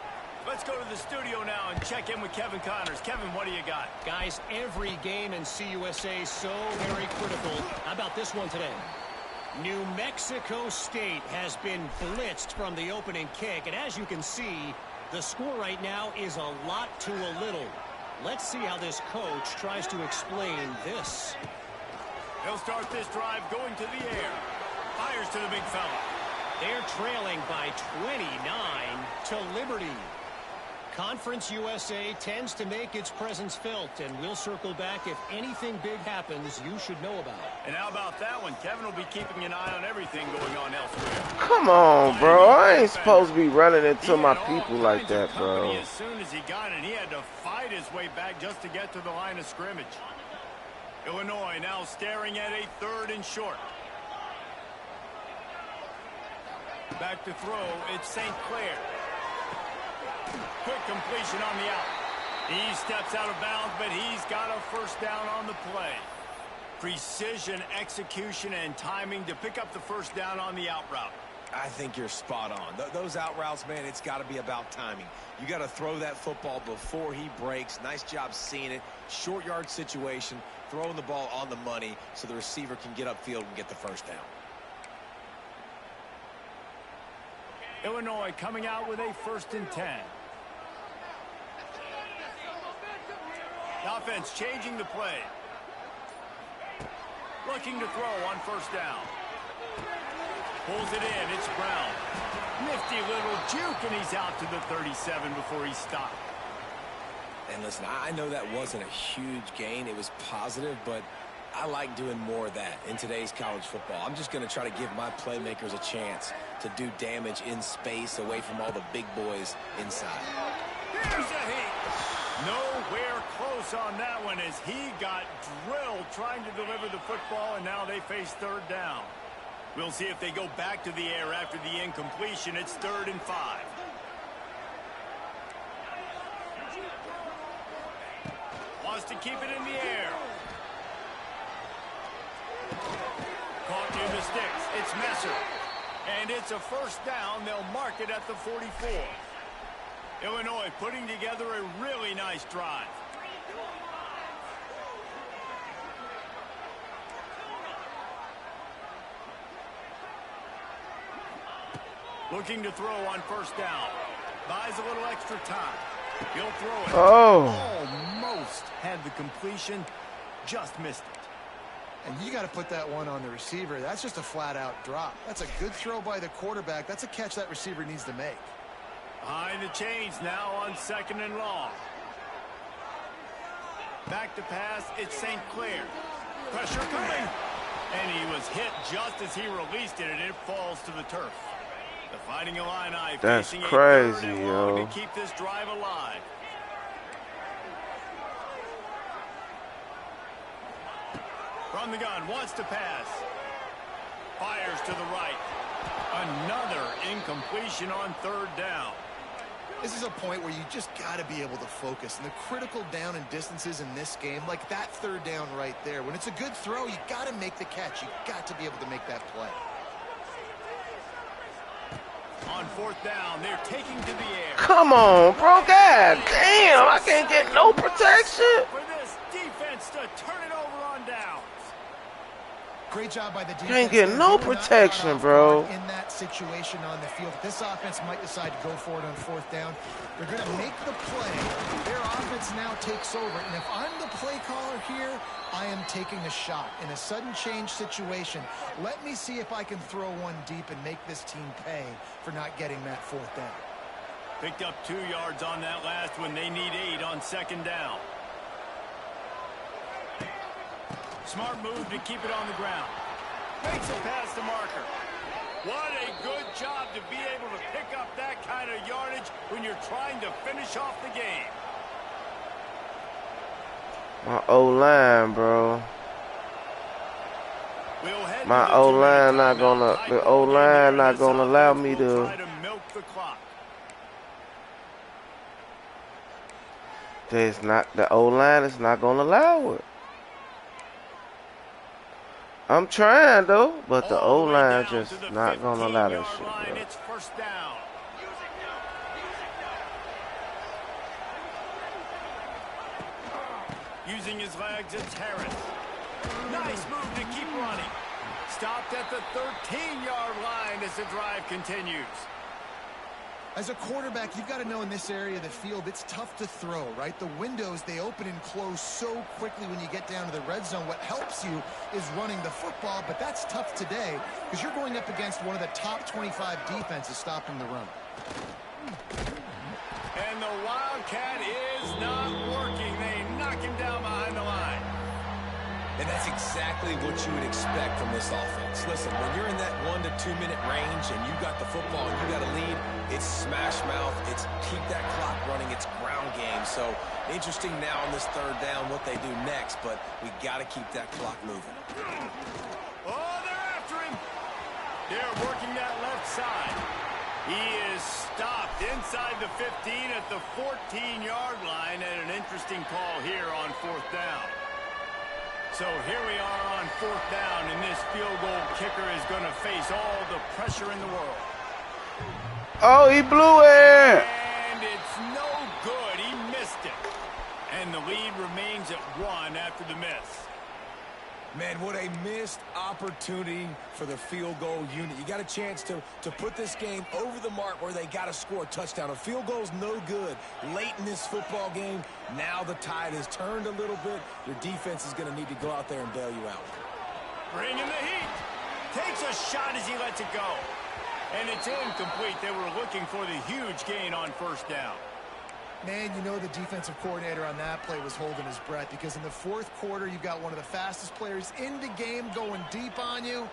Let's go to the studio now and check in with Kevin Connors. Kevin, what do you got? Guys, every game in CUSA is so very critical. How about this one today? New Mexico State has been blitzed from the opening kick, and as you can see, the score right now is a lot to a little. Let's see how this coach tries to explain this. He'll start this drive going to the air. Fires to the big fella. They're trailing by 29 to Liberty. Conference USA tends to make its presence felt, and we'll circle back if anything big happens you should know about. And how about that one? Kevin will be keeping an eye on everything going on elsewhere. Come on, bro. I ain't supposed to be running into my people like that, bro. As soon as he got it, he had to fight his way back just to get to the line of scrimmage. Illinois now staring at a 3rd and short. Back to throw, it's St. Clair. Quick completion on the out. He steps out of bounds, but he's got a 1st down on the play. Precision, execution, and timing to pick up the 1st down on the out route. I think you're spot on. Those out routes, man, it's got to be about timing. You got to throw that football before he breaks. Nice job seeing it. Short yard situation, throwing the ball on the money so the receiver can get upfield and get the 1st down. Illinois coming out with a 1st and 10. The offense changing the play. Looking to throw on 1st down. Pulls it in. It's Brown. Nifty little juke, and he's out to the 37 before he stopped. And listen, I know that wasn't a huge gain. It was positive, but I like doing more of that in today's college football. I'm just going to try to give my playmakers a chance to do damage in space away from all the big boys inside. Here's a hit. Nowhere close on that one as he got drilled trying to deliver the football, and now they face third down. We'll see if they go back to the air after the incompletion. It's 3rd and 5. Wants to keep it in the air. Caught near the sticks. It's Messer. And it's a first down. They'll mark it at the 44. Illinois putting together a really nice drive. Looking to throw on first down. Buys a little extra time. He'll throw it. Oh. Almost had the completion. Just missed it. And you got to put that one on the receiver. That's just a flat-out drop. That's a good throw by the quarterback. That's a catch that receiver needs to make. Behind the chains now on 2nd and long. Back to pass. It's St. Clair. Pressure coming. And he was hit just as he released it, and it falls to the turf. The Fighting Illini That's facing crazy, a 3rd and long yo. to keep this drive alive. From the gun, wants to pass. Fires to the right. Another incompletion on 3rd down. This is a point where you just got to be able to focus. And the critical down and distances in this game, like that 3rd down right there. When it's a good throw, you got to make the catch. You got to be able to make that play. On 4th down, they're taking to the air. Come on, bro. God damn. I can't get no protection. For this defense to turn it over on downs. Great job by the defense. Can't get there. no They were not protection, caught off bro. guard in that situation on the field. This offense might decide to go for it on 4th down. They're going to make the play. Their offense now takes over. And if I'm the play caller here, I am taking a shot. In a sudden change situation, let me see if I can throw one deep and make this team pay for not getting that 4th down. Picked up 2 yards on that last one. They need 8 on 2nd down. Smart move to keep it on the ground. Makes it past the marker. What a good job to be able to pick up that kind of yardage when you're trying to finish off the game. My O-line, bro. We'll head My to the O-line two-minute not timeout. gonna. Tight The ball game O-line here. not This gonna allow me offense will to. try to milk the clock. There's not. The O-line is not gonna allow it. I'm trying though, but the All the way O-line down just to the not gonna allow that 15-yard shit, line. bro. It's first down. Using his legs, it's Harris. Nice move to keep running. Stopped at the 13-yard line as the drive continues. As a quarterback, you've got to know in this area of the field, it's tough to throw, right? The windows, they open and close so quickly when you get down to the red zone. What helps you is running the football, but that's tough today because you're going up against one of the top 25 defenses stopping the run. And the Wildcat is not working. They knock him down behind the line. And that's exactly what you would expect from this offense. Listen, when you're in that 1 to 2 minute range and you got the football and you got a lead, it's smash mouth, it's keep that clock running, it's ground game. So interesting now on this 3rd down what they do next, but we got to keep that clock moving. Oh, they're after him. They're working that left side. He is stopped inside the 15 at the 14-yard line, and an interesting call here on 4th down. So here we are on 4th down, and this field goal kicker is going to face all the pressure in the world. Oh, he blew it. And it's no good. He missed it. And the lead remains at 1 after the miss. Man, what a missed opportunity for the field goal unit. You got a chance to put this game over the mark where they got to score a touchdown. A field goal's no good late in this football game. Now the tide has turned a little bit. Your defense is going to need to go out there and bail you out. Bringing the heat. Takes a shot as he lets it go. And it's incomplete. They were looking for the huge gain on 1st down. Man, you know the defensive coordinator on that play was holding his breath because in the 4th quarter, you've got one of the fastest players in the game going deep on you.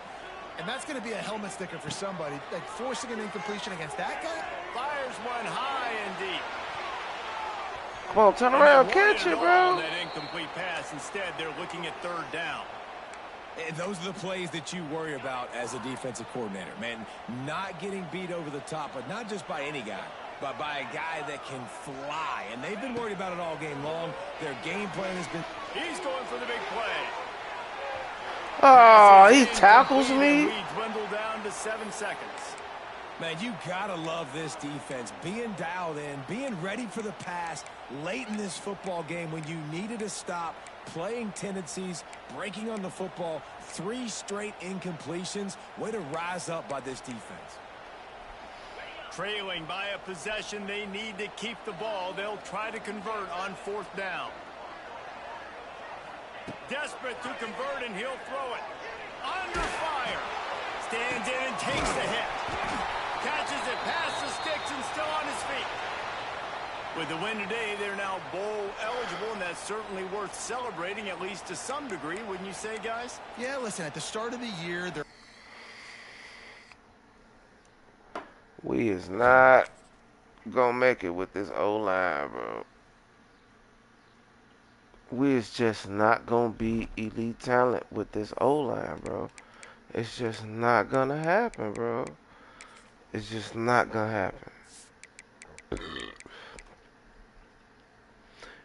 And that's going to be a helmet sticker for somebody. Like forcing an incompletion against that guy? Fires one high and deep. Come on, turn And they around, wanted catch it it, all on bro. that incomplete pass. Instead, they're looking at third down. And those are the plays that you worry about as a defensive coordinator, man. Not getting beat over the top, but not just by any guy, but by a guy that can fly. And they've been worried about it all game long. Their game plan has been... He's going for the big play. Oh, he Pass is tackles incomplete, and me. we dwindle down to 7 seconds. Man, you gotta love this defense. Being dialed in, being ready for the pass late in this football game when you needed to stop, playing tendencies, breaking on the football, 3 straight incompletions. Way to rise up by this defense. Trailing by a possession, they need to keep the ball. They'll try to convert on 4th down. Desperate to convert, and he'll throw it. Under fire. Stands in and takes the hit. Catches it past the sticks and still on his feet. With the win today, they're now bowl eligible, and that's certainly worth celebrating, at least to some degree, wouldn't you say, guys? Yeah, listen, at the start of the year, they're... We is not gonna make it with this O-line, bro. We is just not gonna be elite talent with this O-line, bro. It's just not gonna happen, bro. It's just not gonna happen.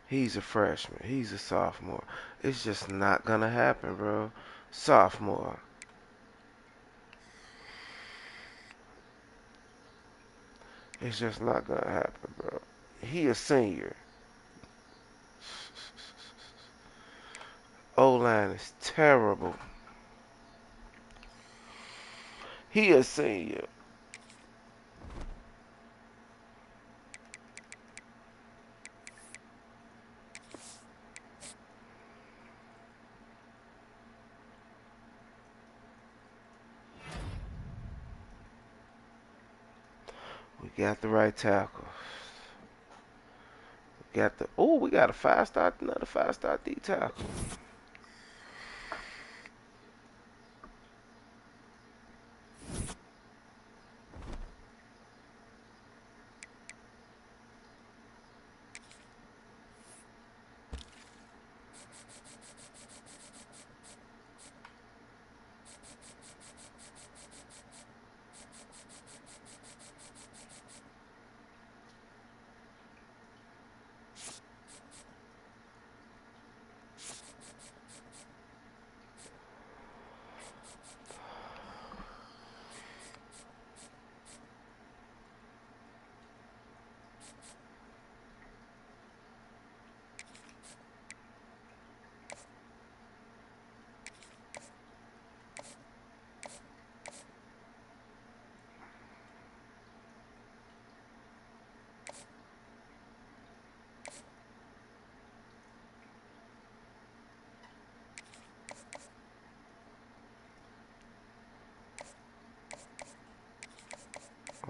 He's a freshman. He's a sophomore. It's just not gonna happen, bro. Sophomore. It's just not gonna happen, bro. He a senior. O-line is terrible. He a senior. We got the right tackle. We got the we got another 5-star D tackle.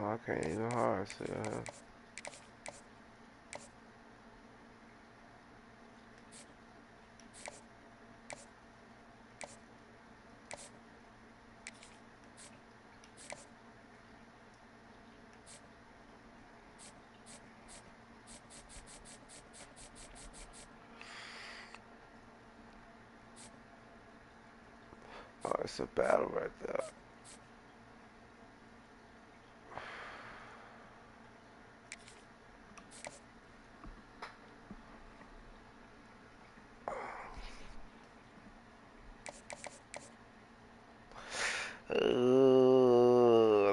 Oh, I can't even hard sell. Oh, it's a battle right there.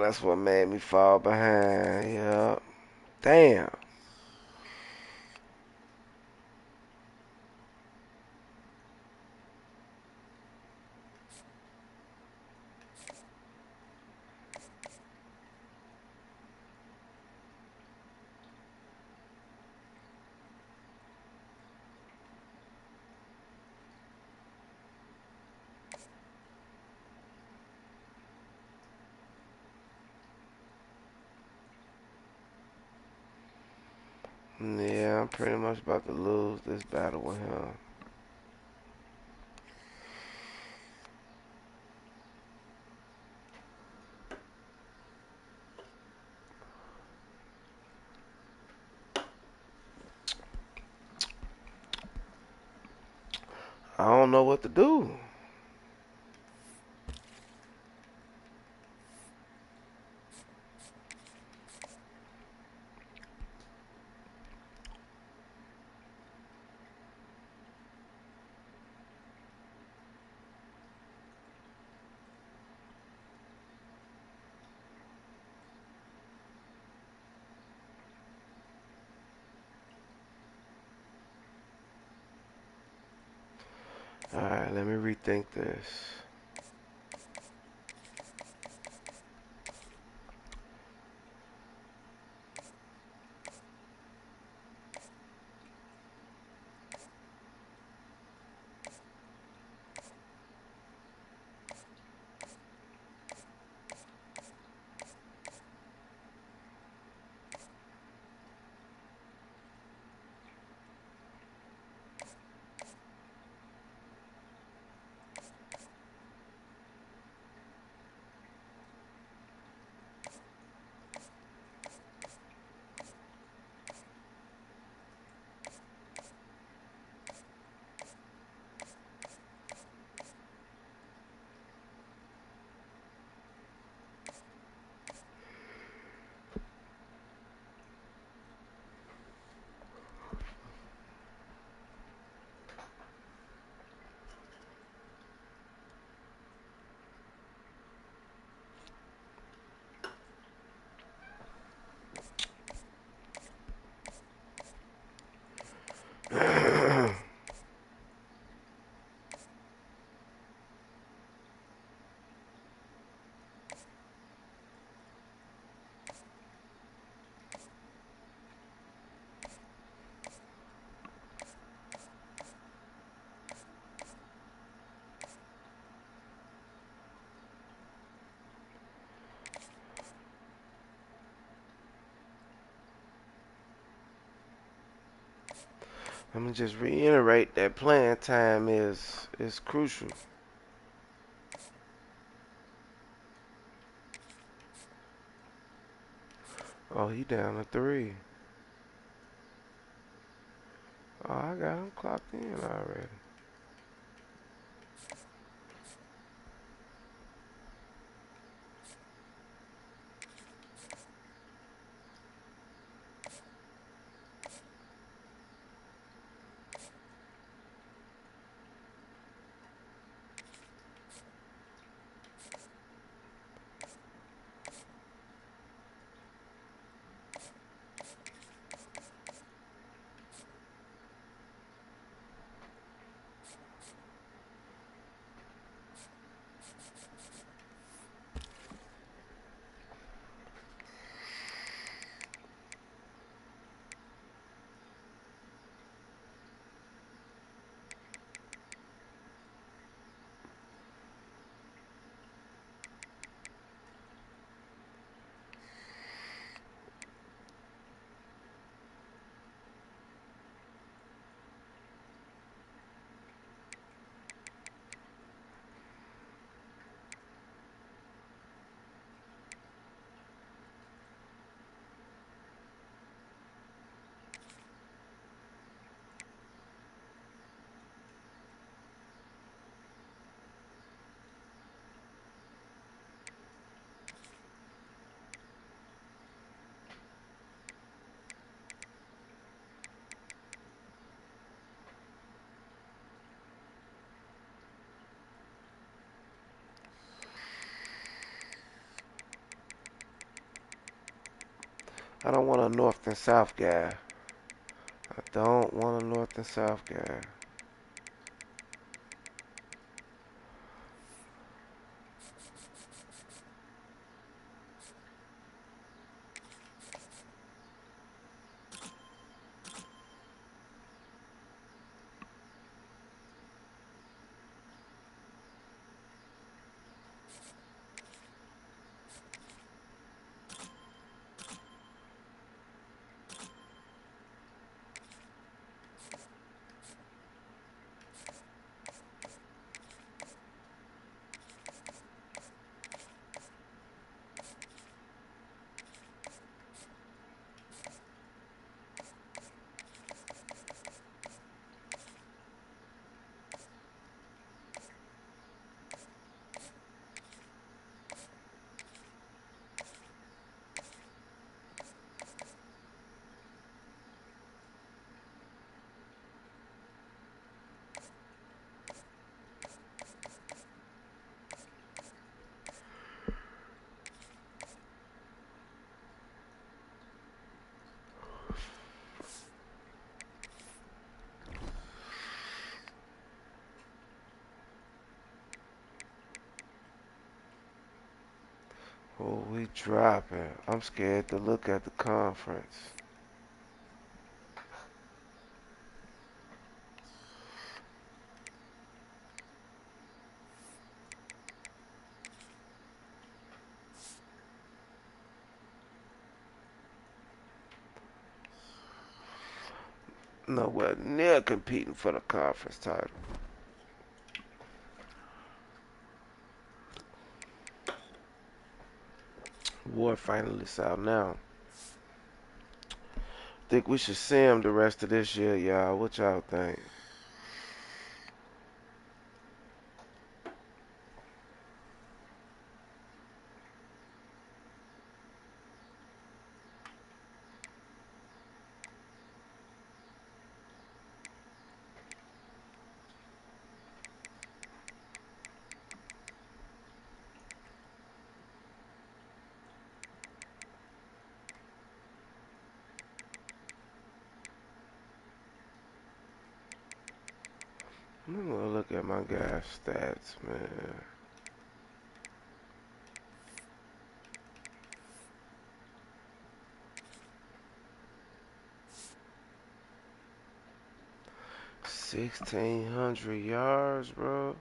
That's what made me fall behind. Yeah. Damn. Yeah, I'm pretty much about to lose this battle with him. I don't know what to do. Alright, let me rethink this. Let me just reiterate that playing time is crucial. Oh, he down to 3. Oh, I got him clocked in already. I don't want a north and south guy. I don't want a north and south guy. Oh, we dropping. I'm scared to look at the conference. Nowhere near competing for the conference title. War finalists out now. Think we should see him the rest of this year, y'all. What y'all think? I'm gonna look at my guy's stats, man. $1,600, bro.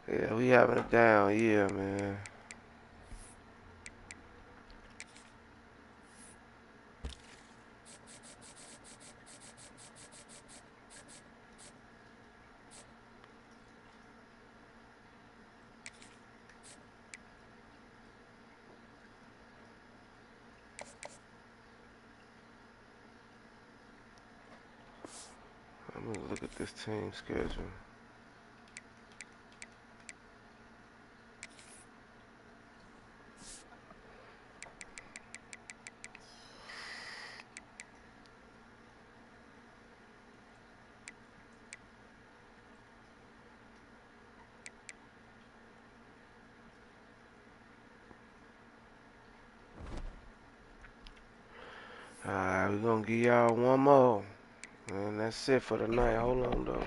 Yeah, we having a down year, man. I'm gonna look at this team schedule. Alright, we're gonna give y'all one more. And that's it for tonight. Hold on, though.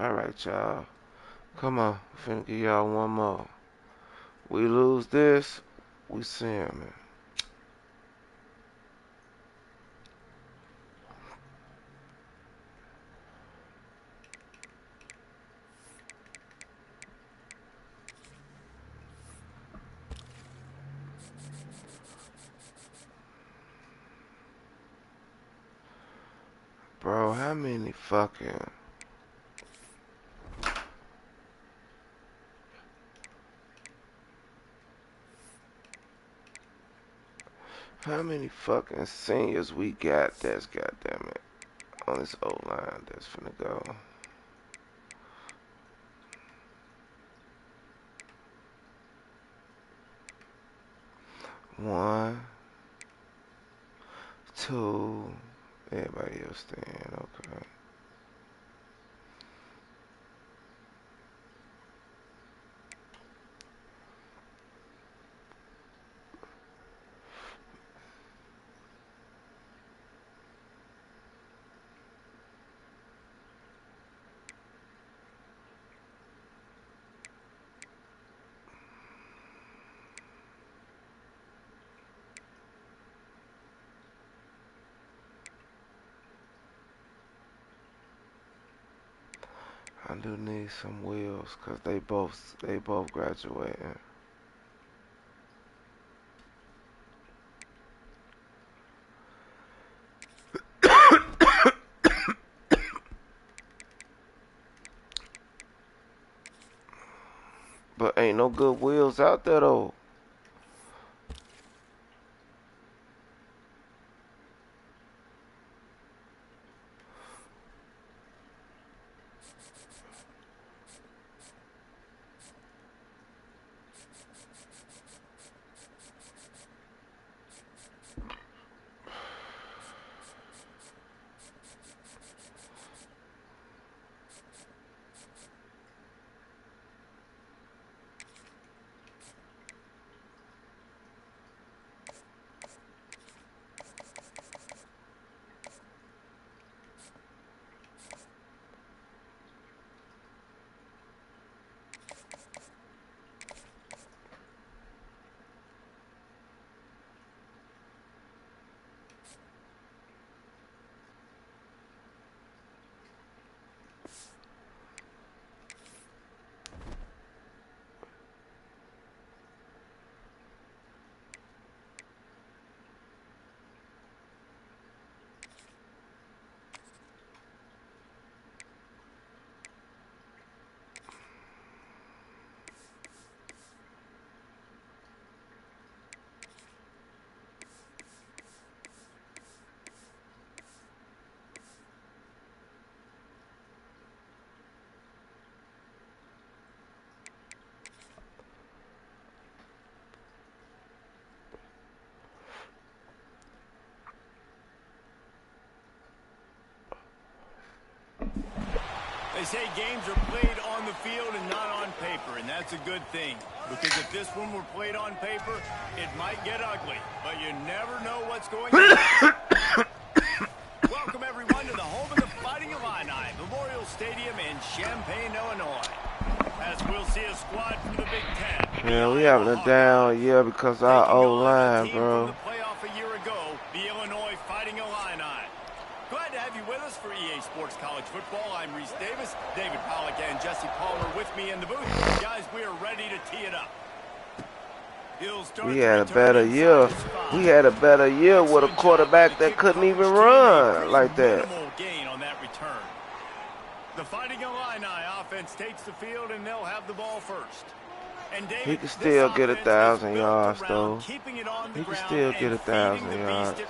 Alright, y'all. Come on. Finna give y'all one more. We lose this, we see him, man. Bro, how many fucking... How many fucking seniors we got that's goddamn it on this O-line that's finna go? One, two, everybody else staying, okay. I do need some wheels, cause they both graduating. But ain't no good wheels out there though. They say games are played on the field and not on paper, and that's a good thing. Because if this one were played on paper, it might get ugly, but you never know what's going to happen. Welcome, everyone, to the home of the Fighting Illini, Memorial Stadium in Champaign, Illinois. As we'll see a squad from the Big Ten. Yeah, we having a down year because our O-line, bro. From the playoff a year ago, the Illinois Fighting Illini. Glad to have you with us for EA Sports College Football. I'm Reese Davis, David Pollock, and Jesse Palmer with me in the booth. Guys, we are ready to tee it up. We had a better year. We had a better year with a quarterback that couldn't even run like that. Gain on that return. The Fighting Illini offense takes the field, and they'll have the ball first. And David, he can still get 1,000 yards, though. He can still get 1,000 yards.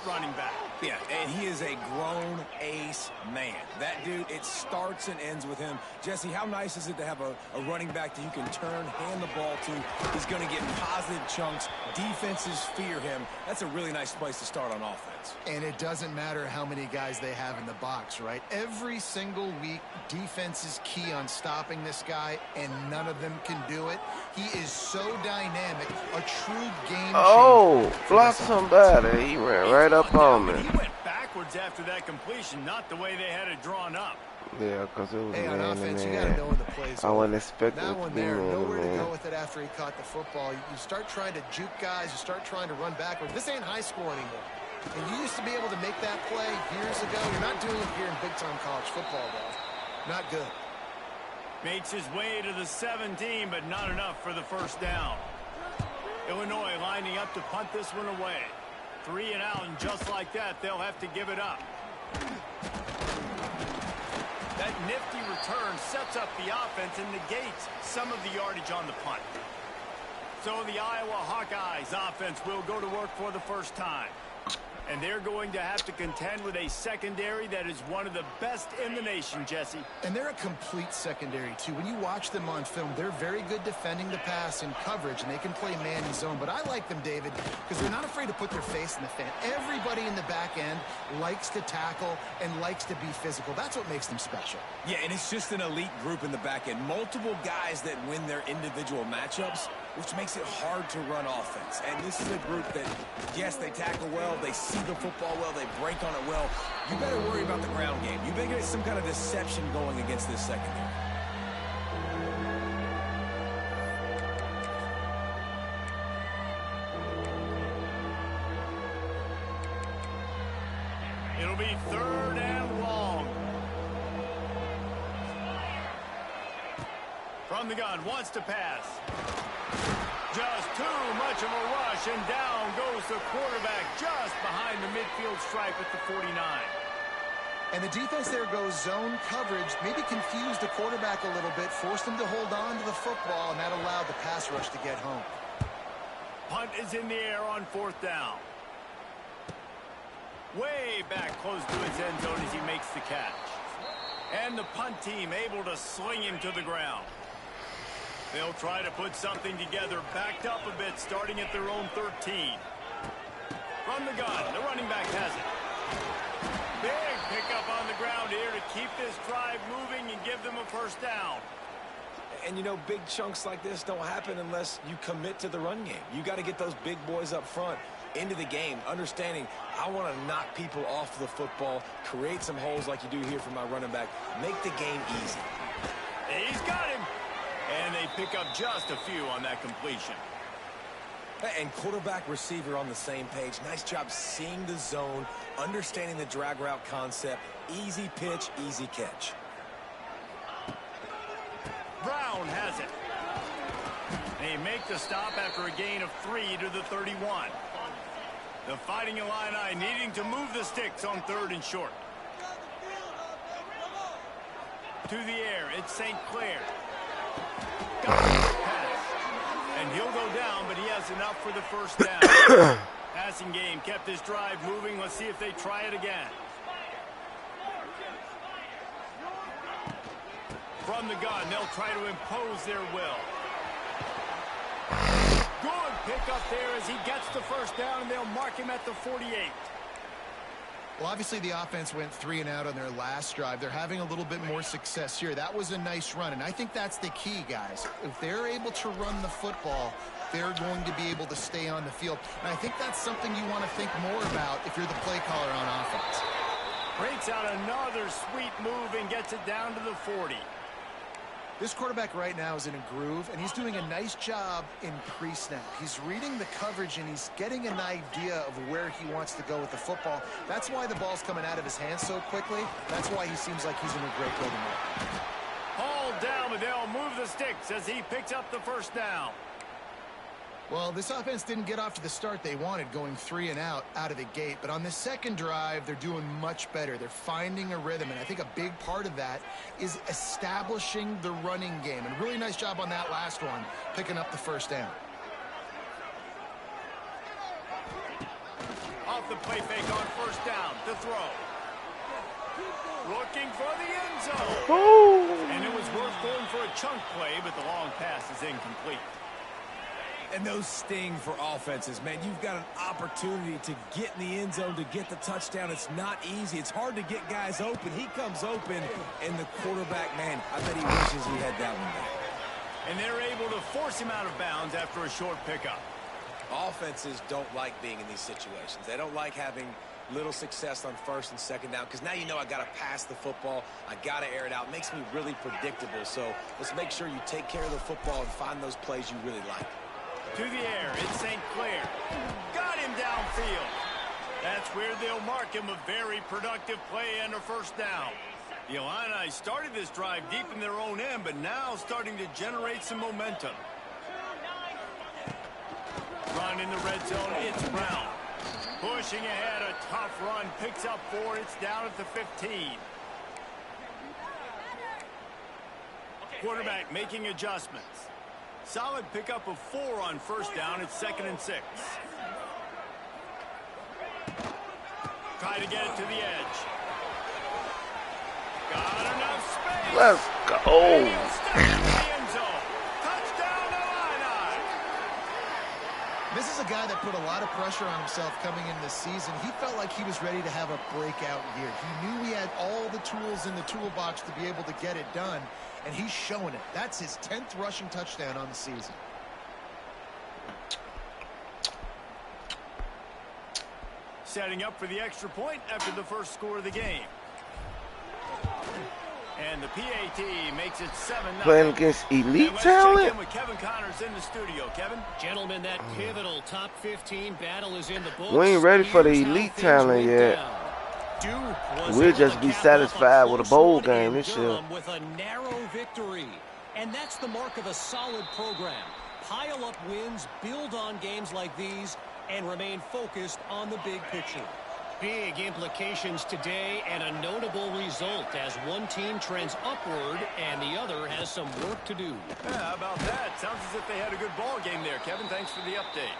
Yeah, and he is a grown ace man. That dude, it starts and ends with him. Jesse, how nice is it to have a running back that you can turn, hand the ball to? He's going to get positive chunks. Defenses fear him. That's a really nice place to start on offense. And it doesn't matter how many guys they have in the box, right? Every single week, defense is key on stopping this guy, and none of them can do it. He is so dynamic, a true game changer. Oh, block somebody. He ran right up on me. He went backwards after that completion, not the way they had it drawn up. Yeah, because it was Hey, on man to offense, you got to man. know when the play's I over. wasn't expecting That it to one be there, man to nowhere to go man. with it after he caught the football. You start trying to juke guys. You start trying to run backward. This ain't high school anymore. And you used to be able to make that play years ago. You're not doing it here in big-time college football, though. Not good. Makes his way to the 17, but not enough for the first down. Illinois lining up to punt this one away. 3 and out, and just like that, they'll have to give it up. That nifty return sets up the offense and negates some of the yardage on the punt. So the Iowa Hawkeyes offense will go to work for the first time. And they're going to have to contend with a secondary that is one of the best in the nation, Jesse. And they're a complete secondary, too. When you watch them on film, they're very good defending the pass in coverage, and they can play man and zone. But I like them, David, because they're not afraid to put their face in the fan. Everybody in the back end likes to tackle and likes to be physical. That's what makes them special. Yeah, and it's just an elite group in the back end. Multiple guys that win their individual matchups, which makes it hard to run offense. And this is a group that, yes, they tackle well, they see the football well, they break on it well. You better worry about the ground game. You better get some kind of deception going against this secondary. It'll be 3rd and long. From the gun, wants to pass. Just too much of a rush, and down goes the quarterback just behind the midfield stripe at the 49. And the defense there goes zone coverage, maybe confused the quarterback a little bit, forced him to hold on to the football, and that allowed the pass rush to get home. Punt is in the air on 4th down. Way back close to his end zone as he makes the catch. And the punt team able to sling him to the ground. They'll try to put something together, backed up a bit, starting at their own 13. From the gun, the running back has it. Big pickup on the ground here to keep this drive moving and give them a first down. And, you know, big chunks like this don't happen unless you commit to the run game. You got to get those big boys up front into the game, understanding I want to knock people off the football, create some holes like you do here for my running back, make the game easy. He's got him. And they pick up just a few on that completion. And quarterback receiver on the same page. Nice job seeing the zone, understanding the drag route concept. Easy pitch, easy catch. Brown has it. They make the stop after a gain of 3 to the 31. The Fighting Illini needing to move the sticks on 3rd and short. To the air, it's St. Clair. Got the pass. And he'll go down, but he has enough for the first down. Passing game kept this drive moving. Let's see if they try it again. From the gun, they'll try to impose their will. Good pickup there as he gets the first down, and they'll mark him at the 48. Well, obviously the offense went 3 and out on their last drive. They're having a little bit more success here. That was a nice run, and I think that's the key, guys. If they're able to run the football, they're going to be able to stay on the field. And I think that's something you want to think more about if you're the play caller on offense. Breaks out another sweet move and gets it down to the 40. This quarterback right now is in a groove, and he's doing a nice job in pre-snap. He's reading the coverage, and he's getting an idea of where he wants to go with the football. That's why the ball's coming out of his hands so quickly. That's why he seems like he's in a great rhythm right now. Hauled down, but they'll move the sticks as he picks up the first down. Well, this offense didn't get off to the start they wanted, going 3 and out of the gate. But on the second drive, they're doing much better. They're finding a rhythm, and I think a big part of that is establishing the running game. And really nice job on that last one, picking up the first down. Off the play fake on first down, to throw. Looking for the end zone. Oh. And it was worth going for a chunk play, but the long pass is incomplete. And those sting for offenses, man. You've got an opportunity to get in the end zone, to get the touchdown. It's not easy. It's hard to get guys open. He comes open, and the quarterback, man, I bet he wishes he had that one back. And they're able to force him out of bounds after a short pickup. Offenses don't like being in these situations. They don't like having little success on first and second down, because now you know I got to pass the football. I got to air it out. It makes me really predictable. So let's make sure you take care of the football and find those plays you really like. To the air, it's St. Clair. Got him downfield. That's where they'll mark him a very productive play and a first down. The Illini started this drive deep in their own end, but now starting to generate some momentum. Run in the red zone, it's Brown. Pushing ahead, a tough run, picks up 4, it's down at the 15. Quarterback making adjustments. Solid pickup of 4 on first down, it's 2nd and 6. Try to get it to the edge. Got enough space. Let's go. Touchdown, Illini. This is a guy that put a lot of pressure on himself coming in this season. He felt like he was ready to have a breakout year. He knew he had all the tools in the toolbox to be able to get it done, and he's showing it. That's his 10th rushing touchdown on the season. Setting up for the extra point after the first score of the game. And the PAT makes it 7-0. Playing against elite let's talent? check in with Kevin Connors in the studio. Kevin? Gentlemen, that pivotal top 15 battle is in the books. We ain't ready for the Here's how elite things talent went yet. down. Duke was We'll able just to be cap satisfied off a with a close bowl one game in this year. Durham with a narrow victory. And that's the mark of a solid program. Pile up wins, build on games like these, and remain focused on the big picture. Big implications today and a notable result as one team trends upward and the other has some work to do. Yeah, how about that? Sounds as if they had a good ball game there, Kevin. Thanks for the update.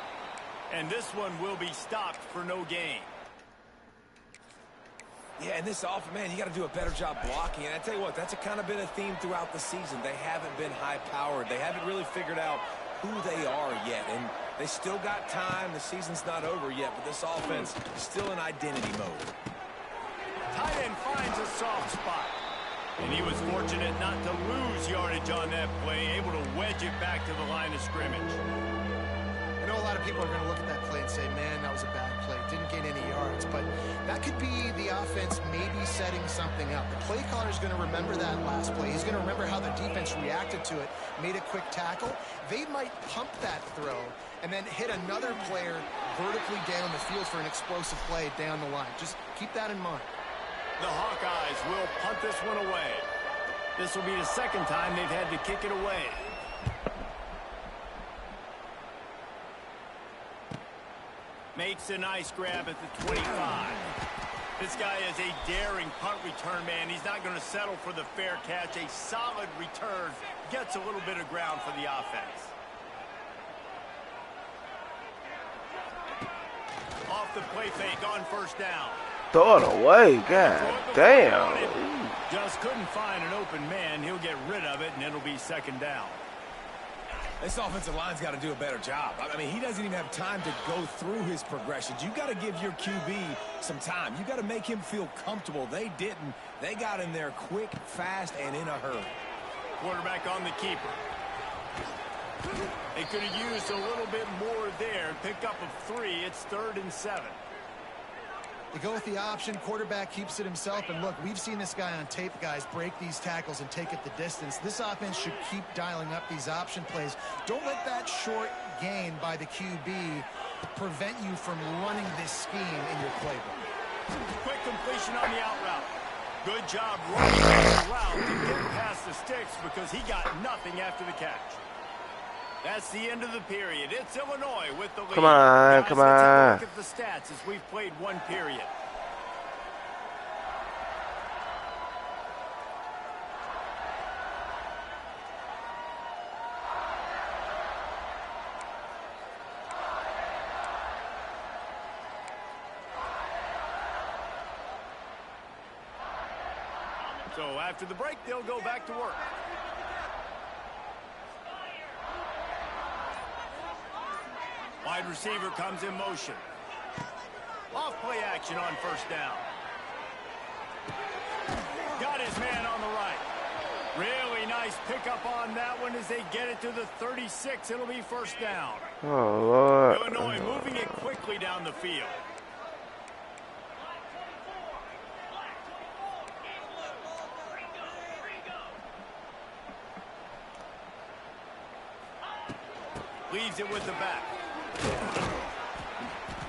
And this one will be stopped for no gain. Yeah, and this offense, man, you got to do a better job blocking. And I tell you what, that's kind of been a theme throughout the season. They haven't been high-powered. They haven't really figured out who they are yet. And they still got time. The season's not over yet, but this offense is still in identity mode. Tight end finds a soft spot. And he was fortunate not to lose yardage on that play, able to wedge it back to the line of scrimmage. I know a lot of people are going to look at that play and say, man, that was a bad play. Didn't gain any yards. But that could be the offense maybe setting something up. The play caller is going to remember that last play. He's going to remember how the defense reacted to it, made a quick tackle. They might pump that throw and then hit another player vertically down the field for an explosive play down the line. Just keep that in mind. The Hawkeyes will punt this one away. This will be the second time they've had to kick it away. Makes a nice grab at the 25. This guy is a daring punt return man. He's not going to settle for the fair catch. A solid return. Gets a little bit of ground for the offense. Off the play fake on first down. Throw it away. God damn. Just couldn't find an open man. He'll get rid of it, and it'll be second down. This offensive line's got to do a better job. I mean, he doesn't even have time to go through his progressions. You got to give your QB some time. You got to make him feel comfortable. They didn't. They got in there quick, fast, and in a hurry. Quarterback on the keeper. They could have used a little bit more there. Pick up of 3. It's 3rd and 7. They go with the option. Quarterback keeps it himself. And look, we've seen this guy on tape, guys, break these tackles and take it the distance. This offense should keep dialing up these option plays. Don't let that short gain by the QB prevent you from running this scheme in your playbook. Quick completion on the out route. Good job running the route to get past the sticks because he got nothing after the catch. That's the end of the period. It's Illinois with the lead. Come on, Guys, come let's have a on. look at the stats as we've played one period. So after the break, they'll go back to work. Wide receiver comes in motion. Off play action on first down. Got his man on the right. Really nice pickup on that one as they get it to the 36. It'll be first down. Oh, Lord. Illinois moving it quickly down the field. Leaves it with the back.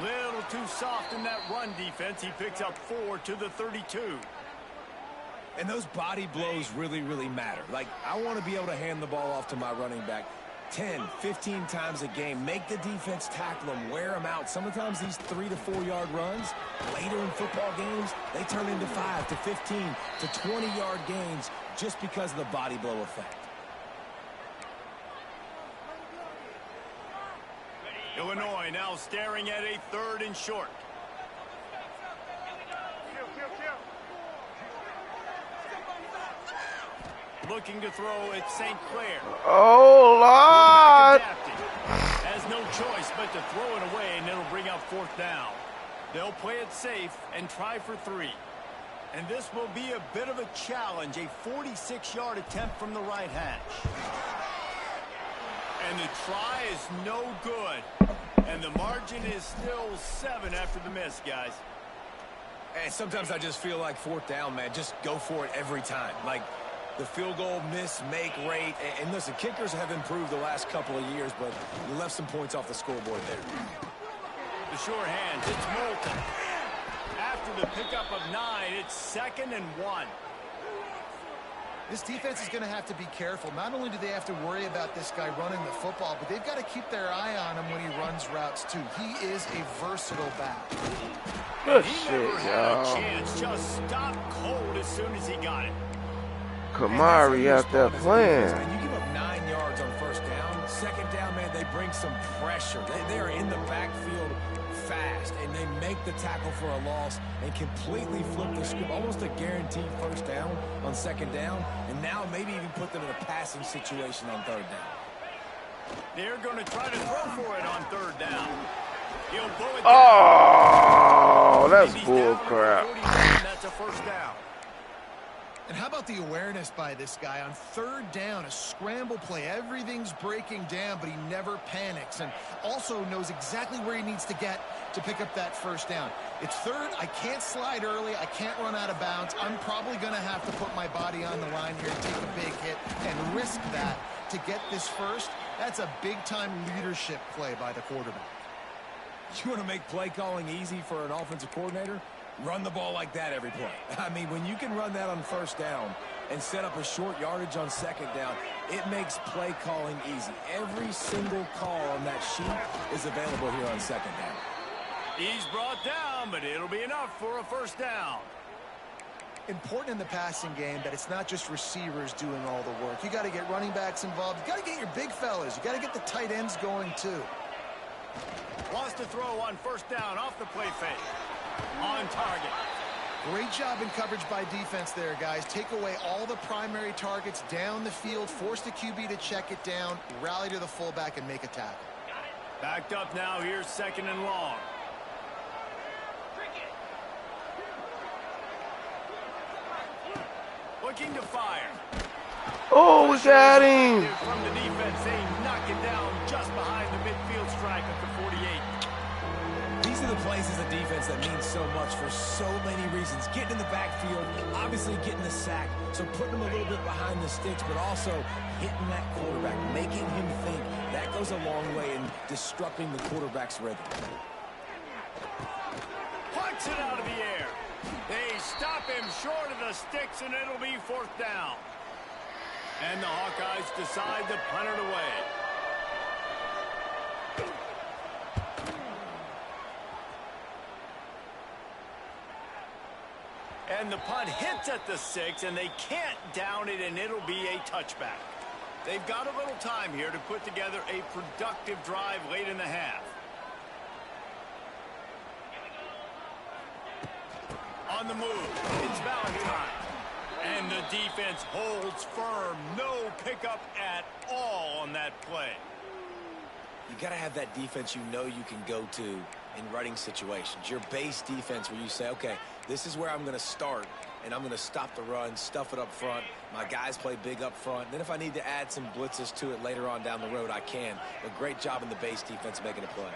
Little too soft in that run defense. He picks up 4 to the 32. And those body blows really, really matter. Like, I want to be able to hand the ball off to my running back 10, 15 times a game. Make the defense tackle them, wear them out. Sometimes these 3 to 4 yard runs, later in football games, they turn into 5 to 15 to 20 yard gains just because of the body blow effect. Illinois now staring at a 3rd and short. Looking to throw at St. Clair. Oh, Lord! Has no choice but to throw it away, and it'll bring up 4th down. They'll play it safe and try for 3. And this will be a bit of a challenge, a 46-yard attempt from the right hash. And the try is no good. And the margin is still 7 after the miss, guys. And sometimes I just feel like 4th down, man. Just go for it every time. Like, the field goal miss-make rate. And listen, kickers have improved the last couple of years, but you left some points off the scoreboard there. The short hands, it's Moulton. After the pickup of 9, it's 2nd and 1. This defense is going to have to be careful. Not only do they have to worry about this guy running the football, but they've got to keep their eye on him when he runs routes, too. He is a versatile back. Good He shit, never had a y'all. chance, just stopped cold as soon as he got it. Kamari out there playing. You give up 9 yards on 1st down. 2nd down, man, they bring some pressure. They are in the backfield fast, and they make the tackle for a loss and completely flip the script. Almost a guaranteed 1st down on 2nd down, and now maybe even put them in a passing situation on 3rd down. They're going to try to throw for it on 3rd down. He'll pull it down. Oh, that's He's bull down at the crap. 49. That's a 1st down. And how about the awareness by this guy on 3rd down, a scramble play. Everything's breaking down, but he never panics, and also knows exactly where he needs to get to pick up that 1st down. It's 3rd. I can't slide early. I can't run out of bounds. I'm probably going to have to put my body on the line here and take a big hit and risk that to get this 1st. That's a big-time leadership play by the quarterback. You want to make play calling easy for an offensive coordinator? Run the ball like that every play. I mean, when you can run that on 1st down and set up a short yardage on 2nd down, it makes play calling easy. Every single call on that sheet is available here on 2nd down. He's brought down, but it'll be enough for a 1st down. Important in the passing game that it's not just receivers doing all the work. You got to get running backs involved. You got to get your big fellas. You got to get the tight ends going, too. Wants to throw on 1st down off the play fake. On target. Great job in coverage by defense there, guys. Take away all the primary targets down the field, force the QB to check it down, rally to the fullback, and make a tackle. Backed up now. Here's 2nd and long. Looking to fire. Oh, we got him. From the defense, they knock it down just behind the midfield strike of the 48. These are the plays as a defense that mean so much for so many reasons. Getting in the backfield, obviously getting the sack, so putting them a little bit behind the sticks, but also hitting that quarterback, making him think. That goes a long way in disrupting the quarterback's rhythm. Punts it out of the air. They stop him short of the sticks, and it'll be 4th down. And the Hawkeyes decide to punt it away. And the punt hits at the 6, and they can't down it, and it'll be a touchback. They've got a little time here to put together a productive drive late in the half. On the move, it's Valentine. And the defense holds firm. No pickup at all on that play. You got to have that defense you know you can go to in running situations. Your base defense where you say, okay, this is where I'm going to start, and I'm going to stop the run, stuff it up front. My guys play big up front. Then if I need to add some blitzes to it later on down the road, I can. But great job in the base defense making a play.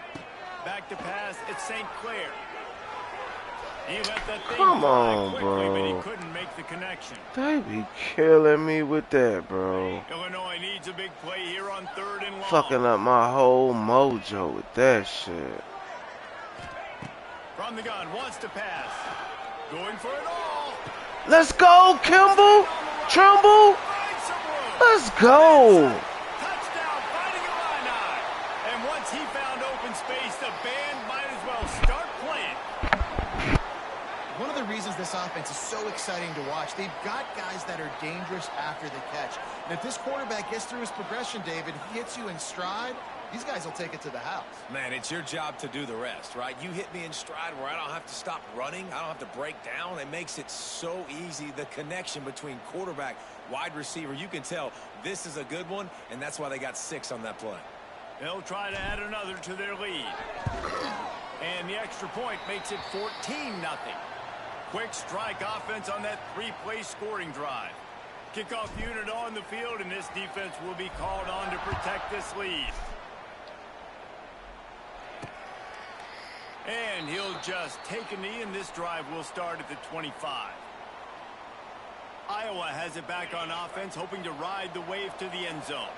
Back to pass, it's St. Clair. He let that thing Come fly on, quickly, bro. but he couldn't make the connection. They be killing me with that, bro. Illinois needs a big play here on 3rd and long. Fucking up my whole mojo with that shit. From the gun, wants to pass. Going for it all. Let's go, Kimball. Trumbull. Let's go. Touchdown, fighting Illini. And once he found open space, the band might as well start playing. One of the reasons this offense is so exciting to watch, they've got guys that are dangerous after the catch. And if this quarterback gets through his progression, David, if he hits you in stride, these guys will take it to the house. Man, it's your job to do the rest, right? You hit me in stride where I don't have to stop running. I don't have to break down. It makes it so easy, the connection between quarterback, wide receiver. You can tell this is a good one, and that's why they got 6 on that play. They'll try to add another to their lead. And the extra point makes it 14-0. Quick strike offense on that 3-play scoring drive. Kickoff unit on the field, and this defense will be called on to protect this lead. And he'll just take a knee, and this drive will start at the 25. Iowa has it back on offense, hoping to ride the wave to the end zone.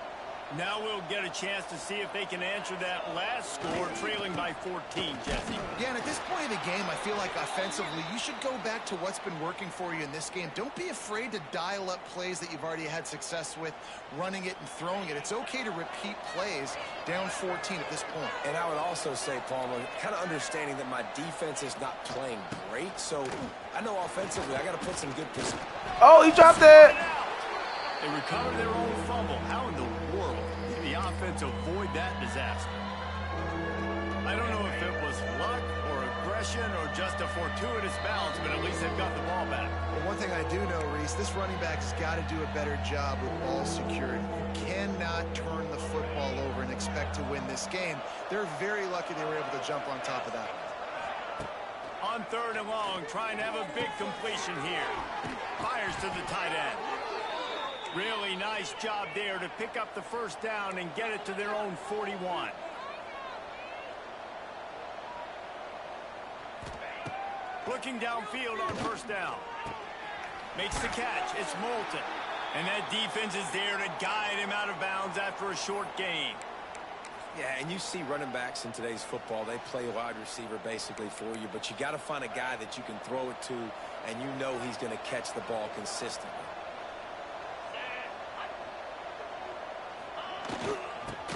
Now we'll get a chance to see if they can answer that last score, trailing by 14, Jesse. Yeah, and at this point of the game, I feel like offensively, you should go back to what's been working for you in this game. Don't be afraid to dial up plays that you've already had success with, running it and throwing it. It's okay to repeat plays down 14 at this point. And I would also say, Palmer, kind of understanding that my defense is not playing great, so I know offensively I got to put some good position. Oh, he dropped it. They recovered their own fumble. How in the world did the offense avoid that disaster? I don't know if it was luck or aggression or just a fortuitous bounce, but at least they've got the ball back. Well, one thing I do know, Reese, this running back has got to do a better job with ball security. You cannot turn the football over and expect to win this game. They're very lucky they were able to jump on top of that. On 3rd and long, trying to have a big completion here. Fires to the tight end. Really nice job there to pick up the first down and get it to their own 41. Looking downfield on first down. Makes the catch. It's Moulton. And that defense is there to guide him out of bounds after a short gain. Yeah, and you see running backs in today's football, they play wide receiver basically for you, but you got to find a guy that you can throw it to, and you know he's going to catch the ball consistently.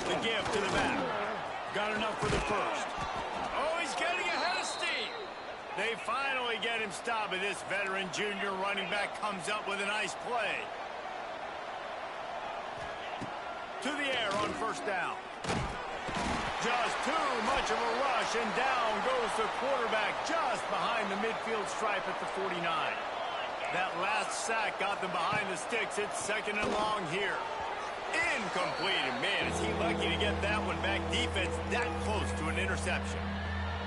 The give to the back. Got enough for the first. Oh, he's getting ahead of steam. They finally get him stopped, but this veteran junior running back comes up with a nice play. To the air on first down. Just too much of a rush, and down goes the quarterback just behind the midfield stripe at the 49. That last sack got them behind the sticks. It's 2nd and long here. Incomplete, and man, is he lucky to get that one back. Defense that close to an interception.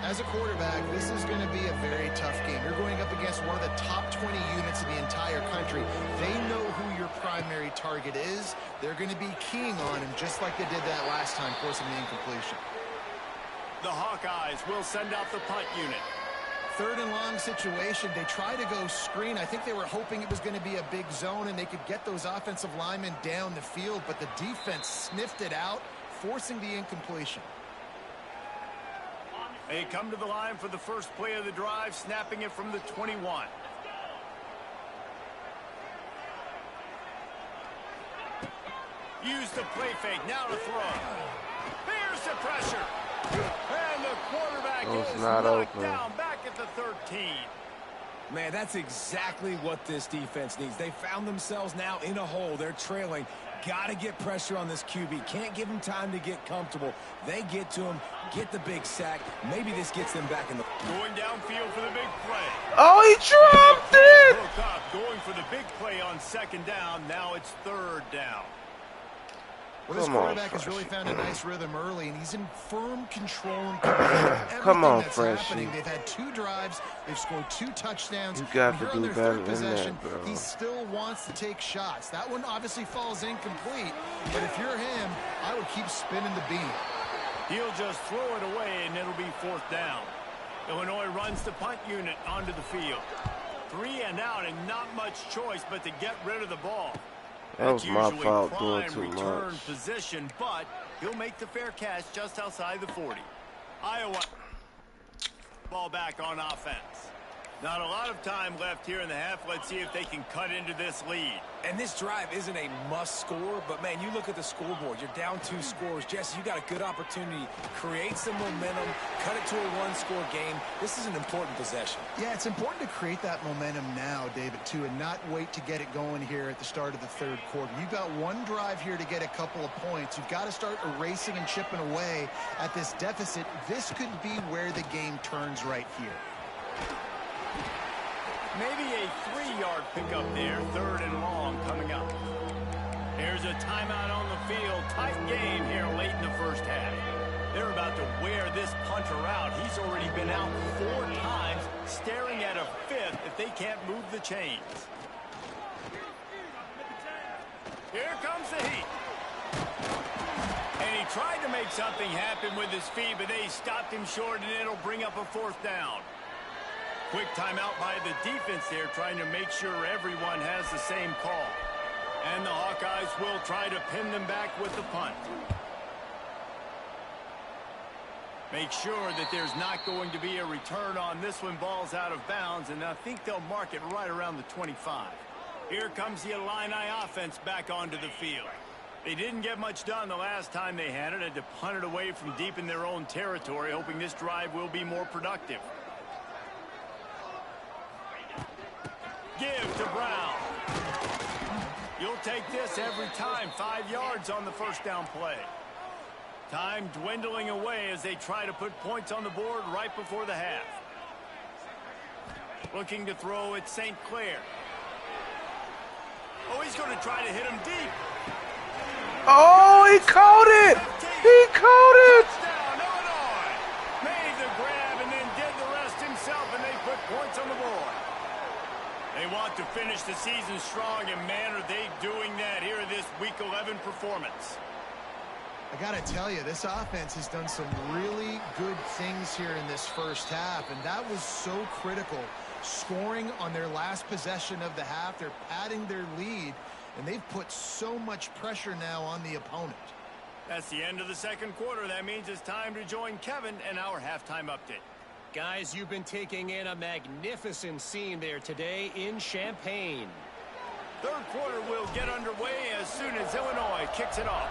As a quarterback, this is going to be a very tough game. You're going up against one of the top 20 units in the entire country. They know who your primary target is. They're going to be keying on him just like they did that last time, forcing the incompletion. The Hawkeyes will send out the punt unit. 3rd and long situation. They try to go screen. I think they were hoping it was going to be a big zone and they could get those offensive linemen down the field, but the defense sniffed it out, forcing the incompletion. They come to the line for the first play of the drive, snapping it from the 21. Use the play fake, now to throw. There's the pressure. And the quarterback is knocked down back at the 13. Man, that's exactly what this defense needs. They found themselves now in a hole. They're trailing. Got to get pressure on this QB. Can't give him time to get comfortable. They get to him, get the big sack. Maybe this gets them back in the... Going downfield for the big play. Oh, he dropped it! Broke up, going for the big play on 2nd down. Now it's 3rd down. Well, this quarterback has really found a nice rhythm early, and he's in firm control and Come on, that's Freshy. happening. They've had 2 drives. They've scored 2 touchdowns. You got to Here do on their better 3rd than possession, that, bro. he still wants to take shots. That one obviously falls incomplete, but if you're him, I would keep spinning the beam. He'll just throw it away, and it'll be 4th down. Illinois runs the punt unit onto the field. 3 and out, and not much choice but to get rid of the ball. That was my usually fault doing prime too return much. position, but he'll make the fair catch just outside the 40. Iowa ball back on offense. Not a lot of time left here in the half. Let's see if they can cut into this lead. And this drive isn't a must score, but man, you look at the scoreboard, you're down 2 scores. Jesse, you got a good opportunity to create some momentum, cut it to a 1-score game. This is an important possession. Yeah, it's important to create that momentum now, David, too, and not wait to get it going here at the start of the 3rd quarter. You've got one drive here to get a couple of points. You've got to start erasing and chipping away at this deficit. This could be where the game turns right here. Maybe a 3-yard pickup there. 3rd and long coming up. Here's a timeout on the field. Tight game here late in the first half. They're about to wear this punter out. He's already been out 4 times, staring at a 5th if they can't move the chains. Here comes the heat. And he tried to make something happen with his feet, but they stopped him short, and it'll bring up a 4th down. Quick timeout by the defense there, trying to make sure everyone has the same call. And the Hawkeyes will try to pin them back with the punt. Make sure that there's not going to be a return on this one. Ball's out of bounds, and I think they'll mark it right around the 25. Here comes the Illini offense back onto the field. They didn't get much done the last time they had it. Had to punt it away from deep in their own territory, hoping this drive will be more productive. Give to Brown. You'll take this every time. 5 yards on the 1st down play. Time dwindling away as they try to put points on the board right before the half. Looking to throw at St. Clair. Oh, he's going to try to hit him deep. Oh, he caught it! He caught it! Touchdown, Illinois. Made the grab and then did the rest himself, and they put points on the board. They want to finish the season strong, and man, are they doing that here in this Week 11 performance. I got to tell you, this offense has done some really good things here in this first half, and that was so critical. Scoring on their last possession of the half, they're padding their lead, and they've put so much pressure now on the opponent. That's the end of the 2nd quarter. That means it's time to join Kevin and our halftime update. Guys, you've been taking in a magnificent scene there today in Champaign. 3rd quarter will get underway as soon as Illinois kicks it off.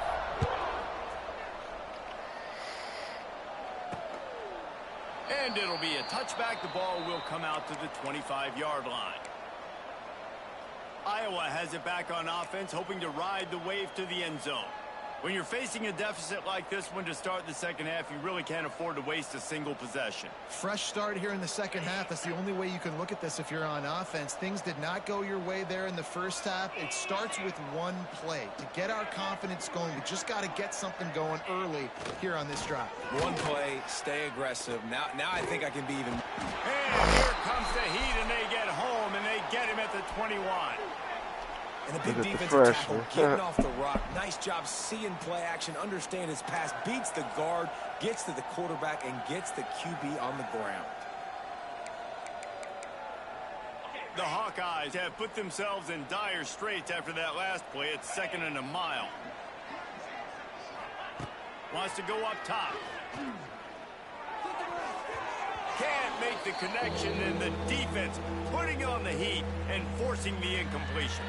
And it'll be a touchback. The ball will come out to the 25-yard line. Iowa has it back on offense, hoping to ride the wave to the end zone. When you're facing a deficit like this one to start the 2nd half, you really can't afford to waste a single possession. Fresh start here in the 2nd half. That's the only way you can look at this if you're on offense. Things did not go your way there in the 1st half. It starts with one play. To get our confidence going, we just got to get something going early here on this drive. One play, stay aggressive. Now I think I can be even. And here comes the heat, and they get home, and they get him at the 21. And a big Look at the defensive tackle pressure. getting off the rock. Nice job seeing play action, understand his pass, beats the guard, gets to the quarterback, and gets the QB on the ground. The Hawkeyes have put themselves in dire straits after that last play. It's 2nd and a mile. Wants to go up top. Can't make the connection, and the defense putting on the heat and forcing the incompletion.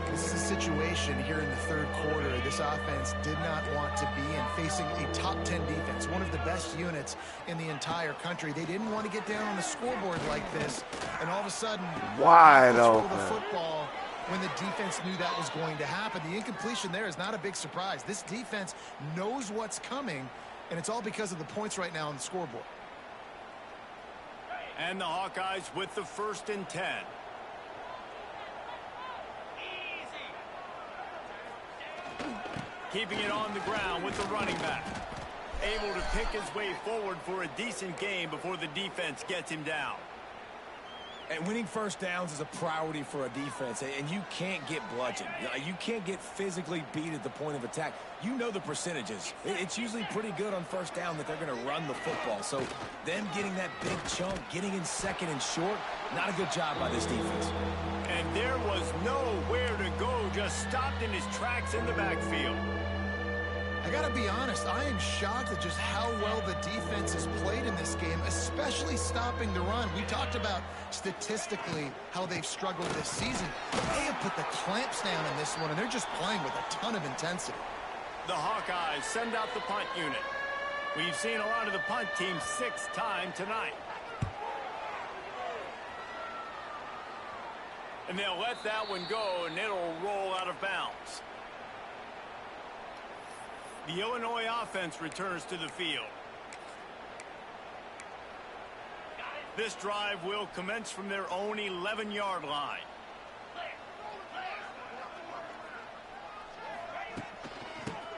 This is a situation here in the 3rd quarter this offense did not want to be in, facing a top 10 defense, one of the best units in the entire country. They didn't want to get down on the scoreboard like this, and all of a sudden, Wide control open. the football when the defense knew that was going to happen. The incompletion there is not a big surprise. This defense knows what's coming, and it's all because of the points right now on the scoreboard. And the Hawkeyes with the 1st and 10. Keeping it on the ground with the running back. Able to pick his way forward for a decent gain before the defense gets him down. And winning first downs is a priority for a defense, and you can't get bludgeoned. You can't get physically beat at the point of attack. You know the percentages. It's usually pretty good on first down that they're going to run the football. So them getting that big chunk, getting in second and short, not a good job by this defense. And there was nowhere to go, just stopped in his tracks in the backfield. I got to be honest, I am shocked at just how well the defense has played in this game, especially stopping the run. We talked about statistically how they've struggled this season. They have put the clamps down in this one, and they're just playing with a ton of intensity. The Hawkeyes send out the punt unit. We've seen a lot of the punt team 6 times tonight. And they'll let that one go, and it'll roll out of bounds. The Illinois offense returns to the field. This drive will commence from their own 11-yard line.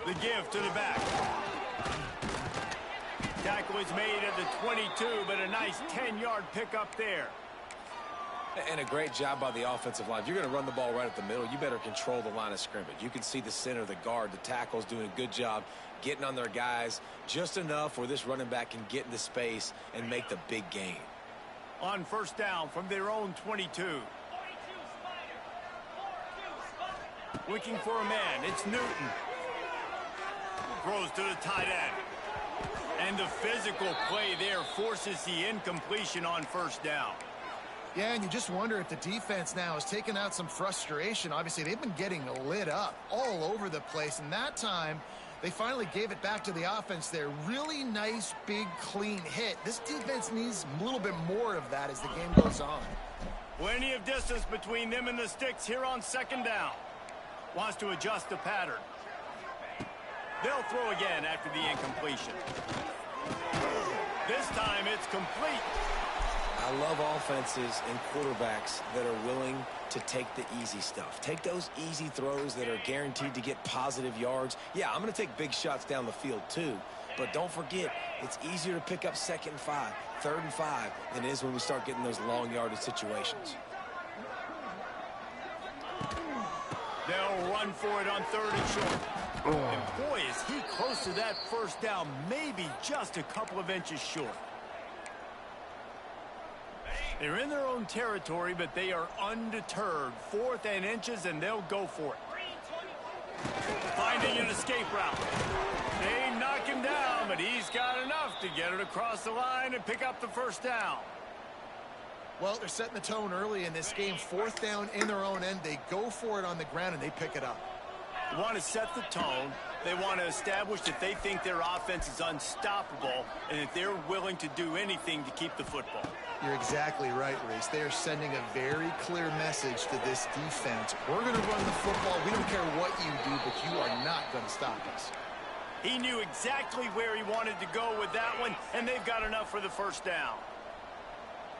The give to the back. Tackle is made at the 22, but a nice 10-yard pickup there. And a great job by the offensive line. If you're going to run the ball right at the middle, you better control the line of scrimmage. You can see the center, the guard, the tackles doing a good job getting on their guys just enough where this running back can get into space and make the big gain. On first down from their own 22. Looking for a man. It's Newton. Throws to the tight end. And the physical play there forces the incompletion on first down. Yeah, and you just wonder if the defense now has taken out some frustration. Obviously, they've been getting lit up all over the place, and that time they finally gave it back to the offense there. Really nice, big, clean hit. This defense needs a little bit more of that as the game goes on. Plenty of distance between them and the sticks here on second down. Wants to adjust the pattern. They'll throw again after the incompletion. This time it's complete. I love offenses and quarterbacks that are willing to take the easy stuff. Take those easy throws that are guaranteed to get positive yards. Yeah, I'm going to take big shots down the field too. But don't forget, it's easier to pick up 2nd and 5, 3rd and 5 than it is when we start getting those long yardage situations. They'll run for it on 3rd and short. And boy, is he close to that first down, maybe just a couple of inches short. They're in their own territory, but they are undeterred. 4th and inches, and they'll go for it. Finding an escape route. They knock him down, but he's got enough to get it across the line and pick up the first down. Well, they're setting the tone early in this game. 4th down in their own end. They go for it on the ground, and they pick it up. They want to set the tone. They want to establish that they think their offense is unstoppable and that they're willing to do anything to keep the football. You're exactly right, Reese. They are sending a very clear message to this defense. We're going to run the football. We don't care what you do, but you are not going to stop us. He knew exactly where he wanted to go with that one, and they've got enough for the first down.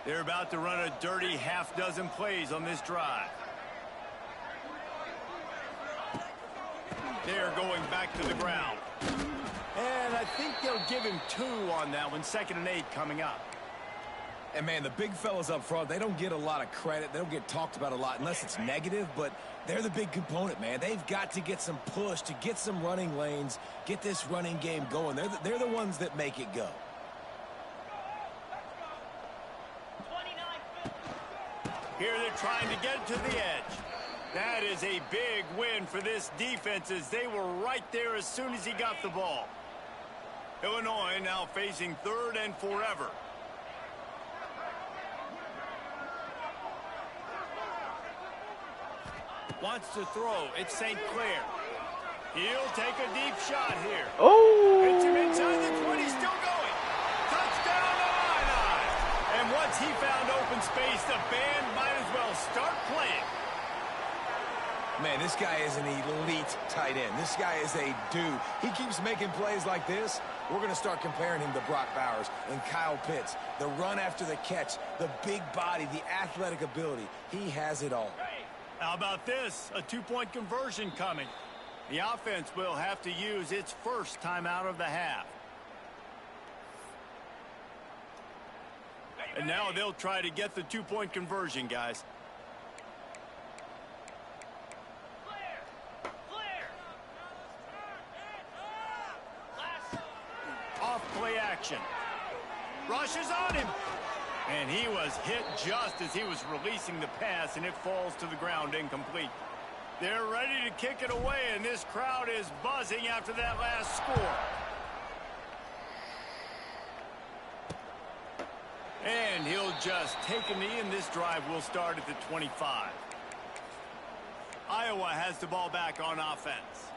They're about to run a dirty half-dozen plays on this drive. They're going back to the ground. And I think they'll give him 2 on that one. 2nd and 8 coming up. And, man, the big fellas up front, they don't get a lot of credit. They don't get talked about a lot unless it's negative, but they're the big component, man. They've got to get some push, to get some running lanes, get this running game going. They're the ones that make it go. Here they're trying to get to the edge. That is a big win for this defense as they were right there as soon as he got the ball. Illinois now facing 3rd and forever. Wants to throw. It's St. Clair. He'll take a deep shot here. Oh! It's him inside the 20, still going. Touchdown, Illini. And once he found open space, the band might as well start playing. Man, this guy is an elite tight end. This guy is a dude. He keeps making plays like this. We're going to start comparing him to Brock Bowers and Kyle Pitts. The run after the catch, the big body, the athletic ability. He has it all. How about this? A 2-point conversion coming. The offense will have to use its first timeout of the half. And now they'll try to get the two-point conversion, guys. Off play action. Rushes on him. And he was hit just as he was releasing the pass, and it falls to the ground incomplete. They're ready to kick it away, and this crowd is buzzing after that last score. And he'll just take a knee, and this drive will start at the 25. Iowa has the ball back on offense.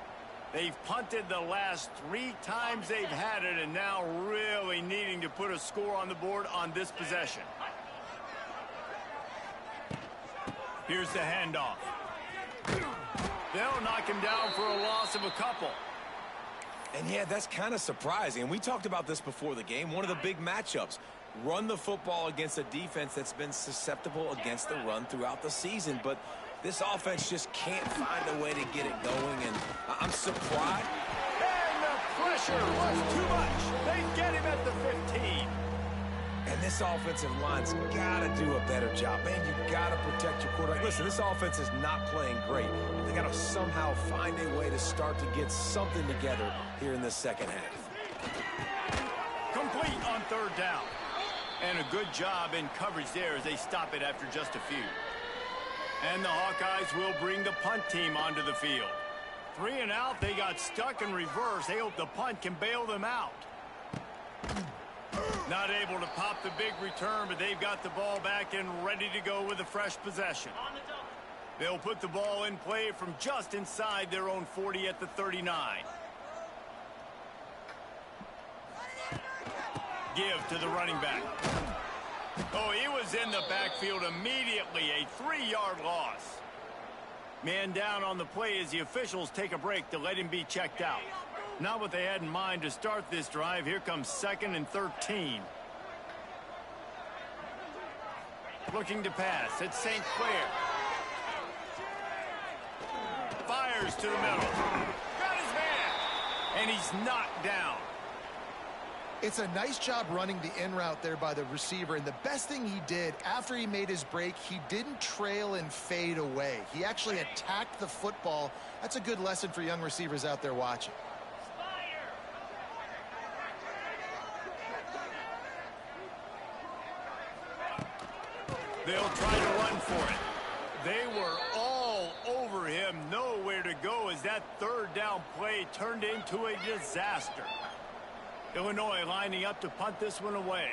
They've punted the last 3 times they've had it, and now really needing to put a score on the board on this possession. Here's the handoff. They'll knock him down for a loss of a couple. And yeah, that's kind of surprising. And we talked about this before the game. One of the big matchups. Run the football against a defense that's been susceptible against the run throughout the season. But this offense just can't find a way to get it going. And I'm surprised. And the pressure was too much. They get him at the 15. And this offensive line's got to do a better job. Man, you've got to protect your quarterback. Listen, this offense is not playing great. They got to somehow find a way to start to get something together here in the second half. Complete on 3rd down. And a good job in coverage there as they stop it after just a few. And the Hawkeyes will bring the punt team onto the field. 3 and out, they got stuck in reverse. They hope the punt can bail them out. Not able to pop the big return, but they've got the ball back and ready to go with a fresh possession. They'll put the ball in play from just inside their own 40 at the 39. Give to the running back. Oh, he was in the backfield immediately. A 3-yard loss. Man down on the play as the officials take a break to let him be checked out. Not what they had in mind to start this drive. Here comes 2nd and 13. Looking to pass. It's St. Clair. Fires to the middle. Got his man. And he's knocked down. It's a nice job running the in route there by the receiver, and the best thing he did after he made his break, he didn't trail and fade away. He actually attacked the football. That's a good lesson for young receivers out there watching. They'll try to run for it. They were all over him, nowhere to go as that 3rd down play turned into a disaster. Illinois lining up to punt this one away.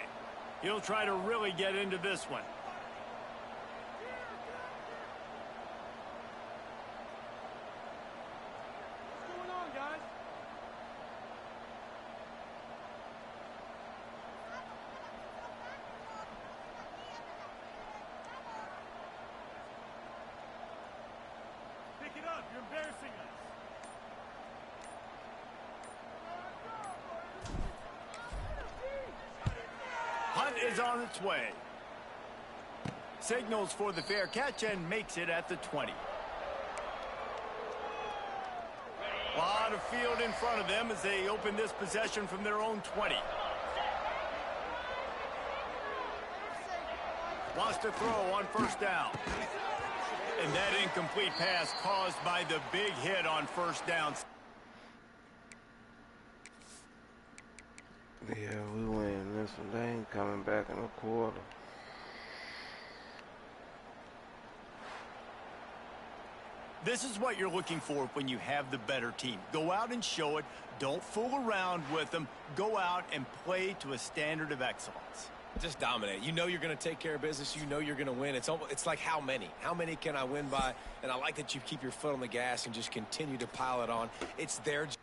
He'll try to really get into this one. What's going on, guys? Pick it up. You're embarrassing us. Punt is on its way. Signals for the fair catch and makes it at the 20. A lot of field in front of them as they open this possession from their own 20. Wants to throw on 1st down. And that incomplete pass caused by the big hit on 1st down. Yeah, we win this one. They ain't coming back in a quarter. This is what you're looking for when you have the better team. Go out and show it. Don't fool around with them. Go out and play to a standard of excellence. Just dominate. You know you're going to take care of business. You know you're going to win. It's like how many? How many can I win by? And I like that you keep your foot on the gas and just continue to pile it on. It's their job.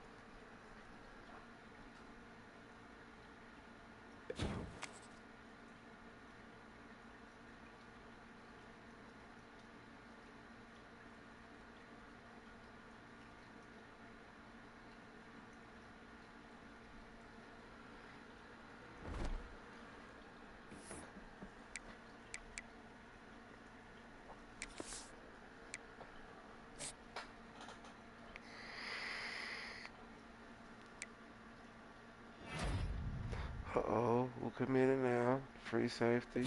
Uh-oh, who committed now? Free safety.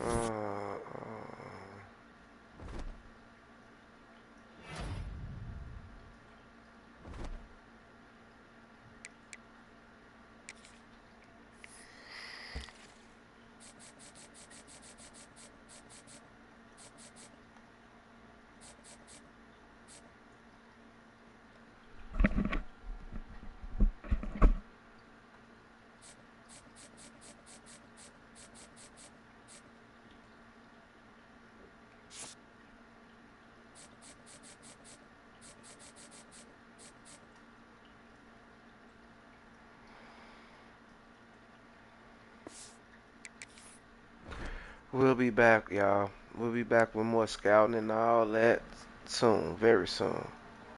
Uh, we'll be back, y'all. We'll be back with more scouting and all that soon, very soon.